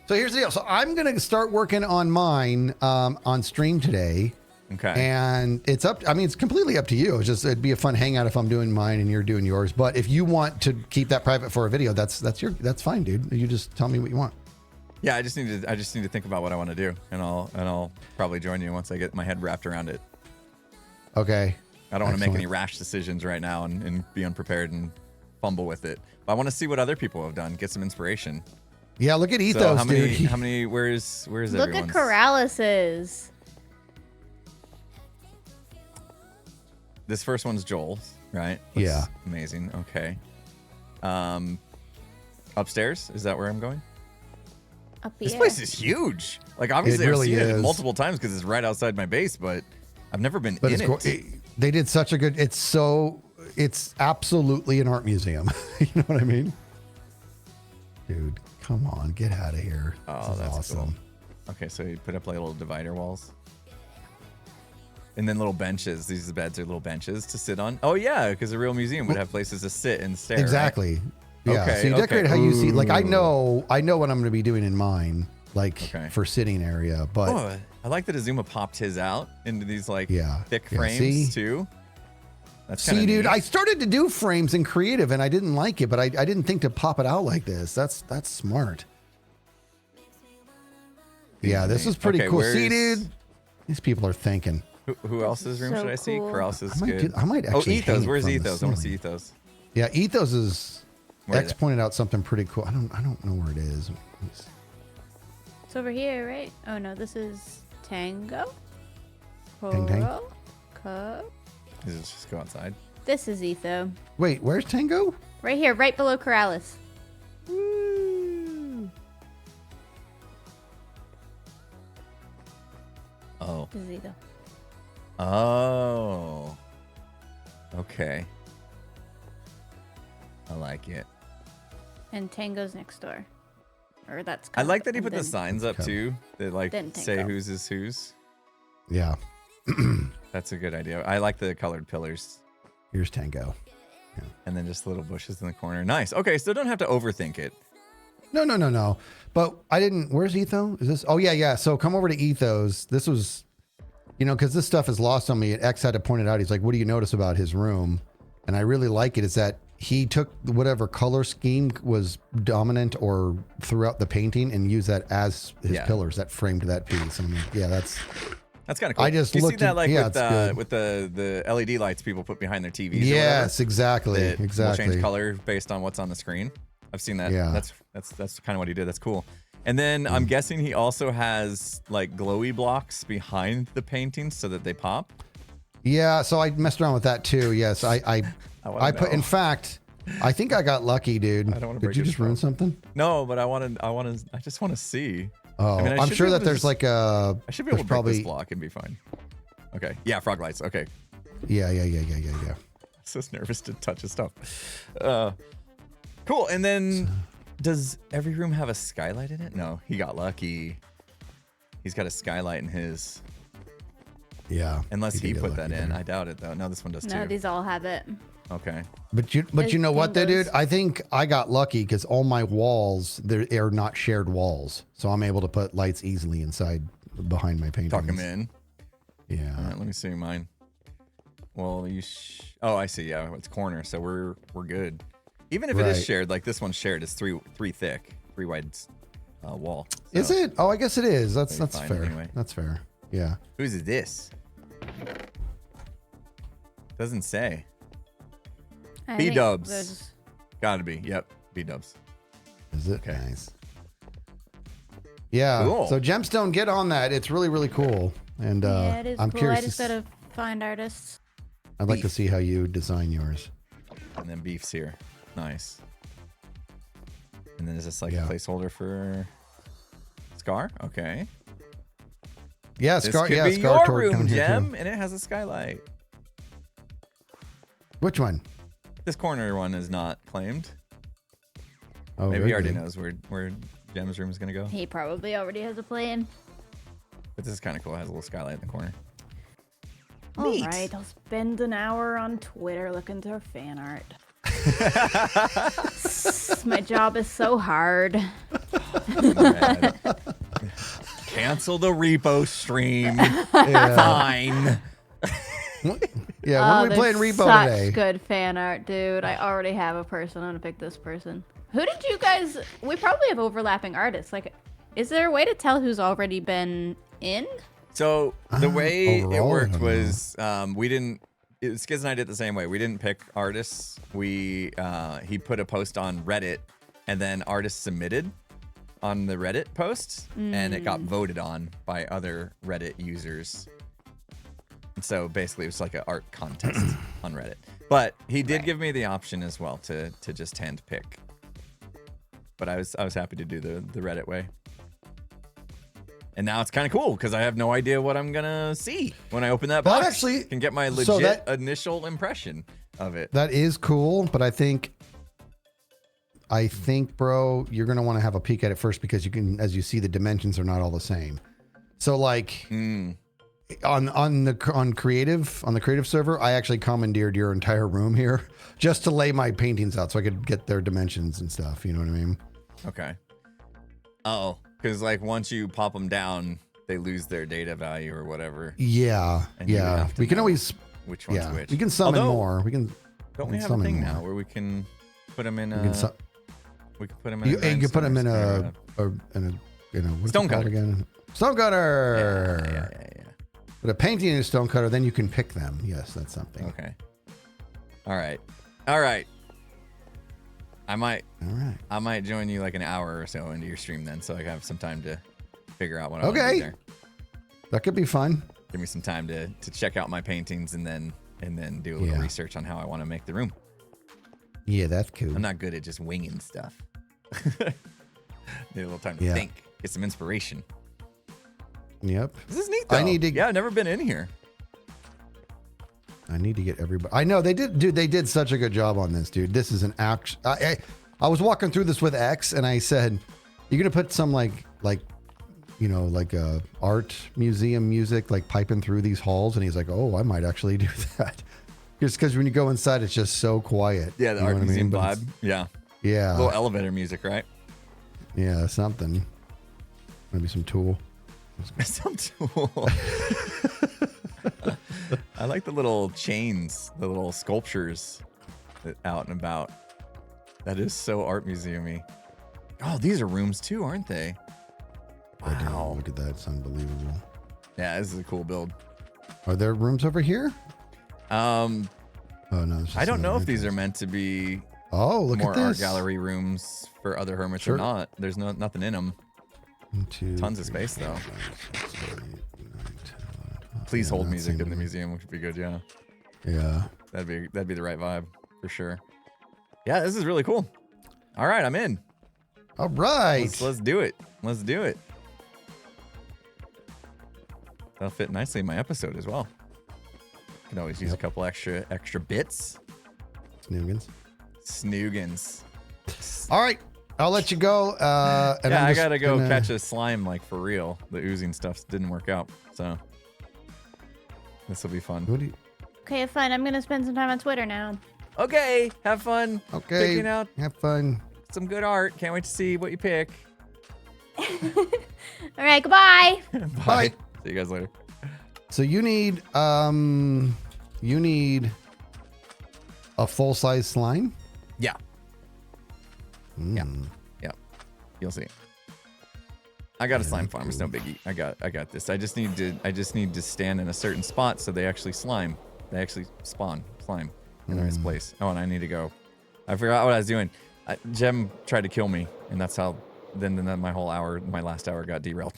here's the deal. So I'm going to start working on mine on stream today. Okay. And it's it's completely up to you. It'd be a fun hangout if I'm doing mine and you're doing yours. But if you want to keep that private for a video, that's fine, dude. You just tell me what you want. Yeah, I just need to think about what I want to do, and I'll probably join you once I get my head wrapped around it. Okay. I don't want to make any rash decisions right now and be unprepared and fumble with it. But I want to see what other people have done, get some inspiration. Yeah, look at Ethos, dude. How many? Where's everyone's? Look at Corralis's. This first one's Joel's, right? Yeah. Amazing. Okay. Upstairs, is that where I'm going? Up here. This place is huge. Like, obviously, I've seen it multiple times because it's right outside my base, but I've never been in it. They did such a good. It's absolutely an art museum. You know what I mean? Dude, come on, get out of here. Oh, that's awesome. Cool. Okay, so you put up like little divider walls. And then little benches. These beds are little benches to sit on. Oh, yeah, because a real museum would have places to sit and stare. Exactly. Right? Yeah. Okay, so you decorate how you see. Like, I know what I'm going to be doing in mine, like for sitting area. But I like that Azuma popped his out into these thick frames too. That's see, dude, I started to do frames in creative and I didn't like it, but I didn't think to pop it out like this. That's smart. Yeah, this is pretty cool. See, dude, these people are thinking. Who else's room should I see? Corrals is good. I might actually. Ethos. Where's Ethos? I want to see Ethos. Yeah, Ethos is. X pointed out something pretty cool. I don't know where it is. It's over here, right? Oh no, this is Tango. Tango. Does it just go outside? This is Etho. Wait, where's Tango? Right here, right below Corralis. Woo. Oh. This is Etho. Oh. Okay. I like it. And Tango's next door. Or that's. I like that he put the signs up too. That say whose is whose. Yeah. That's a good idea. I like the colored pillars. Here's Tango. Yeah. And then just little bushes in the corner. Nice. Okay, so don't have to overthink it. No. But I didn't. Where's Etho? Is this? Oh yeah. So come over to Ethos. This was, because this stuff is lost on me. X had to point it out. He's like, "What do you notice about his room?" And I really like it. Is that he took whatever color scheme was dominant or throughout the painting and used that as his pillars that framed that piece. And I'm like, yeah, that's kind of cool. I just you looked see that with the LED lights people put behind their TVs. Yes, exactly. Will change color based on what's on the screen. I've seen that. Yeah. That's kind of what he did. That's cool. And then I'm guessing he also has like glowy blocks behind the paintings so that they pop. Yeah, so I messed around with that too. Yes, I put. In fact, I think I got lucky, dude. I don't want to. Did you just ruin something? No, but I just want to see. Oh, I'm sure that there's like a. I should be able to break this block and be fine. Okay. Yeah, frog lights. Okay. Yeah. I'm so nervous to touch his stuff. Cool. And then, does every room have a skylight in it? No, he got lucky. He's got a skylight in his. Yeah. Unless he put that in. I doubt it though. No, this one does too. No, these all have it. Okay. But you know what though, dude? I think I got lucky because all my walls, they are not shared walls. So I'm able to put lights easily inside behind my paintings. Tuck them in. Yeah. All right, let me see mine. Well, oh, I see. Yeah, it's corner, so we're good. Even if it is shared, like this one's shared, it's three thick, 3 wide wall. So is it? Oh, I guess it is. That's fair. Anyway. That's fair. Yeah. Whose this? Doesn't say. B-dubs. Gotta be. Yep. B-dubs. Is it? Okay. Nice. Yeah. Cool. So Gemstone, get on that. It's really, really cool. And yeah, it is I'm cool. curious. I just gotta find artists. I'd like to see how you design yours. And then Beef's here. Nice. And then is this like a placeholder for Scar? Okay. Yeah, This Scar. could Yeah, be Scar your Torque down room, here, Gem, too. and it has a skylight. Which one? This corner one is not claimed. Oh, Maybe he already good. knows where Gem's room is gonna go. He probably already has a plan. But this is kind of cool. It has a little skylight in the corner. All right, I'll spend an hour on Twitter looking through fan art. My job is so hard. Cancel the repo stream. Yeah. Fine. Yeah, when are we playing there's Repo such today? good fan art, dude. I already have a person. I'm gonna pick this person. Who did you guys? We probably have overlapping artists. Like, is there a way to tell who's already been in? So the way it Overall, I worked don't was we didn't. Skiz and I did it the same way. We didn't pick artists. He put a post on Reddit, and then artists submitted on the Reddit post, and it got voted on by other Reddit users. And so basically, it was like an art contest on Reddit. But he did give me the option as well to just hand pick. But I was happy to do the Reddit way. And now it's kind of cool because I have no idea what I'm gonna see when I open that box. Actually, can get my so legit initial impression of it. That is cool, but I think, bro, you're gonna want to have a peek at it first because you can, as you see, the dimensions are not all the same. So like on the creative server, I actually commandeered your entire room here just to lay my paintings out so I could get their dimensions and stuff. You know what I mean? Okay. Oh, because like once you pop them down, they lose their data value or whatever. Yeah, And you yeah. have to We can know always, which one's yeah, which. we can summon Although, more. We can. Don't we have a summon thing more. now where we can put them in We can, we can put them in you can put them in a what's Stone it called cutter. again? Stone cutter. Yeah. But a painting in a stone cutter, then you can pick them. Yes, that's something. Okay. All right. I might All right. I might join you like an hour or so into your stream then, so I have some time to figure out what I want to Okay. do there. That could be fun. Give me some time to check out my paintings and then do a little research on how I want to make the room. Yeah, that's cool. I'm not good at just winging stuff. Need a little time to Yeah. think, get some inspiration. Yep. This is neat though. Yeah, I've never been in here. I need to get everybody. I know they did, dude. They did such a good job on this, dude. This is an act. I was walking through this with X, and I said, "You're gonna put some like art museum music like piping through these halls," and he's like, "Oh, I might actually do that." Just because when you go inside, it's just so quiet. Yeah, the You know art what I museum mean? But vibe. Yeah. Yeah. A little elevator music, right? Yeah, something. Maybe some Tool. Some Tool. I like the little chains, the little sculptures out and about. That is so art museum-y. Oh, these are rooms too, aren't they? Wow. Look at that. It's unbelievable. Yeah, this is a cool build. Are there rooms over here? Oh, no. I don't know if these are meant to be look more at this. art gallery rooms for other hermits or not. There's nothing in them. Tons of space though. Please hold music in the museum, which would be good. Yeah. Yeah. That'd be the right vibe for sure. Yeah, this is really cool. All right, I'm in. All right. Let's do it. Let's do it. That'll fit nicely in my episode as well. Can always use a couple extra bits. Snoogans. All right. I'll let you go. And I gotta go catch a slime like for real. The oozing stuff didn't work out, so this will be fun. Okay, fine. I'm gonna spend some time on Twitter now. Okay, have fun. Okay. Picking out Have fun. some good art. Can't wait to see what you pick. All right, goodbye. Bye. See you guys later. So you need a full-size slime? Yeah. Yeah. You'll see. I got a slime farm. It's no biggie. I got this. I just need to stand in a certain spot so they actually slime. They actually spawn slime in the right place. Oh, and I need to go. I forgot what I was doing. Gem tried to kill me, and that's how. Then my last hour got derailed.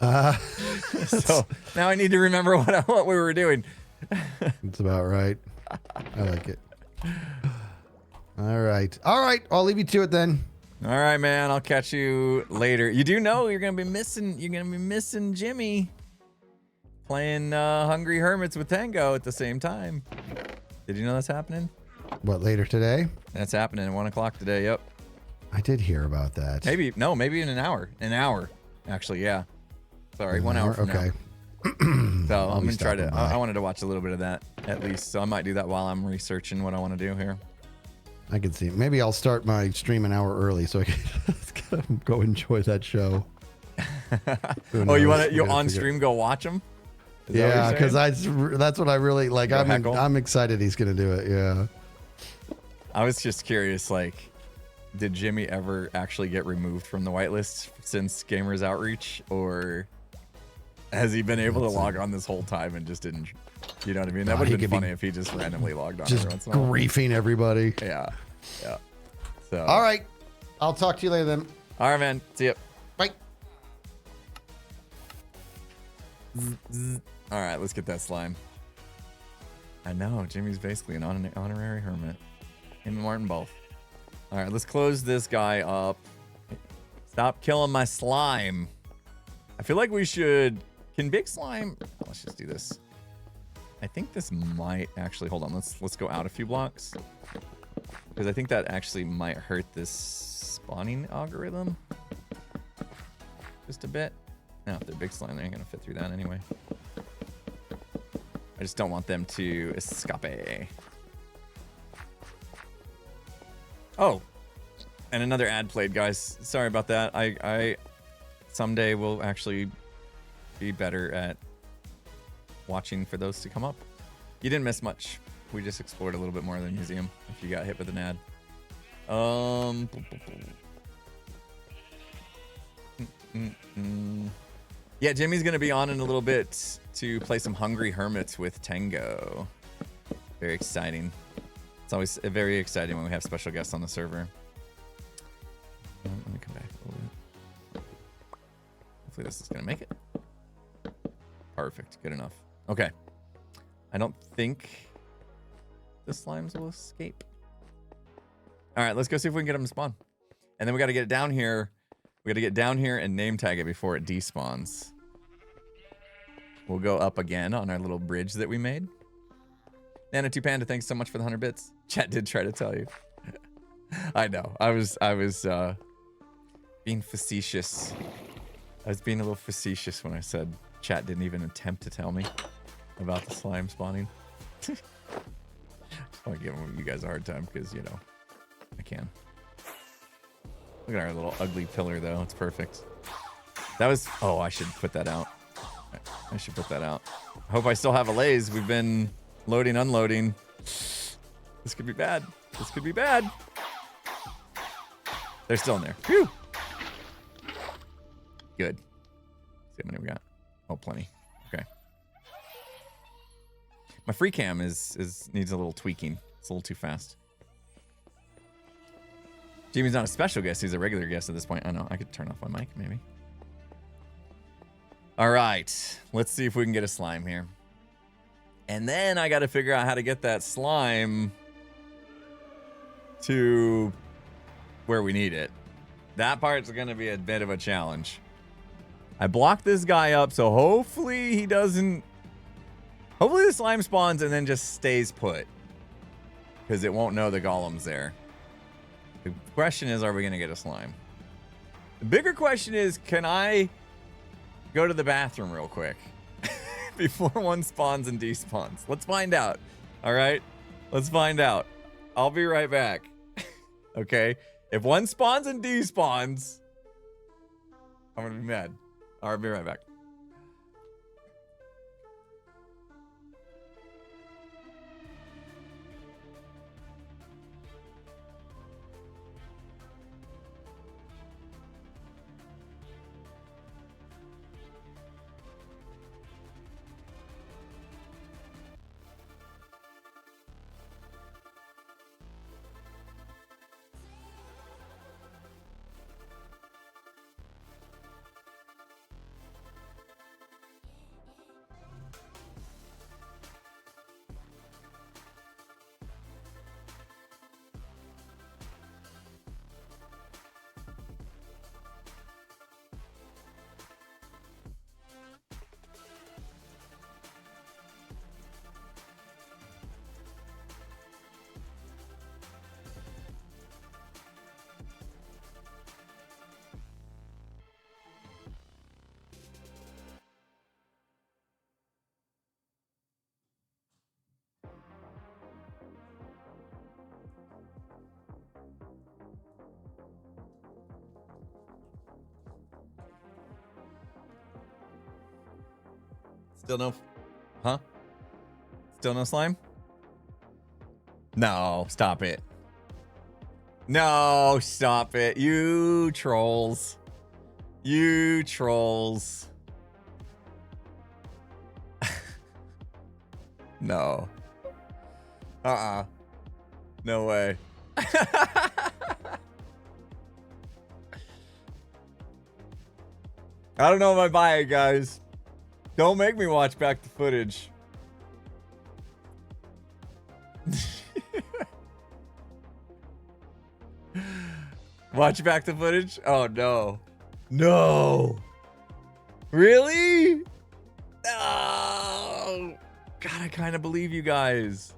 So now I need to remember what we were doing. That's about right. I like it. All right. I'll leave you to it then. All right, man. I'll catch you later. You do know you're gonna be missing Jimmy playing Hungry Hermits with Tango at the same time. Did you know that's happening? What, later today? That's happening at 1 o'clock today. Yep. I did hear about that. Maybe in an hour. An hour, actually. Yeah. Sorry, 1 hour from okay. now. So I'm gonna try to. by. I wanted to watch a little bit of that at least, so I might do that while I'm researching what I want to do here. I can see. Maybe I'll start my stream an hour early so I can go enjoy that show. Oh, you want to? You on stream? Go watch them. Yeah, because that's what I really like. I'm excited he's gonna do it. Yeah. I was just curious, like, did Jimmy ever actually get removed from the whitelist since Gamers Outreach, or has he been able to log on this whole time and just didn't? You know what I mean? That would have been funny if he just randomly logged on. Just every once in a while. griefing everybody. Yeah. So. All right, I'll talk to you later then. All right, man. See ya. Bye. All right, let's get that slime. I know Jimmy's basically an honorary hermit. Him and Martin both. All right, let's close this guy up. Stop killing my slime. I feel like we should. Can big slime? Let's just do this. I think this might actually. Hold on. Let's go out a few blocks because I think that actually might hurt this spawning algorithm just a bit. Now, if they're big slime, they ain't gonna fit through that anyway. I just don't want them to escape. Oh, and another ad played, guys. Sorry about that. I someday will actually be better at watching for those to come up. You didn't miss much. We just explored a little bit more of the museum if you got hit with an ad. Yeah, Jimmy's gonna be on in a little bit to play some Hungry Hermits with Tango. Very exciting. It's always very exciting when we have special guests on the server. Let me come back a little bit. Hopefully this is gonna make it. Perfect, good enough. Okay. I don't think the slimes will escape. All right, let's go see if we can get them to spawn. And then we gotta get it down here. We gotta get down here and name tag it before it despawns. We'll go up again on our little bridge that we made. Nana2 Panda, thanks so much for the 100 bits. Chat did try to tell you. I know. I was being facetious. I was being a little facetious when I said chat didn't even attempt to tell me about the slime spawning. Just want to give you guys a hard time because, you know, I can. Look at our little ugly pillar, though. It's perfect. That was... Oh, I should put that out. I should put that out. I hope I still have a laze. We've been loading, unloading. This could be bad. This could be bad. They're still in there. Phew. Good. See how many we got. Oh, plenty. Okay. My free cam needs a little tweaking. It's a little too fast. Jimmy's not a special guest. He's a regular guest at this point. I know. I could turn off my mic, maybe. All right. Let's see if we can get a slime here. And then I got to figure out how to get that slime to where we need it. That part's going to be a bit of a challenge. I blocked this guy up, so hopefully he doesn't... Hopefully the slime spawns and then just stays put. Because it won't know the golem's there. The question is, are we going to get a slime? The bigger question is, can I go to the bathroom real quick before one spawns and despawns? Let's find out. All right? Let's find out. I'll be right back. Okay? If one spawns and despawns, I'm going to be mad. I'll be right back. Still no... Huh? Still no slime? No, stop it. No, stop it. You trolls. You trolls. No. No way. I don't know if I buy it, guys. Don't make me watch back the footage. Watch back the footage? Oh, no. No. Really? Oh. God, I kind of believe you guys.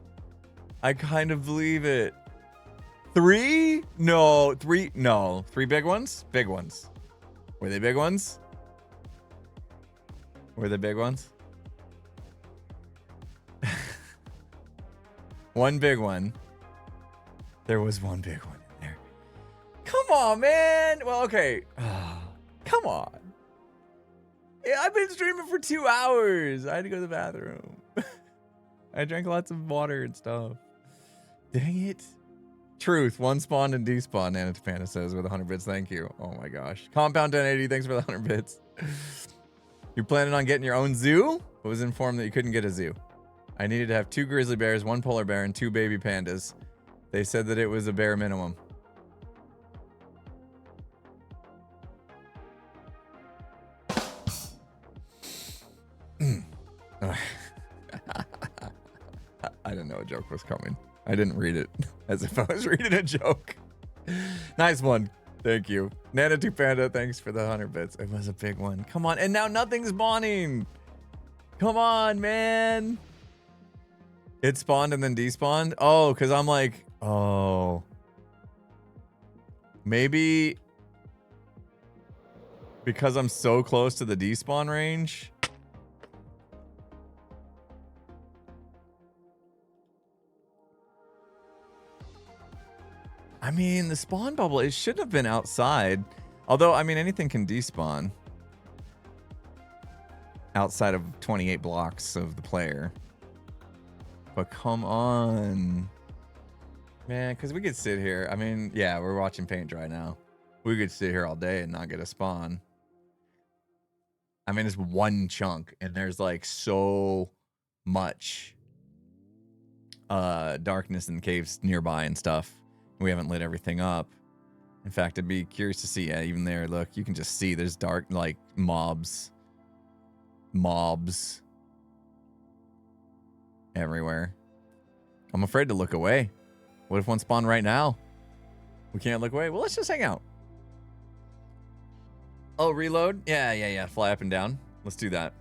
I kind of believe it. 3? No. 3? No. 3 big ones? Big ones. Were they big ones? Were they big ones? One big one. There was one big one in there. Come on, man. Well, okay. Come on. Yeah, I've been streaming for 2 hours. I had to go to the bathroom. I drank lots of water and stuff. Dang it. Truth. One spawned and despawned, Anatapana says with 100 bits. Thank you. Oh my gosh. Compound 1080. Thanks for the 100 bits. You planning on getting your own zoo? I was informed that you couldn't get a zoo. I needed to have 2 grizzly bears, 1 polar bear, and 2 baby pandas. They said that it was a bare minimum. I didn't know a joke was coming. I didn't read it as if I was reading a joke. Nice one. Thank you. Nana2 Panda, thanks for the 100 bits. It was a big one. Come on. And now nothing's spawning. Come on, man. It spawned and then despawned? Oh, because I'm like, oh. Maybe because I'm so close to the despawn range. I mean, the spawn bubble, it should have been outside. Although, I mean, anything can despawn. Outside of 28 blocks of the player. But come on. Man, because we could sit here. I mean, yeah, we're watching paint dry now. We could sit here all day and not get a spawn. I mean, it's one chunk, and there's like so much darkness in caves nearby and stuff. We haven't lit everything up. In fact, I'd be curious to see. Yeah, even there, look, you can just see there's dark, like, mobs everywhere. I'm afraid to look away. What if one spawned right now? We can't look away. Well, let's just hang out. Oh, reload? Yeah. Fly up and down. Let's do that.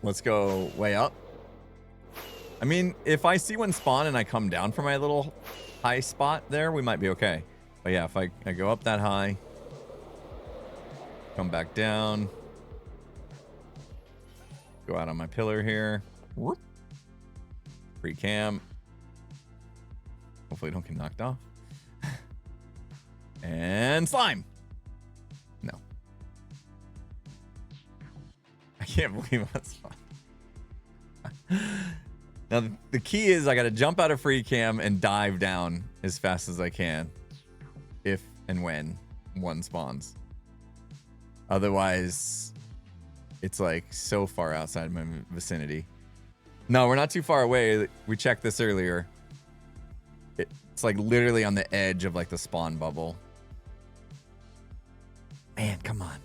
Let's go way up. I mean, if I see one spawn and I come down from my little high spot there, we might be okay. But yeah, if I go up that high, come back down, go out on my pillar here. Whoop. Free cam. Hopefully don't get knocked off. And slime. No. I can't believe that's fun. Now, the key is I got to jump out of free cam and dive down as fast as I can if and when one spawns. Otherwise, it's like so far outside my vicinity. No, we're not too far away. We checked this earlier. It's like literally on the edge of like the spawn bubble. Man, come on.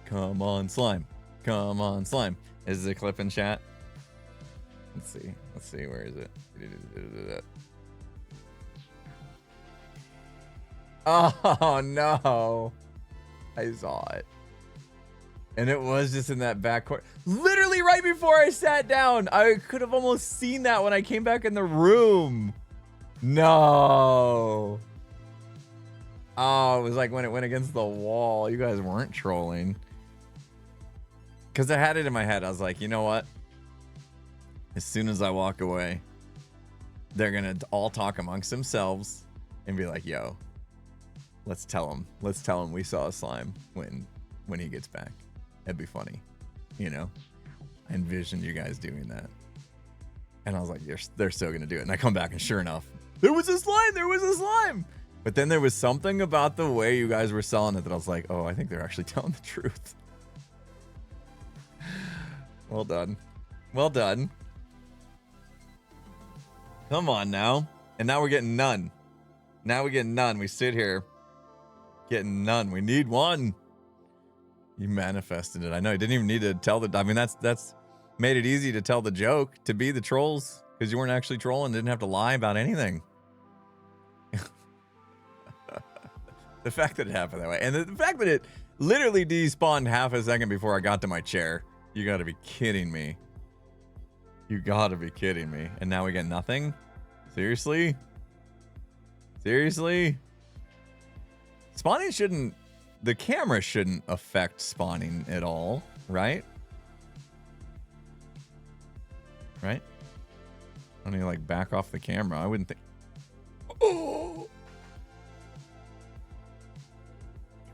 Come on, slime. Come on, slime. Is the clip in chat? Let's see, where is it? Oh no, I saw it. And it was just in that back corner. Literally right before I sat down. I could have almost seen that when I came back in the room. No. Oh, it was like when it went against the wall. You guys weren't trolling. Because I had it in my head. I was like, you know what? As soon as I walk away, they're going to all talk amongst themselves and be like, yo, let's tell him we saw a slime when he gets back. That'd be funny. you know, I envisioned you guys doing that. And I was like, they're still going to do it. And I come back and sure enough, there was a slime. But then there was something about the way you guys were selling it that I was like, oh, I think they're actually telling the truth. Well done. Well done. Come on now. And now we're getting none. Now we get none. We sit here getting none. We need one. You manifested it. I know you didn't even need to tell the, I mean, that's made it easy to tell the joke, to be the trolls, because you weren't actually trolling, didn't have to lie about anything. The fact that it happened that way, and the fact that it literally despawned half a second before I got to my chair. You gotta be kidding me. You gotta be kidding me. And now we get nothing? Seriously? Seriously? Spawning shouldn't, the camera shouldn't affect spawning at all, right? Right? I need to like back off the camera. I wouldn't think. Oh!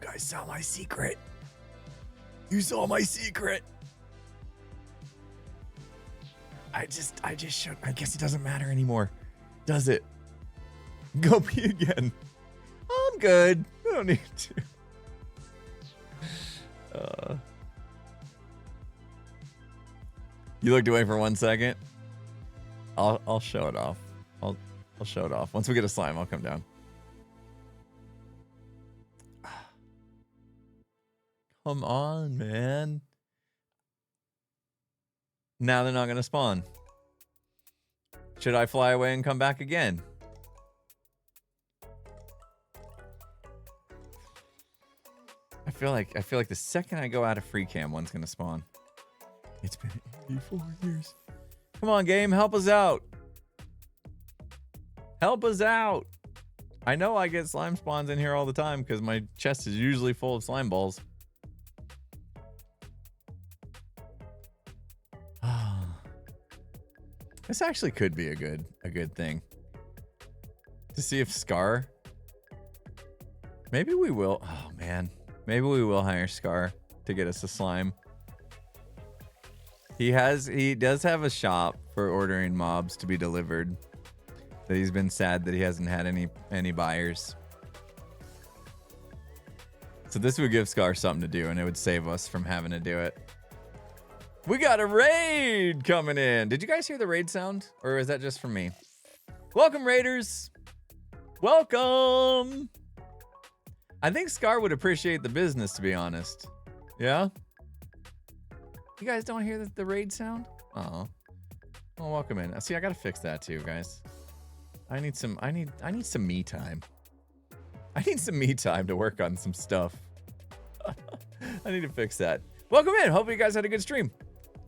You guys saw my secret. You saw my secret. I just showed. I guess it doesn't matter anymore, does it? Go pee again. I'm good. I don't need to. You looked away for 1 second. I'll show it off. I'll show it off. Once we get a slime, I'll come down. Come on, man. Now they're not gonna spawn. Should I fly away and come back again? I feel like the second I go out of free cam, one's gonna spawn. It's been 84 years. Come on, game, help us out. Help us out. I know I get slime spawns in here all the time because my chest is usually full of slime balls. This actually could be a good thing. To see if Scar. Maybe we will. Oh man. Maybe we will hire Scar to get us a slime. He does have a shop for ordering mobs to be delivered. That he's been sad that he hasn't had any buyers. So this would give Scar something to do, and it would save us from having to do it. We got a raid coming in. Did you guys hear the raid sound? Or is that just from me? Welcome, raiders. Welcome. I think Scar would appreciate the business, to be honest. Yeah? You guys don't hear the raid sound? Oh. Well, welcome in. See, I gotta fix that too, guys. I need some me time. I need some me time to work on some stuff. I need to fix that. Welcome in. Hope you guys had a good stream.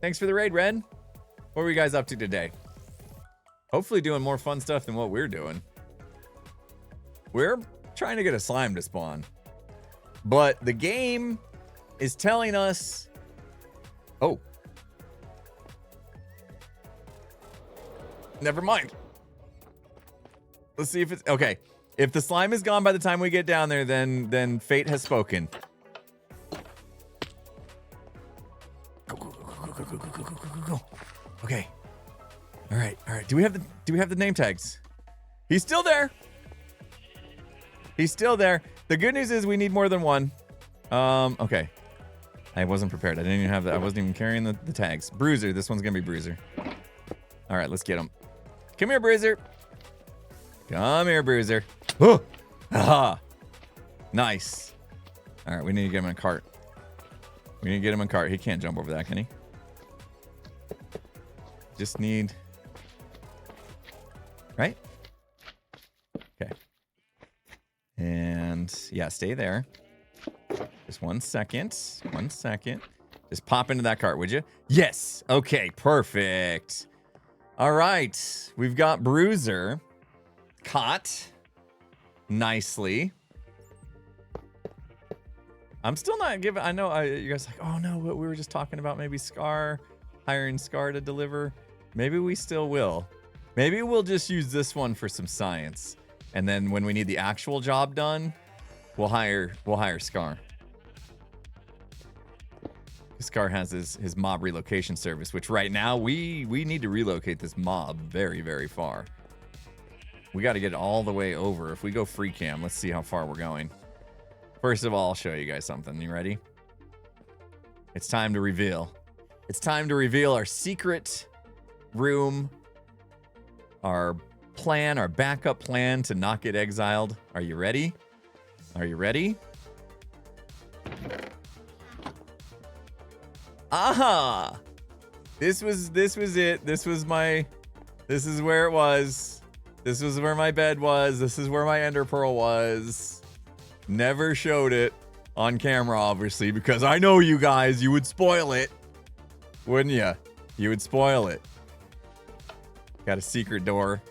Thanks for the raid, Ren. What were you guys up to today? Hopefully doing more fun stuff than what we're doing. We're trying to get a slime to spawn. But the game is telling us... Oh. Never mind. Let's see if it's... Okay. If the slime is gone by the time we get down there, then fate has spoken. Go. Okay. All right. Do we have the name tags? He's still there. He's still there. The good news is we need more than one. Okay. I wasn't prepared. I didn't even have that. I wasn't even carrying the tags. Bruiser. This one's gonna be Bruiser. All right, let's get him. Come here, Bruiser. Come here, Bruiser. Oh! Aha! Nice. All right, we need to get him in a cart. We need to get him in a cart. He can't jump over that, can he? Just need... Right? Okay. And yeah, stay there. Just 1 second. 1 second. Just pop into that cart, would you? Yes. Okay, perfect. All right. We've got Bruiser caught nicely. I'm still not giving... I know you guys are like, oh no, but we were just talking about maybe Scar, hiring Scar to deliver. Maybe we still will. Maybe we'll just use this one for some science. And then when we need the actual job done, we'll hire Scar. Scar has his mob relocation service, which right now we need to relocate this mob very, very far. We got to get it all the way over. If we go free cam, let's see how far we're going. First of all, I'll show you guys something. You ready? It's time to reveal. It's time to reveal our secret room, our plan, our backup plan to not get exiled. Are you ready? Are you ready? Aha! This was it. This is where it was. This was where my bed was. This is where my ender pearl was. Never showed it on camera, obviously, because I know you guys, you would spoil it. Wouldn't you? You would spoil it. Got a secret door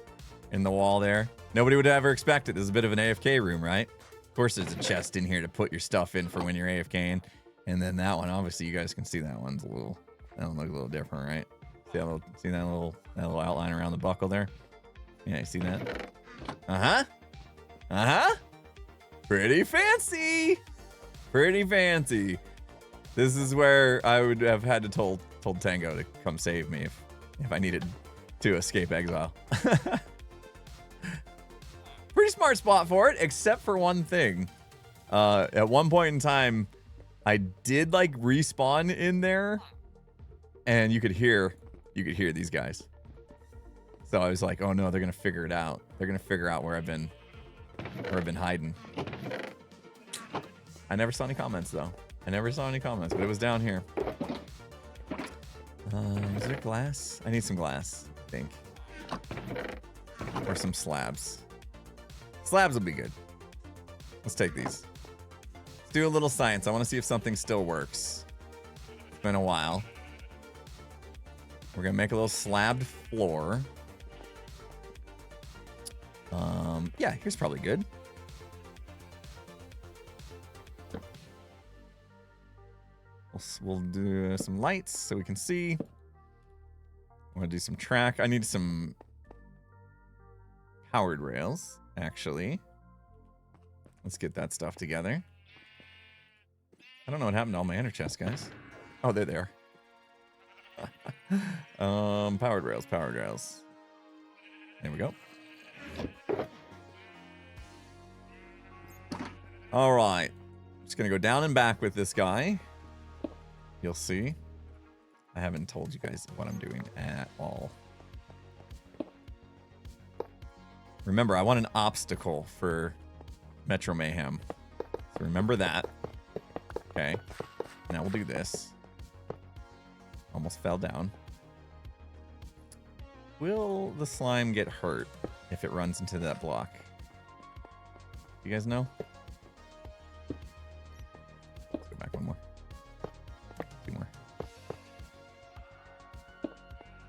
in the wall there. Nobody would ever expect it. This is a bit of an AFK room, right? Of course there's a chest in here to put your stuff in for when you're AFKing. And then that one, obviously, you guys can see that one's that one looks a little different, right? See that little outline around the buckle there? Yeah, you see that? Pretty fancy. Pretty fancy. This is where I would have had to told Tango to come save me if I needed to escape exile. Pretty smart spot for it, except for one thing. At one point in time, I did like respawn in there, and you could hear these guys. So I was like, oh no, they're gonna figure it out. They're gonna figure out where I've been hiding. I never saw any comments though. I never saw any comments, but it was down here. Is there glass? I need some glass, I think. Or some slabs. Slabs will be good. Let's take these. Let's do a little science. I want to see if something still works. It's been a while. We're gonna make a little slabbed floor. Yeah, here's probably good. We'll do some lights so we can see. I want to do some track. I need some powered rails, actually. Let's get that stuff together. I don't know what happened to all my ender chests, guys. Oh, there they are. Powered rails. There we go. All right. Just gonna go down and back with this guy. You'll see. I haven't told you guys what I'm doing at all. Remember, I want an obstacle for Metro Mayhem. So remember that. Okay. Now we'll do this. Almost fell down. Will the slime get hurt if it runs into that block? You guys know? Let's go back one more. Two more.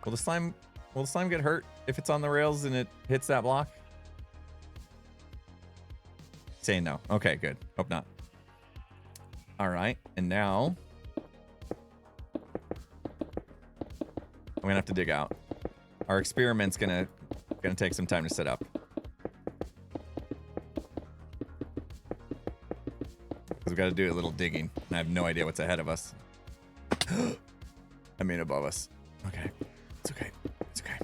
Will the slime get hurt if it's on the rails and it hits that block? Say no. Okay, good. Hope not. All right, and now I'm gonna have to dig out. Our experiment's gonna take some time to set up. Because we've got to do a little digging, and I have no idea what's ahead of us. I mean above us. Okay. It's okay. It's okay.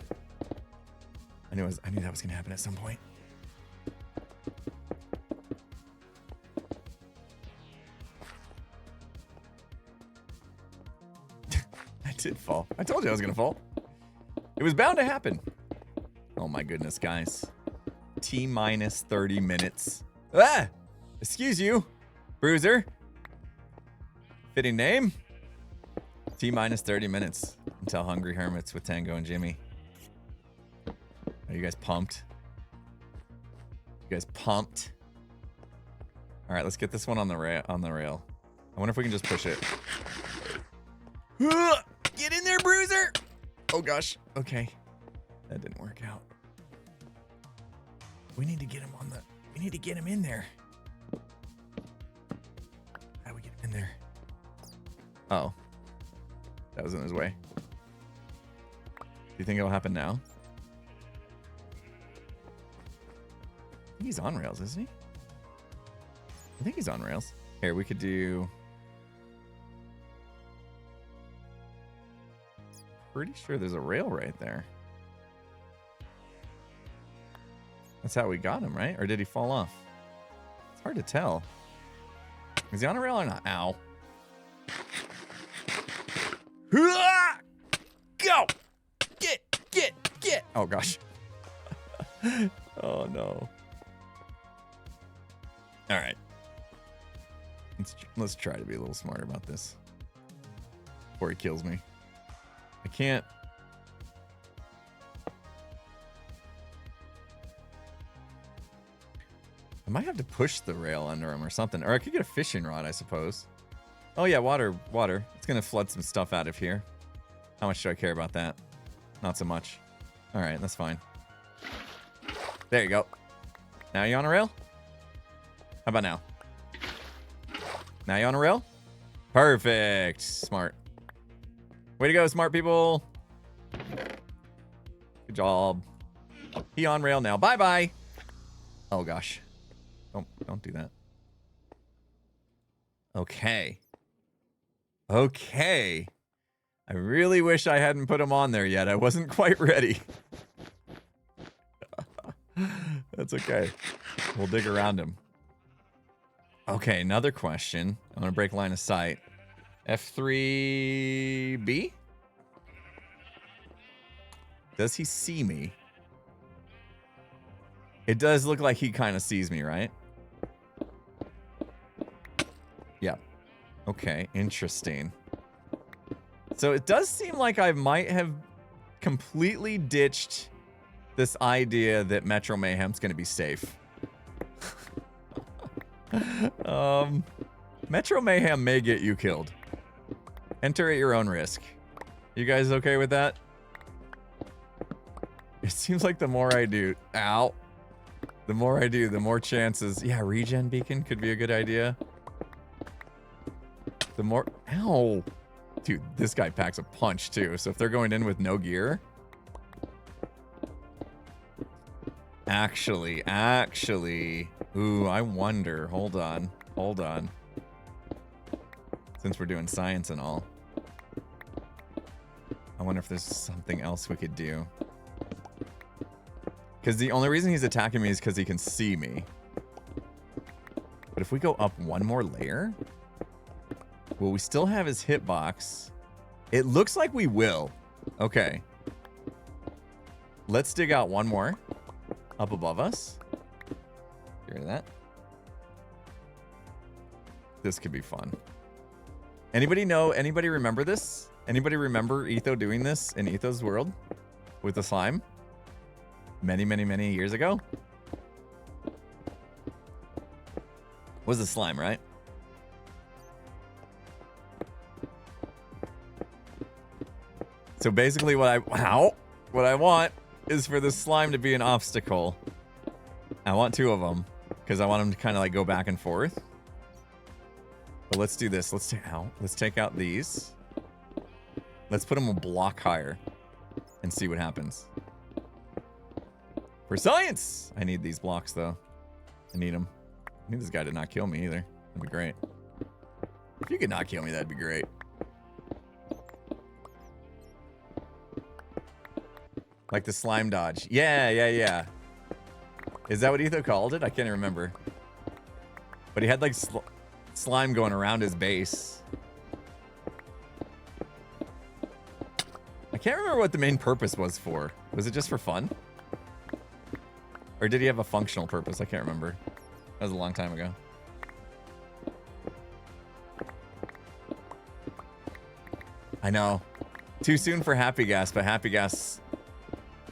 I knew that was gonna happen at some point. I did fall. I told you I was gonna fall. It was bound to happen. Oh my goodness, guys. T-minus 30 minutes. Ah! Excuse you, Bruiser. Fitting name. T-minus 30 minutes until Hungry Hermits with Tango and Jimmy. Are you guys pumped? You guys pumped? All right, let's get this one on the rail. I wonder if we can just push it. Get in there, Bruiser! Oh gosh. Okay. That didn't work out. We need to get him we need to get him in there. How do we get him in there? Oh. That was in his way. Do you think it'll happen now? I think he's on rails, isn't he? I think he's on rails. Here, we could do... pretty sure there's a rail right there. That's how we got him, right? Or did he fall off? It's hard to tell. Is he on a rail or not? Ow. Go! Get! Oh, gosh. Oh, no. All right. Let's try to be a little smarter about this before he kills me. I can't. I might have to push the rail under him or something. Or I could get a fishing rod, I suppose. Oh, yeah, water. It's going to flood some stuff out of here. How much do I care about that? Not so much. All right, that's fine. There you go. Now you on a rail? How about now? Now you on a rail? Perfect. Smart. Way to go, smart people. Good job. He on rail now. Bye-bye. Oh, gosh. Don't do that. Okay. I really wish I hadn't put him on there yet. I wasn't quite ready. That's okay. We'll dig around him. Okay, another question. I'm going to break line of sight. F3B? Does he see me? It does look like he kind of sees me, right? Yeah. Okay, interesting. So it does seem like I might have completely ditched this idea that Metro Mayhem's going to be safe. Metro Mayhem may get you killed. Enter at your own risk. You guys okay with that? It seems like the more I do... Ow. The more I do, the more chances... Yeah, regen beacon could be a good idea. The more... Ow. Dude, this guy packs a punch, too. So if they're going in with no gear... Actually... Ooh, I wonder. Hold on. Since we're doing science and all. I wonder if there's something else we could do. Because the only reason he's attacking me is because he can see me. But if we go up one more layer... Will we still have his hitbox? It looks like we will. Okay. Let's dig out one more. Up above us. Hear that? This could be fun. Anybody remember this? Anybody remember Etho doing this in Etho's world? With the slime? Many years ago? Was the slime, right? So basically what I want is for this slime to be an obstacle. I want two of them because I want them to kind of like go back and forth. But let's do this. Let's take out these. Let's put them a block higher and see what happens. For science! I need these blocks though. I need them. I need this guy to not kill me either. That'd be great. If you could not kill me, that'd be great. Like the slime dodge. Yeah. Is that what Etho called it? I can't even remember. But he had like slime going around his base. I can't remember what the main purpose was for. Was it just for fun? Or did he have a functional purpose? I can't remember. That was a long time ago. I know. Too soon for Happy Gas, but Happy Gas...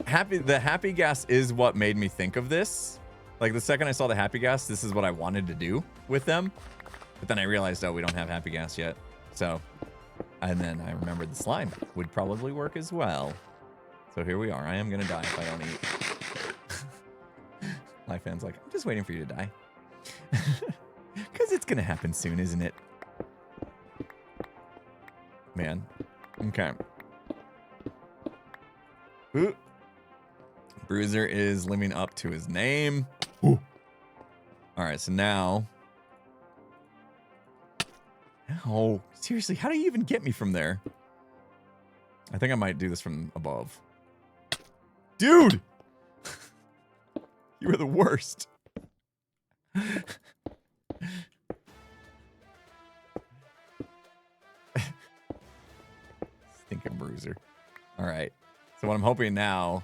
The Happy Gas is what made me think of this. Like, the second I saw the Happy Gas, this is what I wanted to do with them. But then I realized, oh, we don't have Happy Gas yet. So, and then I remembered the slime would probably work as well. So here we are. I am going to die if I don't eat. My fan's like, I'm just waiting for you to die. Because it's going to happen soon, isn't it? Man. Okay. Ooh. Bruiser is living up to his name. Ooh. All right, so now... Oh, seriously, how do you even get me from there? I think I might do this from above. Dude! You were the worst. Stinking bruiser. All right. So what I'm hoping now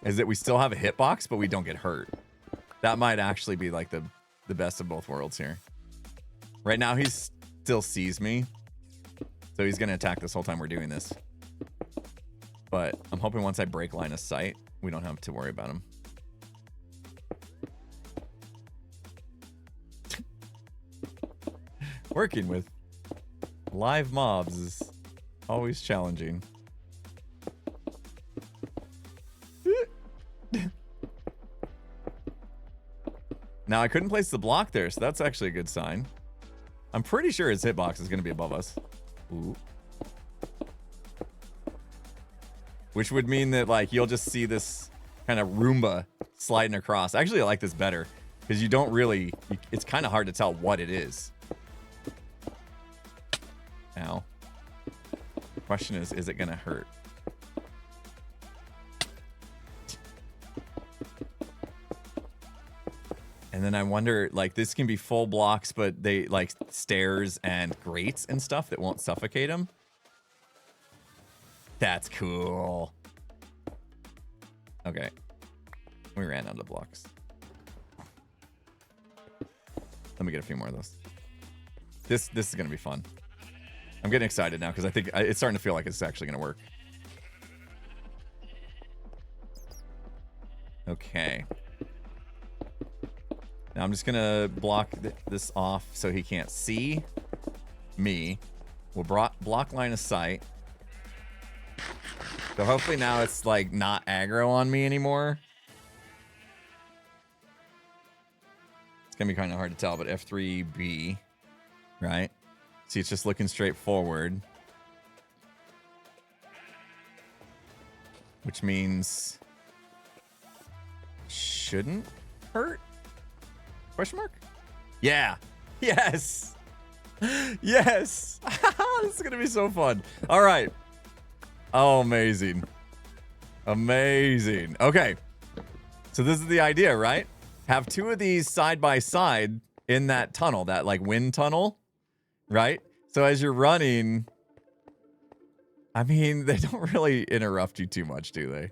is that we still have a hitbox, but we don't get hurt. That might actually be like the best of both worlds here. Right now, he still sees me. So he's going to attack this whole time we're doing this. But I'm hoping once I break line of sight, we don't have to worry about him. Working with live mobs is always challenging. Now, I couldn't place the block there, so that's actually a good sign. I'm pretty sure his hitbox is going to be above us. Ooh. Which would mean that, like, you'll just see this kind of Roomba sliding across. Actually, I like this better, because you don't really... it's kind of hard to tell what it is. Now, the question is it going to hurt? And then I wonder, like, this can be full blocks, but they, like, stairs and grates and stuff that won't suffocate him. That's cool. Okay. We ran out of blocks. Let me get a few more of those. This is going to be fun. I'm getting excited now because I think it's starting to feel like it's actually going to work. Okay. Now I'm just going to block this off so he can't see me. We'll block line of sight. So hopefully now it's like not aggro on me anymore. It's going to be kind of hard to tell, but F3B, right? See, it's just looking straight forward. Which means shouldn't hurt? Question mark? Yeah. Yes. Yes. This is going to be so fun. All right. Oh, amazing. Amazing. Okay. So this is the idea, right? Have two of these side by side in that tunnel, that like wind tunnel, right? So as you're running, I mean, they don't really interrupt you too much, do they?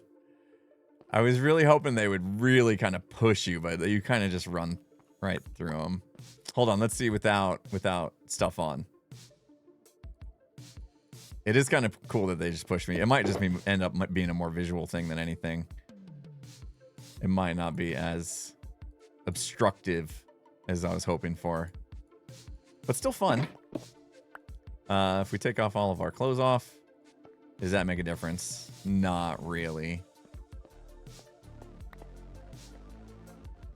I was really hoping they would really kind of push you, but you kind of just run right through them. Hold on, let's see without stuff on. It is kind of cool that they just push me. It might just end up being a more visual thing than anything. It might not be as obstructive as I was hoping for, but still fun. If we take off all of our clothes off, does that make a difference? Not really.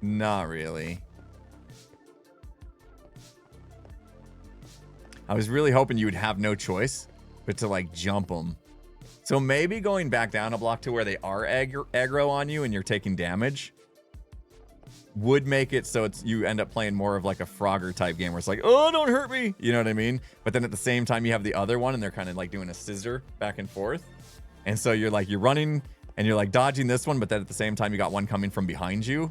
Not really. I was really hoping you would have no choice but to like jump them. So maybe going back down a block to where they are aggro on you and you're taking damage would make it so you end up playing more of like a Frogger type game where it's like, oh, don't hurt me. You know what I mean? But then at the same time, you have the other one and they're kind of like doing a scissor back and forth. And so you're running and you're like dodging this one, but then at the same time, you got one coming from behind you.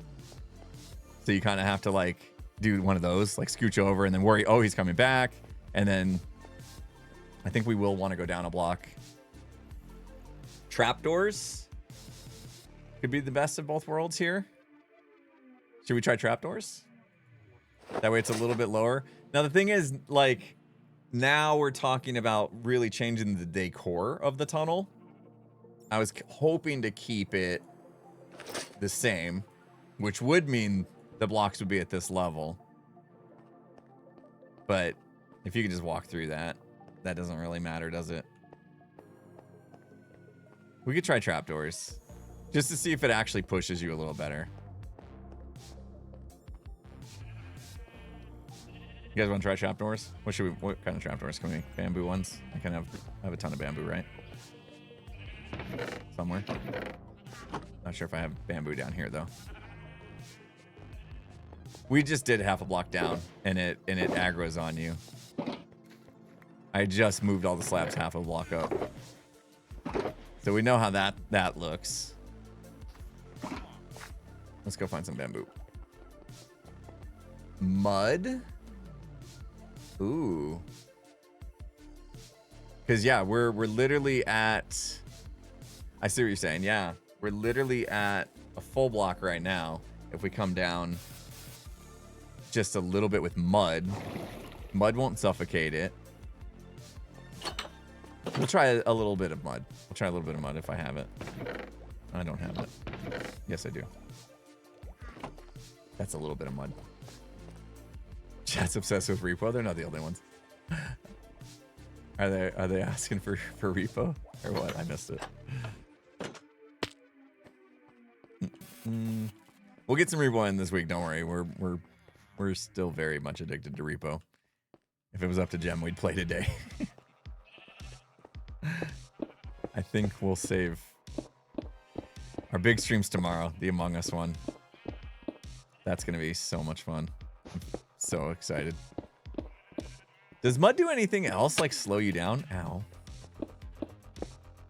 So you kind of have to like do one of those, like scooch over and then worry, oh, he's coming back. And then I think we will want to go down a block. Trapdoors could be the best of both worlds here. Should we try trapdoors? That way it's a little bit lower. Now the thing is, like, now we're talking about really changing the decor of the tunnel. I was hoping to keep it the same, which would mean the blocks would be at this level. But if you could just walk through that, that doesn't really matter, does it? We could try trapdoors just to see if it actually pushes you a little better. You guys want to try trapdoors? What kind of trapdoors can we? Bamboo ones? I can have a ton of bamboo, right? Somewhere. Not sure if I have bamboo down here though. We just did half a block down and it aggroes on you. I just moved all the slabs half a block up. So we know how that looks. Let's go find some bamboo. Mud? Ooh. Because, yeah, we're literally at... I see what you're saying, yeah. We're literally at a full block right now. If we come down just a little bit with mud, mud won't suffocate it. We'll try a little bit of mud. We'll try a little bit of mud if I have it. I don't have it. Yes, I do. That's a little bit of mud. Chat's obsessed with repo. They're not the only ones. Are they asking for repo or what? I missed it. We'll get some repo in this week. Don't worry. We're still very much addicted to repo. If it was up to Gem, we'd play today. I think we'll save our big streams tomorrow. The Among Us one. That's gonna be so much fun. I'm so excited. Does mud do anything else, like slow you down? Ow.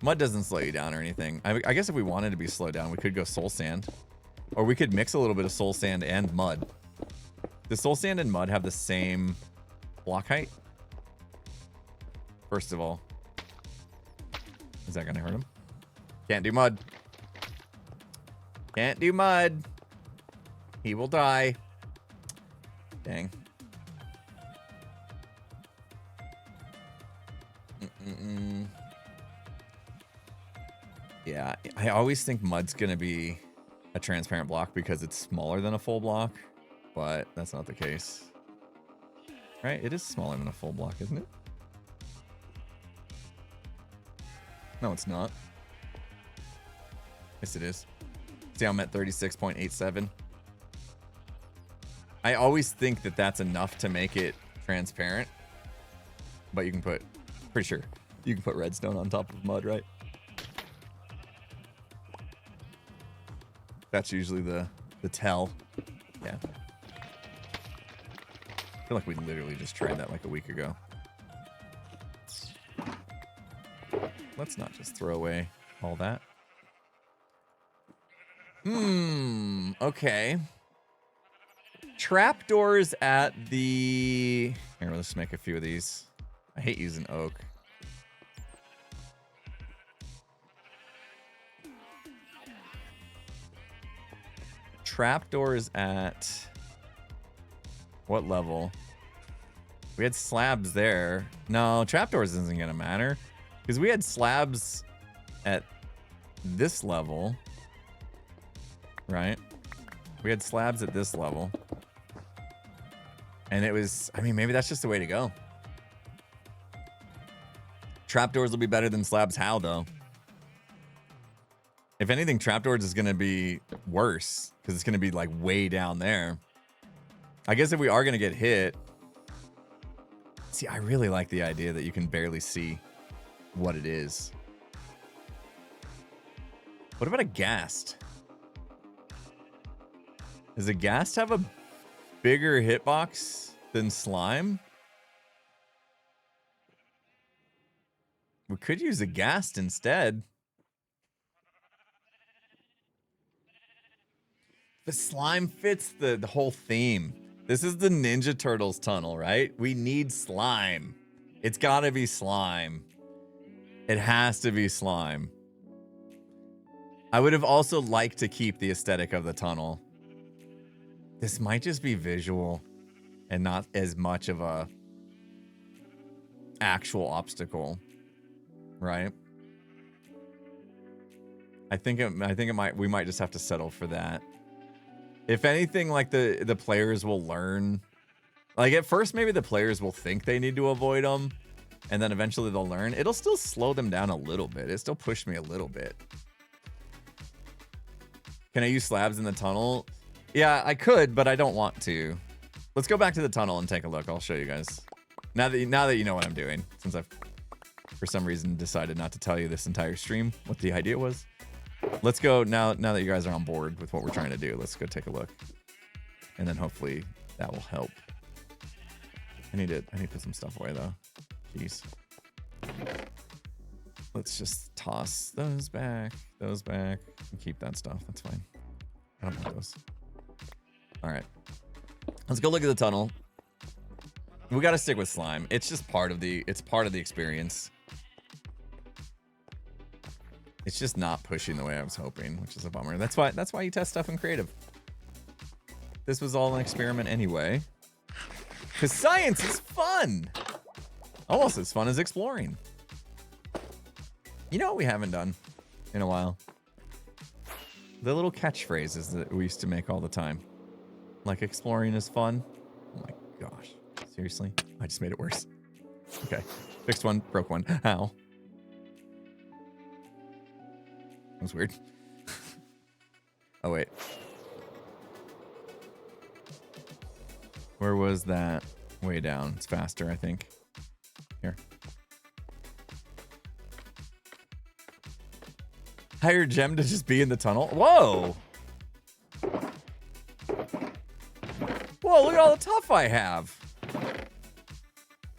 Mud doesn't slow you down or anything. I guess if we wanted to be slowed down, we could go soul sand. Or we could mix a little bit of soul sand and mud. Does soul sand and mud have the same block height? First of all. Is that gonna hurt him? Can't do mud. Can't do mud. He will die. Dang. Yeah, I always think mud's gonna be a transparent block because it's smaller than a full block, but that's not the case. Right? It is smaller than a full block, isn't it? No, it's not. Yes, it is. See, I'm at 36.87. I always think that that's enough to make it transparent, but you can put, pretty sure, you can put redstone on top of mud, right? That's usually the tell. Yeah. I feel like we literally just tried that like a week ago. Let's not just throw away all that. Okay. Trapdoors at the... Here, let's make a few of these. I hate using oak. Trapdoors at... What level? We had slabs there. No, trapdoors isn't going to matter. Because we had slabs at this level. Right? We had slabs at this level. And it was... I mean, maybe that's just the way to go. Trapdoors will be better than slabs. How, though? If anything, trapdoors is going to be worse. Because it's going to be, like, way down there. I guess if we are going to get hit... See, I really like the idea that you can barely see what it is. What about a ghast? Does a ghast have a bigger hitbox than slime? We could use a ghast instead. The slime fits the whole theme. This is the Ninja Turtles tunnel, right? We need slime. It's gotta be slime. It has to be slime. I would have also liked to keep the aesthetic of the tunnel. This might just be visual and not as much of a actual obstacle, right? I think it might, we might just have to settle for that. If anything, like the players will learn. Like at first, maybe the players will think they need to avoid them, and then eventually they'll learn. It'll still slow them down a little bit. It still pushed me a little bit. Can I use slabs in the tunnel? Yeah, I could, but I don't want to. Let's go back to the tunnel and take a look. I'll show you guys. Now that you know what I'm doing, since I've for some reason decided not to tell you this entire stream what the idea was. Let's go now that you guys are on board with what we're trying to do. Let's go take a look. And then hopefully that will help. I need to put some stuff away though. keys. Let's just toss those back, and keep that stuff. That's fine. I don't want those. All right. Let's go look at the tunnel. We got to stick with slime. It's just part of the experience. It's just not pushing the way I was hoping, which is a bummer. That's why you test stuff in creative. This was all an experiment anyway. Because science is fun. Almost as fun as exploring. You know what we haven't done in a while? The little catchphrases that we used to make all the time. Like exploring is fun. Oh my gosh. Seriously? I just made it worse. Okay. Fixed one, broke one. How? That was weird. Oh, wait. Where was that? Way down. It's faster, I think. Here. Hire Gem to just be in the tunnel? Whoa! Whoa, look at all the stuff I have.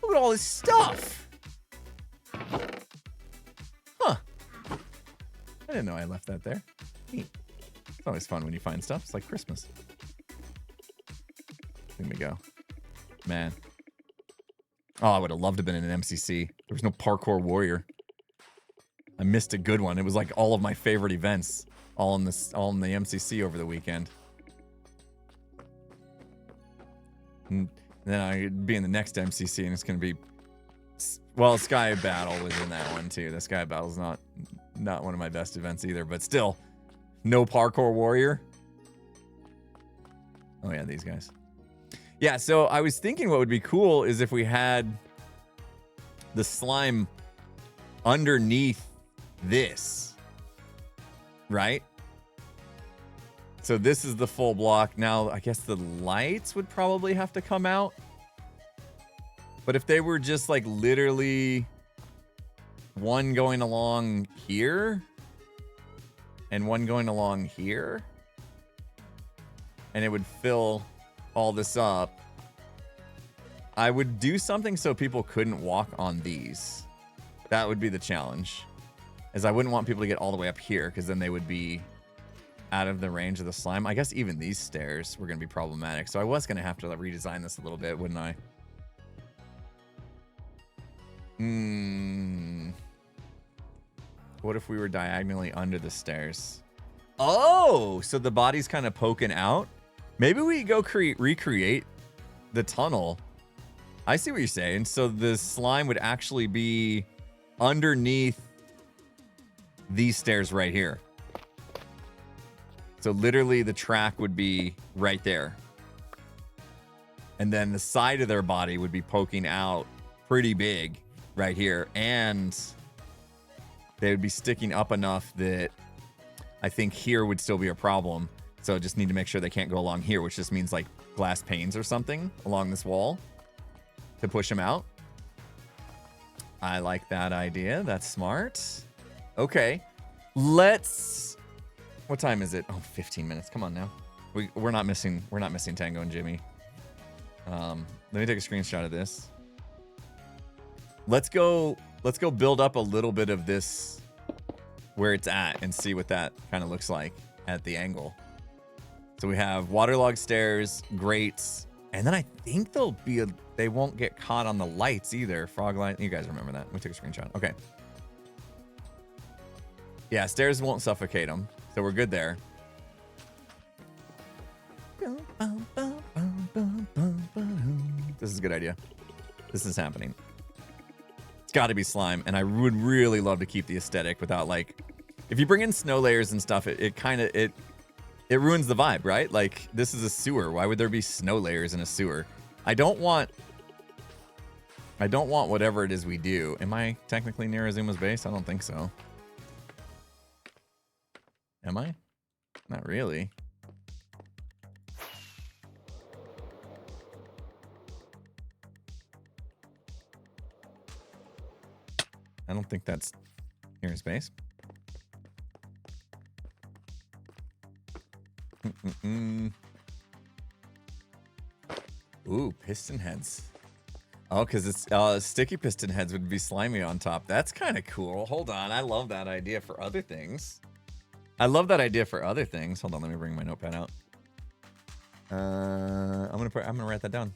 Look at all this stuff. Huh. I didn't know I left that there. Neat. It's always fun when you find stuff. It's like Christmas. Here we go. Man. Oh, I would have loved to have been in an MCC. There was no parkour warrior. I missed a good one. It was like all of my favorite events, all in the MCC over the weekend. And then I'd be in the next MCC, and it's gonna be, well, Sky Battle was in that one too. The Sky Battle's not one of my best events either, but still, no parkour warrior. Oh yeah, these guys. Yeah, so I was thinking what would be cool is if we had the slime underneath this, right? So this is the full block. Now, I guess the lights would probably have to come out. But if they were just like literally one going along here and one going along here, and it would fill all this up, I would do something so people couldn't walk on these. That would be the challenge, as I wouldn't want people to get all the way up here, because then they would be out of the range of the slime. I guess even these stairs were going to be problematic, so I was going to have to redesign this a little bit, wouldn't I? What if we were diagonally under the stairs? Oh, so the body's kind of poking out. Maybe we go recreate the tunnel. I see what you're saying. So the slime would actually be underneath these stairs right here. So literally the track would be right there. And then the side of their body would be poking out pretty big right here. And they would be sticking up enough that I think here would still be a problem. So just need to make sure they can't go along here, which just means like glass panes or something along this wall to push them out. I like that idea. That's smart. Okay. Let's... What time is it? Oh, 15 minutes. Come on now. We're not missing Tango and Jimmy. Let me take a screenshot of this. Let's go build up a little bit of this where it's at and see what that kind of looks like at the angle. So we have waterlogged stairs, grates, and then I think they won't get caught on the lights either. Frog light. You guys remember that. Let me take a screenshot. Okay. Yeah, stairs won't suffocate them. So we're good there. This is a good idea. This is happening. It's got to be slime, and I would really love to keep the aesthetic without, like, if you bring in snow layers and stuff, it ruins the vibe, right? Like, this is a sewer. Why would there be snow layers in a sewer? I don't want whatever it is we do. Am I technically near Azuma's base? I don't think so. Am I? Not really. I don't think that's near his base. Ooh, piston heads. Oh, because it's sticky piston heads would be slimy on top. That's kind of cool. Hold on, I love that idea for other things. Hold on, let me bring my notepad out. I'm gonna write that down.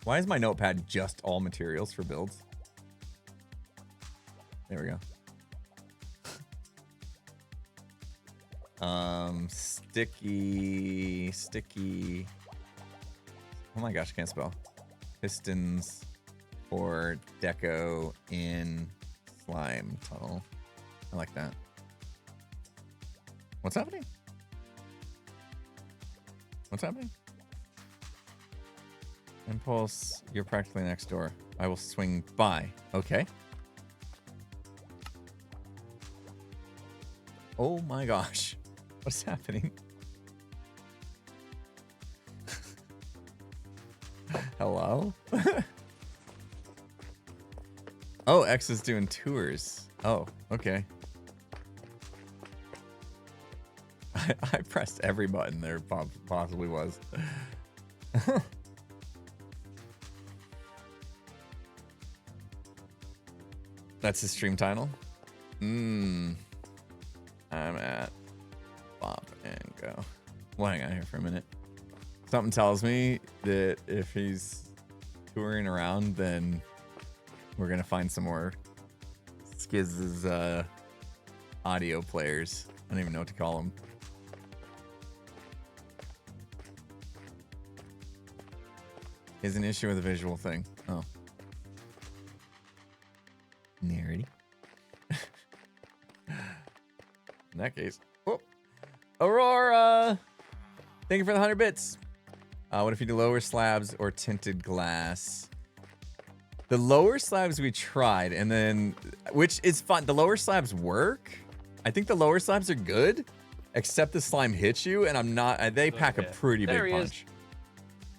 Why is my notepad just all materials for builds? There we go. Sticky. Oh my gosh, I can't spell. Pistons for deco in slime tunnel. I like that. What's happening? Impulse, you're practically next door. I will swing by. Okay. Oh my gosh. What's happening? Hello? Oh, X is doing tours. Oh, okay. I pressed every button there possibly was. That's his stream title? I'm at Bop and Go. Well, hang on here for a minute. Something tells me that if he's touring around, then we're going to find some more Skiz's audio players. I don't even know what to call them. He has an issue with a visual thing. Oh. Nerdy. In that case. Oh. Aurora! Thank you for the 100 bits. What if you do lower slabs or tinted glass? The lower slabs we tried, and then, which is fun. The lower slabs work. I think the lower slabs are good, except the slime hits you, and I'm not. They pack a pretty big punch.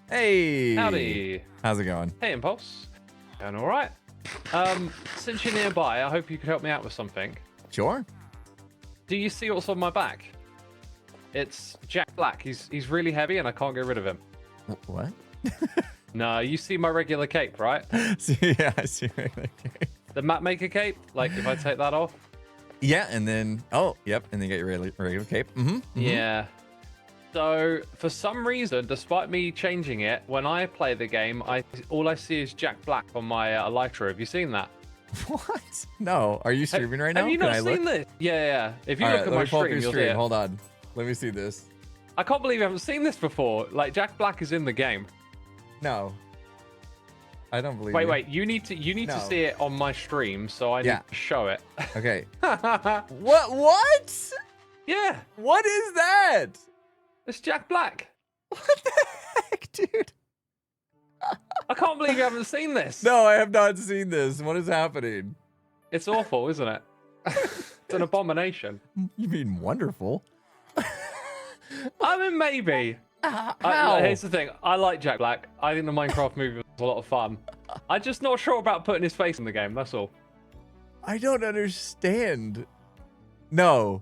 Hey. Howdy. How's it going? Hey, Impulse. Going all right. Since you're nearby, I hope you could help me out with something. Sure. Do you see what's on my back? It's Jack Black. He's really heavy, and I can't get rid of him. What? No, you see my regular cape, right? Yeah, I see regular cape. The map maker cape. Like if I take that off. Yeah, and then yep, and then you get your regular cape. Yeah. So for some reason, despite me changing it, when I play the game, all I see is Jack Black on my Elytra. Have you seen that? What? No. Are you streaming right now? Have you not seen this? Yeah. If you look at my stream, you'll see it. Hold on. Let me see this. I can't believe you haven't seen this before. Like Jack Black is in the game. No. I don't believe Wait. You need to see it on my stream, so I need to show it. Okay. What? Yeah. What is that? It's Jack Black. What the heck, dude? I can't believe you haven't seen this. No, I have not seen this. What is happening? It's awful, isn't it? It's an abomination. You mean wonderful? I mean, maybe. How? Here's the thing. I like Jack Black. I think the Minecraft movie was a lot of fun. I'm just not sure about putting his face in the game. That's all. I don't understand. No.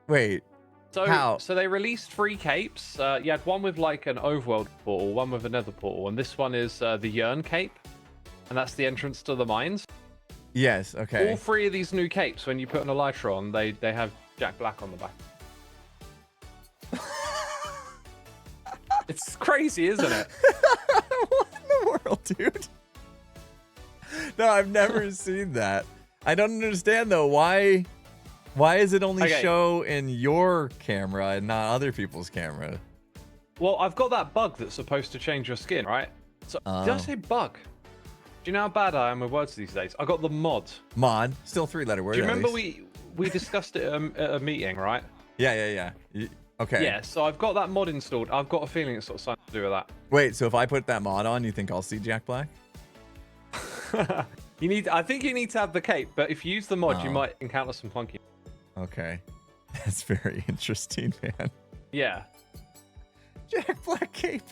Wait. So, How? So they released 3 capes. You had one with like an overworld portal, one with another portal, and this one is the Yearn cape, and that's the entrance to the mines. Yes. Okay. All 3 of these new capes, when you put an Elytra on, they have Jack Black on the back. It's crazy, isn't it? What in the world, dude? No, I've never seen that. I don't understand though. Why is it only show in your camera and not other people's camera? Well, I've got that bug that's supposed to change your skin, right? So did I say bug? Do you know how bad I am with words these days? I got the mod. Mod, still 3-letter word. Do you remember we discussed it at a meeting, right? Yeah. Okay. Yeah, so I've got that mod installed. I've got a feeling it's sort of something to do with that. Wait, so if I put that mod on, you think I'll see Jack Black? I think you need to have the cape, but if you use the mod, you might encounter some funky. Okay. That's very interesting, man. Yeah. Jack Black cape.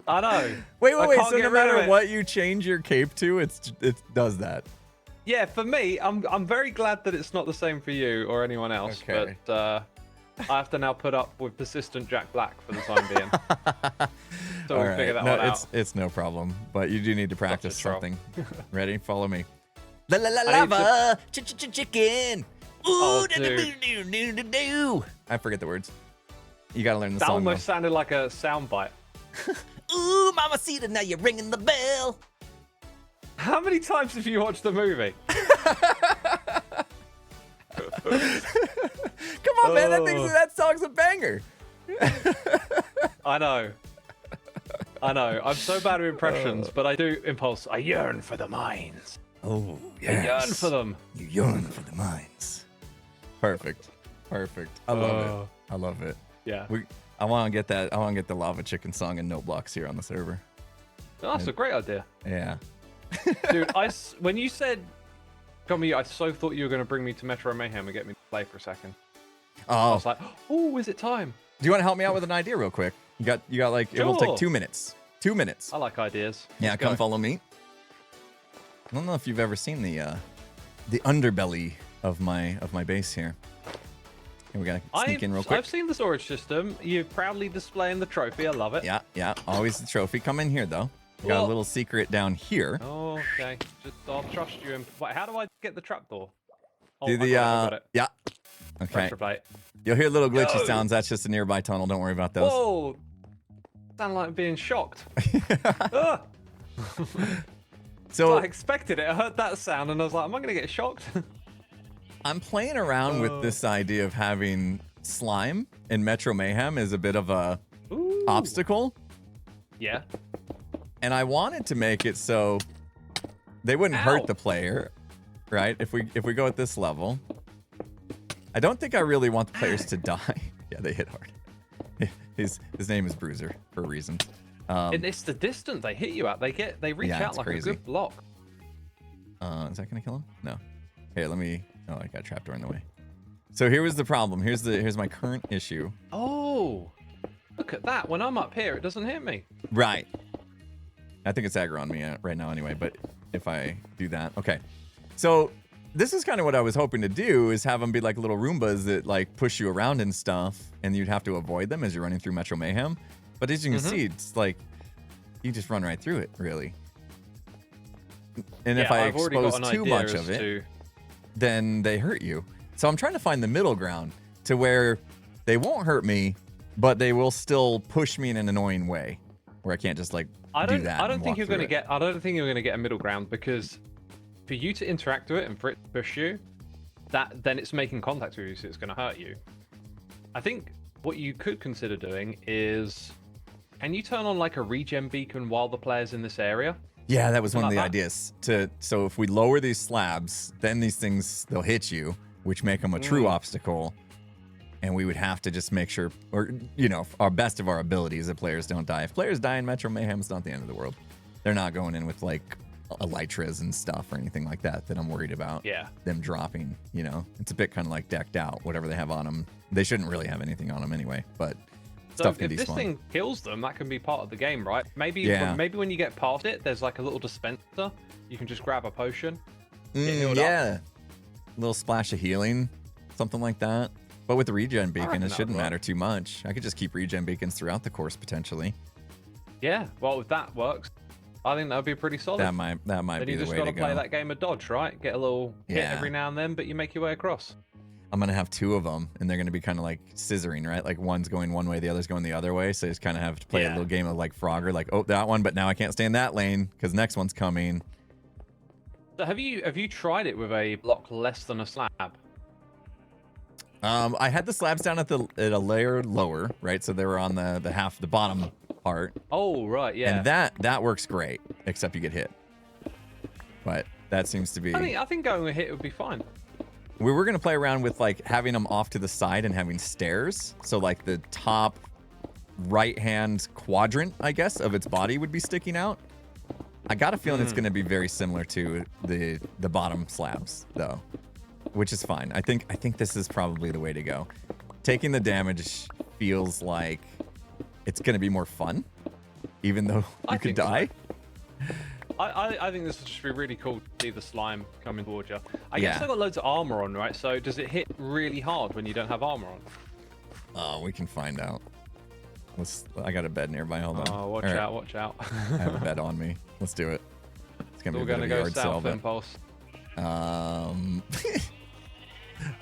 I know. Wait. So no matter what you change your cape to, it does that. Yeah, for me, I'm very glad that it's not the same for you or anyone else. Okay. But I have to now put up with persistent Jack Black for the time being. Still figure that one out. It's no problem, but you do need to practice something. Ready? Follow me. La la la I need lava, chicken. Oh, Ooh, do. I forget the words. You gotta learn the That song. almost sounded like a soundbite. Ooh, Mamacita, now you're ringing the bell. How many times have you watched the movie? Come on, man, that song's a banger. I know. I'm so bad at impressions, but I do impulse. I yearn for the mines. Oh, I yearn for them. You yearn for the mines. Perfect. I love it. Yeah. I want to get that. I want to get the lava chicken song in note blocks here on the server. Oh, that's a great idea. Yeah. Dude, when you said, Gummy, I so thought you were going to bring me to Metro Mayhem and get me to play for a second. I was like, oh, is it time? Do you want to help me out with an idea real quick? You got like, Sure. It'll take 2 minutes. 2 minutes. I like ideas. Yeah, Let's come go. follow me. I don't know if you've ever seen the underbelly of my base here. Here, we gotta sneak in real quick. I've seen the storage system. You're proudly displaying the trophy. I love it. Yeah, always the trophy. Come in here though. We got a little secret down here. Oh, okay. I'll trust you. Wait, how do I get the trapdoor? Oh, Do I got it. yeah. Okay. Pressure plate. You'll hear little glitchy sounds. That's just a nearby tunnel. Don't worry about those. Whoa! Sound like being shocked. Ah! So I expected it. I heard that sound and I was like, am I going to get shocked? I'm playing around with this idea of having slime in Metro Mayhem as a bit of a Ooh. obstacle. Yeah. And I wanted to make it so they wouldn't hurt the player, right? If we go at this level. I don't think I really want the players to die. Yeah, they hit hard. His name is Bruiser for a reason. And it's the distance they hit you at. They reach Yeah, out it's like crazy. a good block. Is that gonna kill him? No. Here, let me. Oh, I got a trapdoor in the way. So here was the problem. Here's my current issue. Oh, look at that. When I'm up here, it doesn't hit me. Right. I think it's aggro on me right now anyway, but if I do that. Okay. So this is kind of what I was hoping to do, is have them be like little Roombas that like push you around and stuff, and you'd have to avoid them as you're running through Metro Mayhem. But as you can see, it's like you just run right through it, really. And if I expose too much of it, then they hurt you. So I'm trying to find the middle ground to where they won't hurt me, but they will still push me in an annoying way, where I can't just like do that. I don't think you're going to get. I don't think you're going to get a middle ground, because for you to interact with it and for it to push you, then it's making contact with you, so it's going to hurt you. I think what you could consider doing is, can you turn on like a regen beacon while the player's in this area? Yeah, that was one of the that. ideas. So if we lower these slabs, then these things, they'll hit you, which make them a true obstacle. And we would have to just make sure, or, you know, our best of our abilities, that players don't die. If players die in Metro Mayhem, it's not the end of the world. They're not going in with like elytras and stuff or anything like that I'm worried about. Yeah. Them dropping, you know. It's a bit kind of like decked out, whatever they have on them. They shouldn't really have anything on them anyway, but So stuff can if be this fun. thing kills them, that can be part of the game, right? Maybe maybe when you get past it, there's like a little dispenser. You can just grab a potion. Get healed up. Yeah. A little splash of healing, something like that. But with the regen beacon, reckon it that shouldn't would work. matter too much. I could just keep regen beacons throughout the course potentially. Yeah, well, if that works, I think that would be pretty solid. That might Then be you the just way got to to play go. that game of dodge, right? Get a little hit Yeah. every now and then, but you make your way across. I'm gonna have two of them, and they're gonna be kind of like scissoring, right? Like one's going one way, the other's going the other way. So you just kind of have to play a little game of like Frogger, like, oh, that one, but now I can't stay in that lane because next one's coming. So have you tried it with a block less than a slab? I had the slabs down at a layer lower, right? So they were on the bottom part. Oh, right, yeah. And that works great, except you get hit. But that seems to be. I think going with hit would be fine. We were gonna play around with like having them off to the side and having stairs. So like the top right-hand quadrant, I guess, of its body would be sticking out. I got a feeling it's gonna be very similar to the bottom slabs, though, which is fine. I think this is probably the way to go. Taking the damage feels like it's gonna be more fun, even though you could think so. die. I think this would just be really cool to see the slime coming towards you. I guess Yeah. I got loads of armor on, right? So does it hit really hard when you don't have armor on? Oh, we can find out. I got a bed nearby. Hold on. Oh, watch out, watch out. I have a bed on me. Let's do it. It's gonna be a bit of a go yard sale, south, but Impulse. I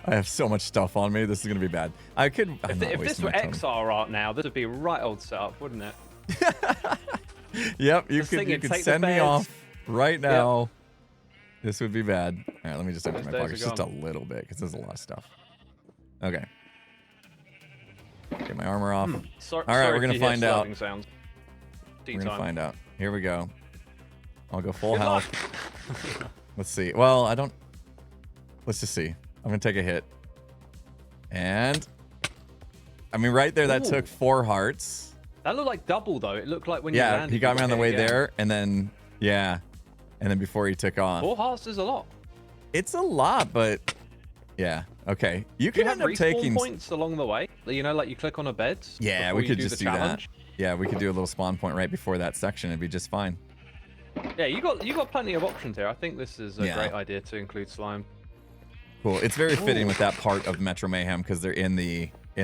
have so much stuff on me. This is gonna be bad. If this were XR art now, this would be a right old setup, wouldn't it? Yep, you could send me off right now. Yep. This would be bad. All right, let me just open my pockets just a little bit because there's a lot of stuff. Okay. Get my armor off. All right, we're gonna find out. We're gonna find out. Here we go. I'll go full health. Let's see. Well, I don't. Let's just see. I'm gonna take a hit. And I mean, right there, that took 4 hearts. That looked like double though. It looked like when you landed. Yeah, he got me on the way there, and then and then before he took off. 4 hearts is a lot. It's a lot, but yeah. Okay, you can end up taking points along the way. You know, like you click on a bed. Yeah, we could just do that. Yeah, we could do a little spawn point right before that section. It'd be just fine. Yeah, you got plenty of options here. I think this is a great idea to include slime. Cool. It's very fitting with that part of Metro Mayhem because they're in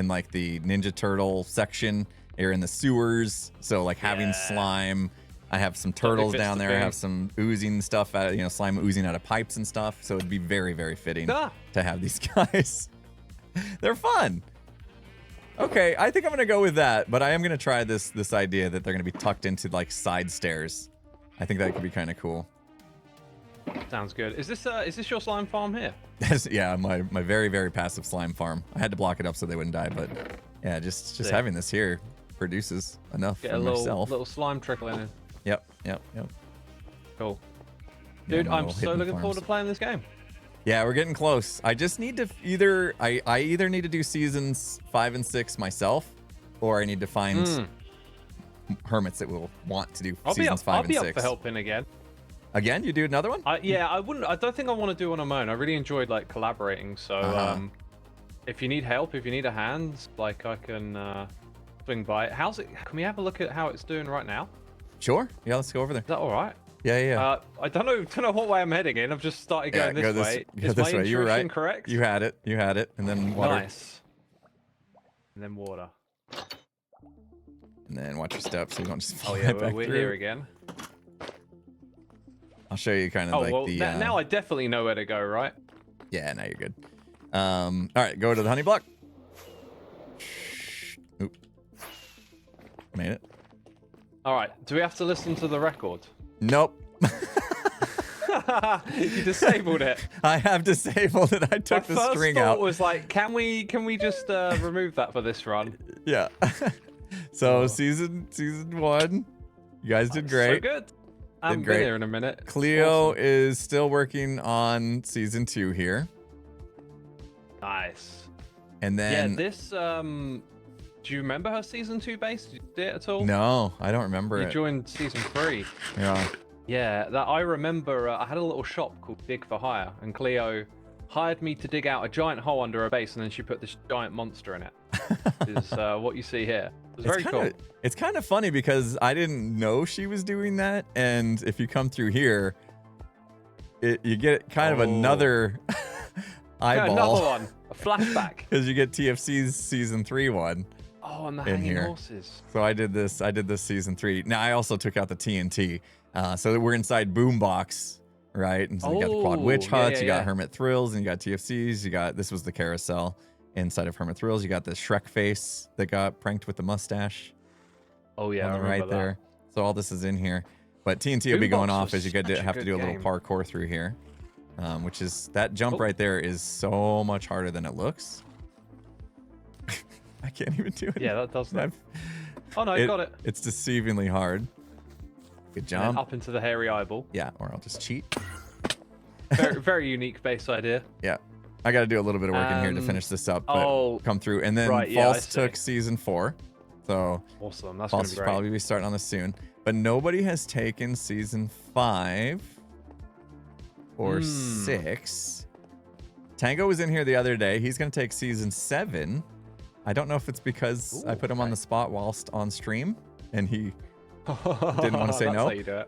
like the Ninja Turtle section. They're in the sewers, so like having slime. I have some turtles down there. I have some oozing stuff, slime oozing out of pipes and stuff. So it'd be very, very fitting to have these guys. They're fun. Okay, I think I'm gonna go with that, but I am gonna try this idea that they're gonna be tucked into like side stairs. I think that could be kind of cool. Sounds good. Is this your slime farm here? Yeah, my very, very passive slime farm. I had to block it up so they wouldn't die, but yeah, just having this here produces enough for myself. Little slime trickling in. Yep. Cool. Dude, I'm so looking forward to playing this game. Yeah, we're getting close. I just need to I either need to do seasons 5 and 6 myself, or I need to find hermits that will want to do seasons 5 and 6. I'll be up for helping again. Again, you do another one? Yeah, I don't think I want to do one on my own. I really enjoyed like collaborating. So if you need help, if you need a hand, like I can swing by. How's it? Can we have a look at how it's doing right now? Sure. Yeah, let's go over there. Is that all right? Yeah. I don't know what way I'm heading in. I've just started going this way. Is my intuition correct? You had it, and then water. Nice. And then water. And then watch your steps so you don't just fall we're here again. I'll show you kind of now I definitely know where to go, right? Yeah, now you're good. All right, go to the honey block. Oop. Made it. All right, do we have to listen to the record? Nope. You disabled it. I have disabled it. I took the string out. My first thought was like, can we just remove that for this run? Yeah. So season 1, you guys did great. So good. I haven't been here in a minute. Cleo is still working on season 2 here. Nice. And then this do you remember her season 2 base? Did you do it at all? No, I don't remember it. You joined season 3. Yeah, that I remember. I had a little shop called Dig for Hire, and Cleo hired me to dig out a giant hole under her base, and then she put this giant monster in it. Is what you see here. It's very cool. It's kind of funny because I didn't know she was doing that, and if you come through here, you get kind of another eyeball. Another one, a flashback. Because you get TFC's season 3 one. Oh, and the hanging horses. So I did this season 3. Now I also took out the TNT. So we're inside Boombox, right? And so you got the Quad Witch Huts, you got Hermit Thrills, and you got TFCs. This was the carousel inside of Hermit Thrills. You got the Shrek face that got pranked with the mustache. Oh yeah, right there. So all this is in here. But TNT will be going off as you have to do a little parkour through here, which is that jump right there is so much harder than it looks. I can't even do it. Yeah, that does that. Oh no, you got it. It's deceivingly hard. Good jump. Up into the hairy eyeball. Yeah, or I'll just cheat. Very, very unique base idea. Yeah. I got to do a little bit of work in here to finish this up, but come through. And then False took season 4. So awesome. That's False will probably be starting on this soon. But nobody has taken season 5 or 6. Tango was in here the other day. He's going to take season 7. I don't know if it's because I put him on the spot whilst on stream and he didn't want to say no. That's how you do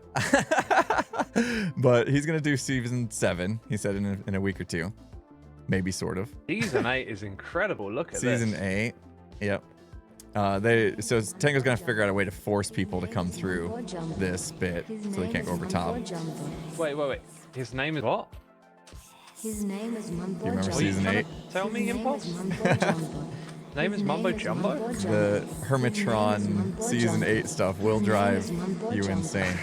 it. But he's going to do season 7, he said, in a week or 2. Maybe, sort of. Season 8 is incredible. Look at season this. 8. Yep. So Tango's gonna figure out a way to force people to come through this bit so they can't go over top. Wait. His name is what? His name is Mumbo Do you remember Jumbo. season 8? Tell me, Impulse. His name is Mumbo Jumbo? The Hermitron season 8 stuff will drive you insane.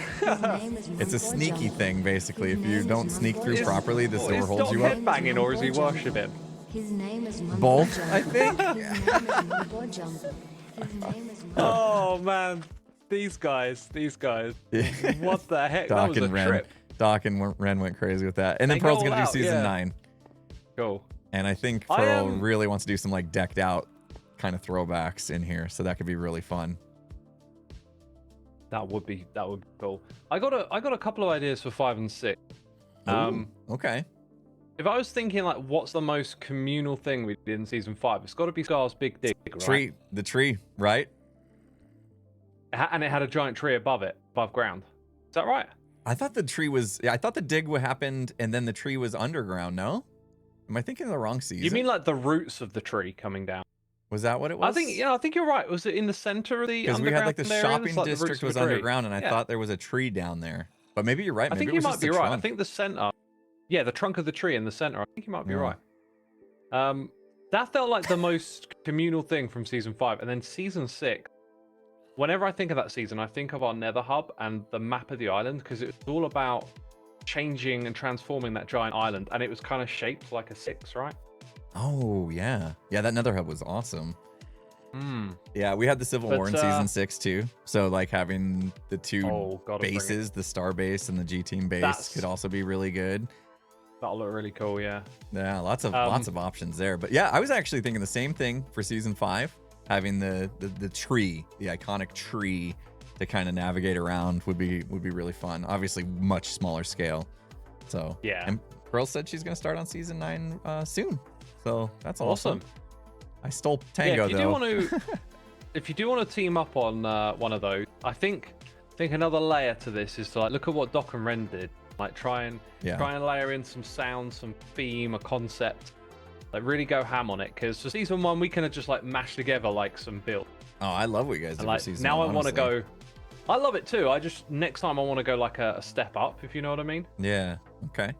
It's a sneaky thing, basically. If you don't sneak through properly, this door holds you up. Is Doc headbanging or is he worshipping? His name is Mumbo Both, Jumbo. I think. His name is Mumbo Jumbo. His name is Mumbo. Oh man, these guys. What the heck? That Doc was a and Ren. trip. Doc and Ren went crazy with that. And then They go Pearl's all gonna do out, season yeah. 9. Cool. And I think I Pearl am- really wants to do some like decked out kind of throwbacks in here, so that could be really fun. That would be cool. I got a couple of ideas for 5 and 6. Ooh, okay. If I was thinking like, what's the most communal thing we did in season 5? It's got to be Scar's big dig, right? The tree, right? And it had a giant tree above ground. Is that right? I thought the tree was. Yeah, I thought the dig happened, and then the tree was underground. No, am I thinking of the wrong season? You mean like the roots of the tree coming down? Was that what it was? I think you're right. Was it in the center of the because we had like the area? shopping It's like the roots district of was a tree. underground, and I Yeah. thought there was a tree down there. But maybe you're right. I Maybe think it you was might just be the right. I trunk. think the center. Yeah, the trunk of the tree in the center. I think you might be Yeah. right. That felt like the most communal thing from season 5, and then season 6. Whenever I think of that season, I think of our Nether hub and the map of the island because it was all about changing and transforming that giant island, and it was kind of shaped like a 6, right? Oh yeah, that Nether hub was awesome. Hmm. Yeah, we had the Civil But, War in season 6 too. So like having the two gotta bring it. bases, the Star base and the G Team base, That's- could also be really good. That'll look really cool. Yeah. Yeah, lots of options there. But yeah, I was actually thinking the same thing for season 5, having the tree, the iconic tree to kind of navigate around would be really fun. Obviously, much smaller scale. So Yeah. And Pearl said she's gonna start on season 9 soon. So that's awesome. I stole Tango though. If you do want to team up on one of those, I think another layer to this is to like look at what Doc and Ren did. Like try and layer in some sound, some theme, a concept. Like really go ham on it. Because for season 1, we kind of just like mash together like some build. Oh, I love what you guys did Like for season now 1, I want to honestly. go. I love it too. Next time I want to go like a step up, if you know what I mean. Yeah. Okay.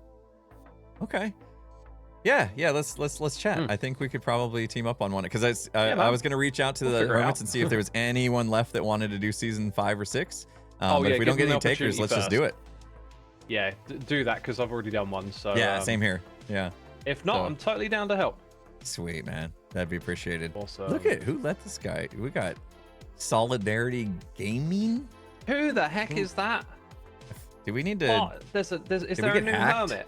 Yeah. Let's chat. I think we could probably team up on one because I was gonna reach out to the figure it Hermits out. and see if there was anyone left that wanted to do season 5 or 6. Oh, But yeah, if we give don't get them any the takers, let's just do it. Yeah, do that because I've already done one. So Yeah, same here. Yeah. If not, So- I'm totally down to help. Sweet, man. That'd be appreciated. Awesome. Look at who let this guy. We got Solidarity Gaming. Who the heck is that? Do we need to? Oh, is we there a get new hacked? hermit?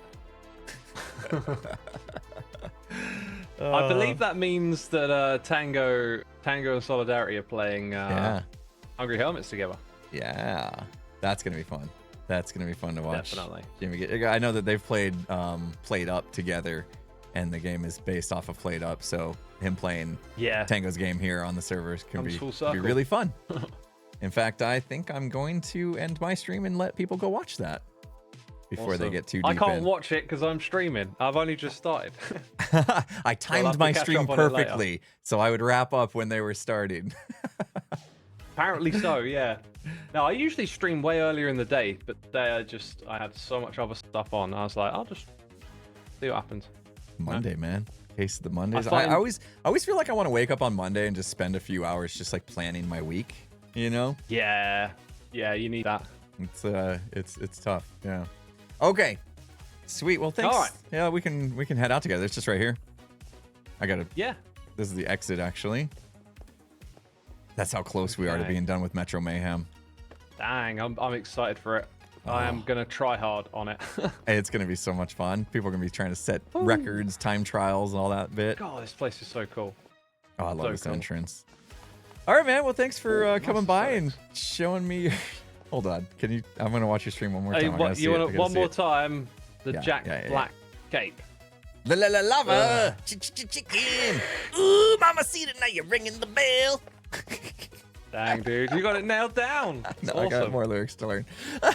I believe that means that Tango and Solidarity are playing Hungry Hermits together. Yeah, that's gonna be fun. That's gonna be fun to watch. Definitely. Jimmy, I know that they've played Played Up together, and the game is based off of Played Up. So him playing Tango's game here on the servers can Comes be full circle. really fun. In fact, I think I'm going to end my stream and let people go watch that before they Awesome. get too deep I can't in. watch it because I'm streaming. I've only just started. I timed to my catch stream up on it later. perfectly, so I would wrap up when they were starting. Apparently so, yeah. No, I usually stream way earlier in the day, but today I had so much other stuff on. I was like, I'll just see what happens. Monday, man. Case of the Mondays. find- I always feel like I want to wake up on Monday and just spend a few hours just like planning my week. You know? Yeah, you need that. It's tough. Yeah. Okay. Sweet. Well, thanks. All right. Yeah, we can head out together. It's just right here. I gotta. Yeah. This is the exit, actually. That's how close we are to Okay. being done with Metro Mayhem. Dang, I'm excited for it. I am gonna try hard on it. Hey, it's gonna be so much fun. People are gonna be trying to set records, time trials, and all that bit. God, this place is so cool. Oh, I love So this cool. entrance. All right, man. Well, thanks for coming by and showing me. Hold on. Can you? I'm gonna watch your stream one more time. Hey, I gotta see you it. I want gotta one see more it. time? The Yeah, Jack yeah. Black cape. La la la lava. Chicken. Ooh, mama, see it now. You're ringing the bell. Dang, dude, you got it nailed down. It's No, awesome. I got more lyrics to learn. All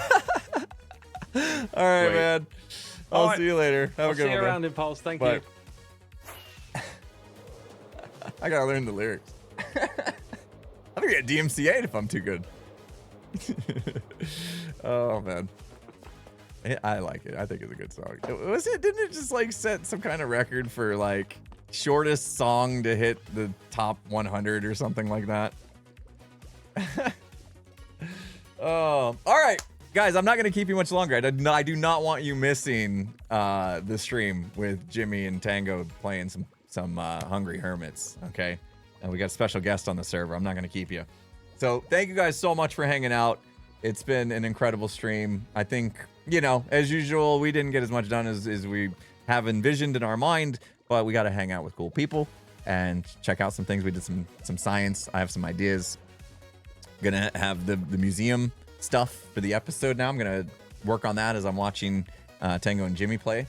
right, Sweet. man. I'll All right. see you later. Have I'll a good see you one. around, Man. Impulse. Thank Bye. you. I gotta learn the lyrics. I'm gonna get DMCA'd if I'm too good. Oh man, I like it. I think it's a good song. Was it? Didn't it just like set some kind of record for like shortest song to hit the top 100 or something like that? Oh, all right, guys. I'm not gonna keep you much longer. I do not want you missing the stream with Jimmy and Tango playing some Hungry Hermits. Okay, and we got a special guest on the server. I'm not gonna keep you. So thank you guys so much for hanging out. It's been an incredible stream. I think, you know, as usual, we didn't get as much done as we have envisioned in our mind, but we got to hang out with cool people and check out some things. We did some science. I have some ideas. Gonna have the museum stuff for the episode now. I'm gonna work on that as I'm watching Tango and Jimmy play.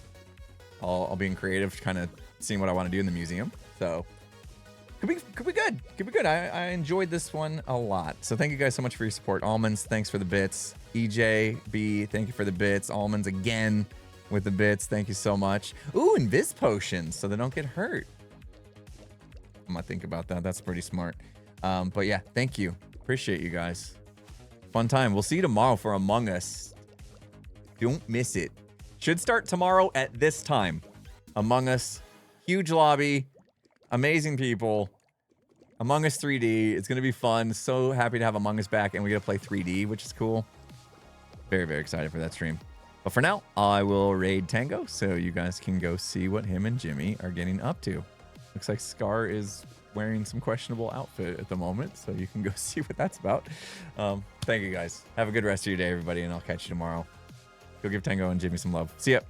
I'll being creative, kind of seeing what I want to do in the museum. So could be good. Could be good. I enjoyed this one a lot. So thank you guys so much for your support. Almonds, thanks for the bits. EJB, thank you for the bits. Almonds again with the bits. Thank you so much. Ooh, and Viz potions so they don't get hurt. I'm gonna think about that. That's pretty smart. But yeah, thank you. Appreciate you guys. Fun time. We'll see you tomorrow for Among Us. Don't miss it. Should start tomorrow at this time. Among Us, huge lobby. Amazing people. Among Us 3D. It's going to be fun. So happy to have Among Us back, and we get to play 3D, which is cool. Very, very excited for that stream. But for now, I will raid Tango so you guys can go see what him and Jimmy are getting up to. Looks like Scar is wearing some questionable outfit at the moment, so you can go see what that's about. Thank you guys. Have a good rest of your day, everybody, and I'll catch you tomorrow. Go give Tango and Jimmy some love. See ya.